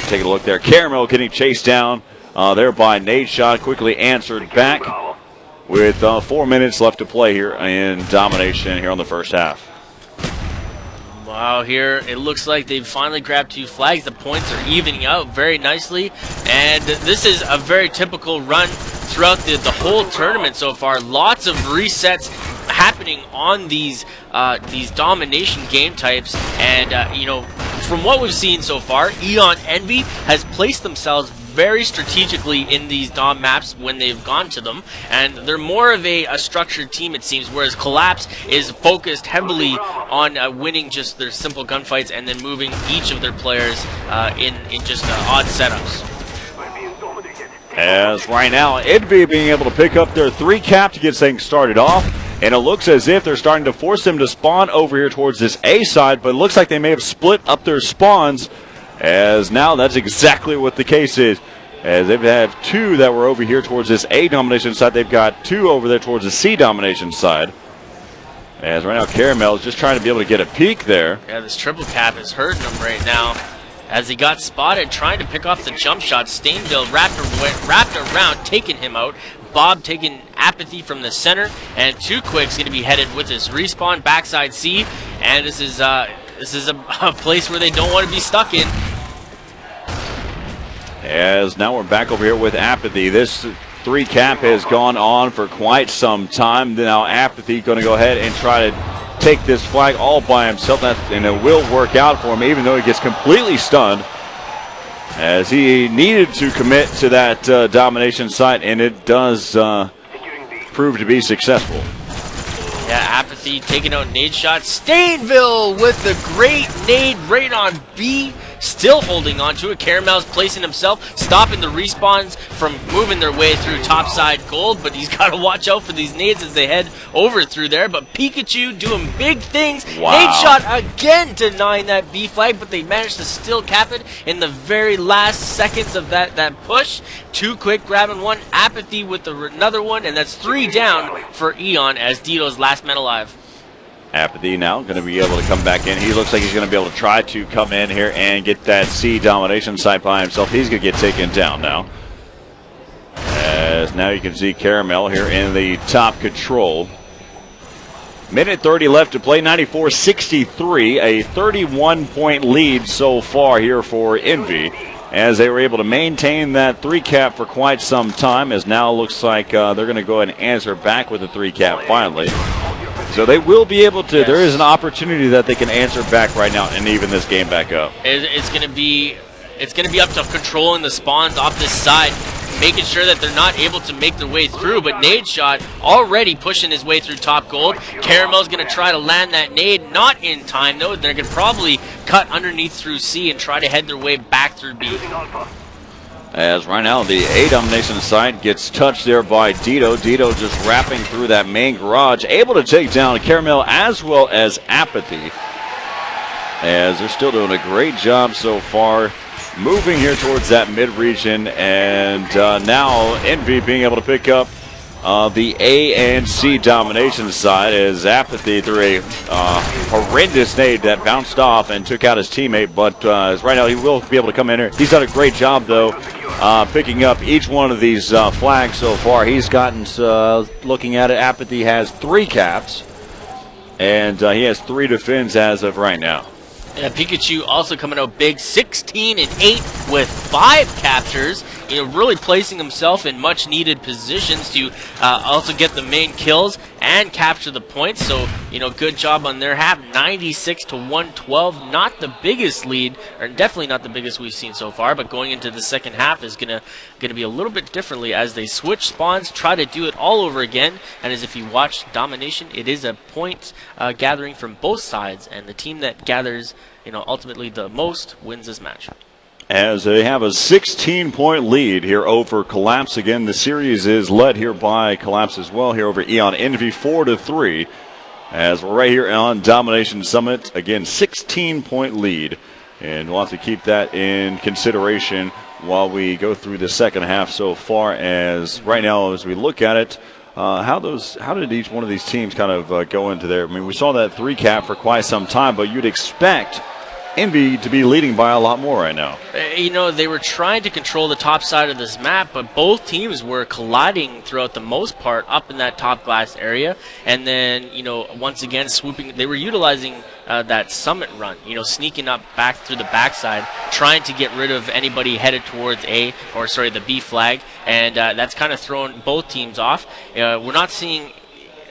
Taking a look there. Caramel getting chased down there by Nadeshot. Quickly answered back with 4 minutes left to play here in domination here on the first half. Wow, here it looks like they've finally grabbed 2 flags. The points are evening out very nicely. And this is a very typical run throughout the whole tournament so far. Lots of resets happening on these domination game types. And, from what we've seen so far, Eon Envy has placed themselves very strategically in these Dom maps when they've gone to them, and they're more of a structured team, it seems, whereas Collapse is focused heavily on winning just their simple gunfights and then moving each of their players in just odd setups. As right now, Envy being able to pick up their 3 cap to get things started off. And it looks as if they're starting to force them to spawn over here towards this A side, but it looks like they may have split up their spawns, as now that's exactly what the case is. As they have 2 that were over here towards this A domination side, they've got 2 over there towards the C domination side. As right now, Caramel is just trying to be able to get a peek there. Yeah, this triple cap is hurting him right now, as he got spotted trying to pick off the jump shot. Stainville wrapped around, taking him out. Bob taking Apathy from the center, and Too Quick's going to be headed with his respawn backside C, and this is a place where they don't want to be stuck in. As now we're back over here with Apathy. This 3 cap has gone on for quite some time. Now Apathy going to go ahead and try to take this flag all by himself, and it will work out for him, even though he gets completely stunned, as he needed to commit to that domination site, and it does prove to be successful. Yeah, Apathy taking out Nadeshot. Stainville with the great nade right on B. Still holding on to it. Caramel's placing himself, stopping the respawns from moving their way through topside gold, but he's got to watch out for these nades as they head over through there. But Pikachu doing big things. Wow. Nadeshot again denying that B flag, but they managed to still cap it in the very last seconds of that push. Too Quick grabbing one, Apathy with another one, and that's 3 down for Eon as Dito's last man alive. Apathy now going to be able to come back in. He looks like he's going to be able to try to come in here and get that C domination site by himself. He's going to get taken down now. As now you can see Caramel here in the top control. Minute 30 left to play, 94-63, a 31-point lead so far here for Envy, as they were able to maintain that 3 cap for quite some time, as now looks like they're going to go ahead and answer back with a 3 cap finally. So they will be able to, yes. There is an opportunity that they can answer back right now and even this game back up. It's going to be up to controlling the spawns off this side, making sure that they're not able to make their way through, but Nadeshot already pushing his way through top gold. Caramel's going to try to land that nade, not in time though. They're going to probably cut underneath through C and try to head their way back through B. As right now the A domination side gets touched there by Dito. Dito just wrapping through that main garage, able to take down Caramel as well as Apathy, as they're still doing a great job so far moving here towards that mid region. And now Envy being able to pick up the A and C domination side as Apathy threw a horrendous nade that bounced off and took out his teammate. But right now he will be able to come in here. He's done a great job, though, picking up each one of these flags so far. He's gotten, looking at it, Apathy has 3 caps, and he has 3 defends as of right now. And Pikachu also coming out big, 16-8 with 5 captures. Really placing himself in much-needed positions to also get the main kills and capture the points. So, good job on their half. 96-112. Not the biggest lead, or definitely not the biggest we've seen so far. But going into the second half is gonna be a little bit differently as they switch spawns, try to do it all over again. And as if you watch domination, it is a point gathering from both sides, and the team that gathers, ultimately the most wins this match. As they have a 16-point lead here over Collapse. Again, the series is led here by Collapse as well here over Eon Envy 4-3. As we're right here on Domination Summit. Again, 16-point lead. And we'll have to keep that in consideration while we go through the second half so far. As right now, as we look at it, how did each one of these teams kind of go into there? I mean, we saw that 3 cap for quite some time, but you'd expect Envy to be leading by a lot more right now. They were trying to control the top side of this map, but both teams were colliding throughout the most part up in that top glass area. And then, once again, swooping. They were utilizing that summit run, sneaking up back through the backside, trying to get rid of anybody headed towards the B flag. And that's kind of thrown both teams off. We're not seeing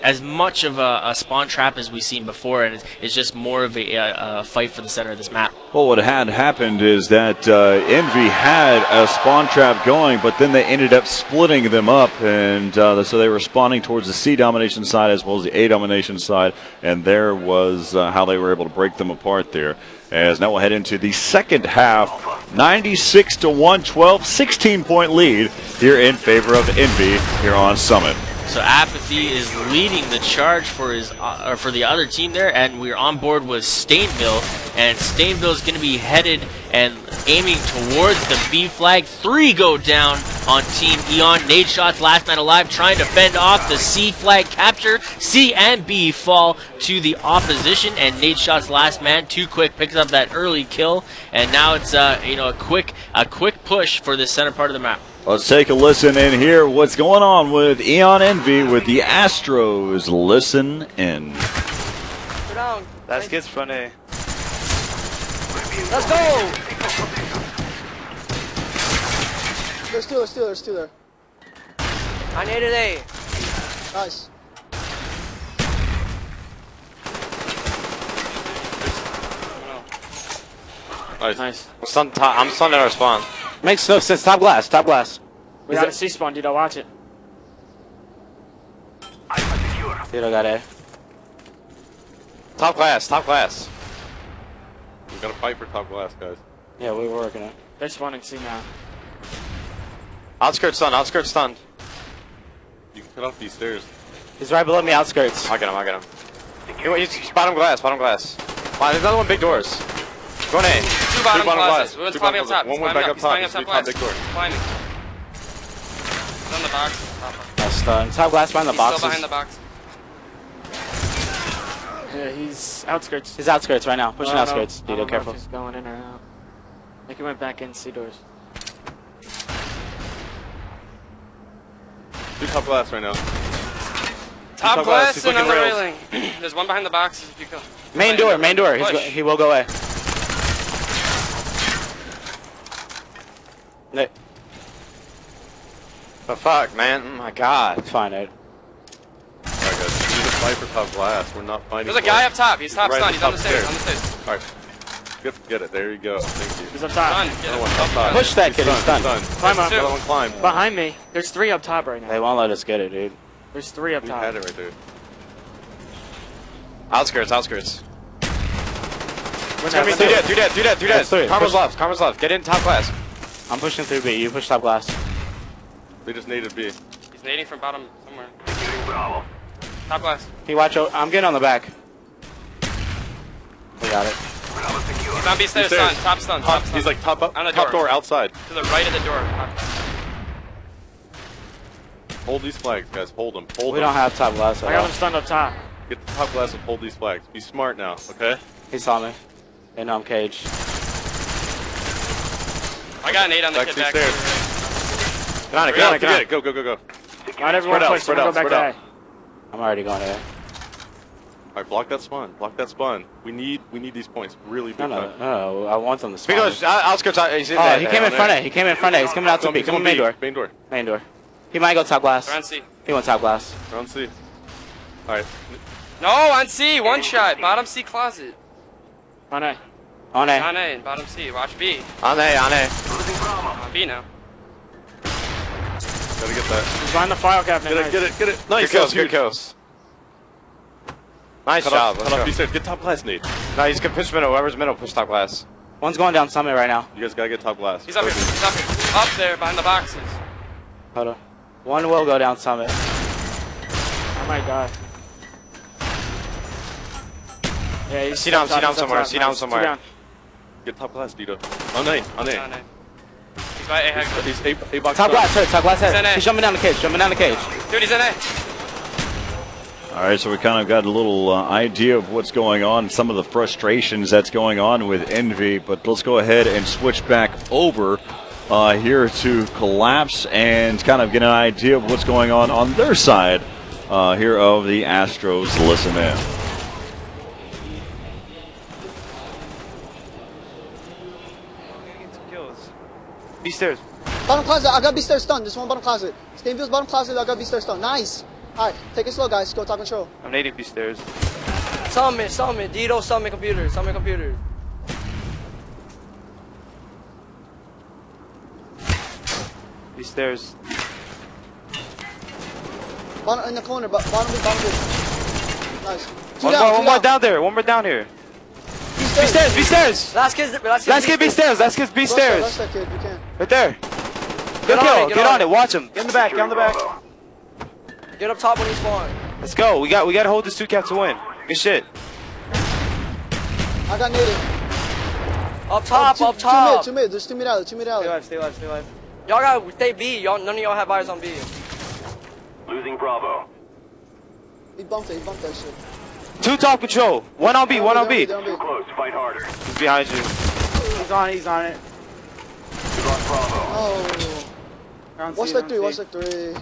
as much of a spawn trap as we've seen before, and it's just more of a fight for the center of this map. Well, what had happened is that Envy had a spawn trap going, but then they ended up splitting them up, and so they were spawning towards the C domination side as well as the A domination side, and there was how they were able to break them apart there. As now we'll head into the second half, 96-112, 16-point lead here in favor of Envy here on Summit. So Apathy is leading the charge for the other team there, and we're on board with Stainville, and Stainville is going to be headed and aiming towards the B flag. 3 go down on Team Eon. Nade shots, last man alive, trying to fend off the C flag capture. C and B fall to the opposition, and Nade shots, last man, too quick, picks up that early kill, and now it's a quick push for the center part of the map. Let's take a listen and hear what's going on with Eon Envy with the Astros. Listen in. Go down. That gets funny. Let's go! There's two there. I needed A. Nice. Nice. I'm stunned at our spawn. Makes no sense. Top glass. We got a C spawn, dude. I'll watch it. Dude, I got A. Top glass. We gotta fight for top glass, guys. Yeah, we were working it. They're spawning C now. Outskirts stunned. You can cut off these stairs. He's right below me, outskirts. I get him. He's bottom glass. Fine, there's another one, big doors. Go in A. Two bottom glasses. One's climbing up top. One went back up top. He's top big door. Climbing. He's on the box. That's stunned. Top glass behind the boxes. Still behind the box. Yeah, he's outskirts. He's outskirts right now. Pushing outskirts. Dude, careful. He's going in or out. I think he went back in C doors. Do top glass right now. Top glass and on the railing. There's one behind the boxes if you go. Main door. He will go away. No. The fuck, man? Oh my god. It's fine, Nate. Alright, guys. We need to fight for top glass. We're not fighting. There's a guy up top. He's top stunned. He's on the stairs. Alright. Get it. There you go. Thank you. He's up top. Push that kid. He's stunned. Climb up. Another one climb. Behind me. There's 3 up top right now. They won't let us get it, dude. There's 3 up top. We had it right there. Outskirts. It's gonna be 2 dead. Karma's left. Get in top glass. I'm pushing through B. You push top glass. They just naded B. He's nading from bottom somewhere. Top glass. He watch out. I'm getting on the back. We got it. He's on B stairs. Top stun. He's like top on the top door outside. To the right of the door. Hold these flags, guys. Hold them. Hold them. We don't have top glass. I got him stunned up top. Get the top glass and hold these flags. Be smart now, okay? He saw me. And I'm caged. I got an 8 on the kid back. Get on it, get on it, get on it. Go, go, go, go. Not everyone push. Go back to A. I'm already going to A. Alright, block that spawn. Block that spawn. We need these points really big time. No, I want them to spawn. Because outskirts. He's in Oh, there. he came in front of it. He came in front of it. He's coming out to B. Come on, main door. Main door. Main door. He might go top glass. They're on C. He went top glass. They're on C. Alright. No, on C. One shot. Bottom C closet. On A. On A. On A. Bottom C. Watch B. On A, on A. On B now. Gotta get that. He's behind the file cabinet. Get it, get it, get it. Nice. Good kills, good kills. Nice job. Cut off B-stairs. Get top glass, Nate. No, he's gonna push middle. Whoever's middle, push top glass. One's going down summit right now. You guys gotta get top glass. He's up here. He's up here. Up there behind the boxes. Hold on. One will go down summit. Oh my god. Yeah, he's see down somewhere. See down somewhere. Get top glass, Dito. On A. On A. He's by A. He's A box. Top glass, hurt. Top glass head. He's He's jumping down the cage. Jumping down the cage. Dude, he's in A. All right, so we kind of got a little idea of what's going on, some of the frustrations that's going on with Envy, but let's go ahead and switch back over here to Collapse and kind of get an idea of what's going on their side here of the Astros. Listen in. B stairs. Bottom closet, I got B stairs stunned. This one bottom closet. Stay views bottom closet, I got B stairs stunned. Nice. Alright, take it slow, guys. Go top control. I'm nading B stairs. Summit, Dito, summit computer. B stairs. Bottom in the corner, bottom B. Nice. One more down there. One more down here. B stairs. Last kid B stairs. That's that kid, you can. Right there. Good kill. Get on it. Watch him. Get in the back. Get on the back. Get up top when you spawn. Let's go. We got to hold this 2-cap to win. Good shit. I got naded. Up top. Two mid. There's 2 mid out. Stay alive. Y'all gotta stay B. None of y'all have eyes on B. Losing Bravo. He bumped that shit. 2 top control. 1 on B. Too close. Fight harder. He's behind you. He's on it. We lost Bravo. Oh. Watch that 3.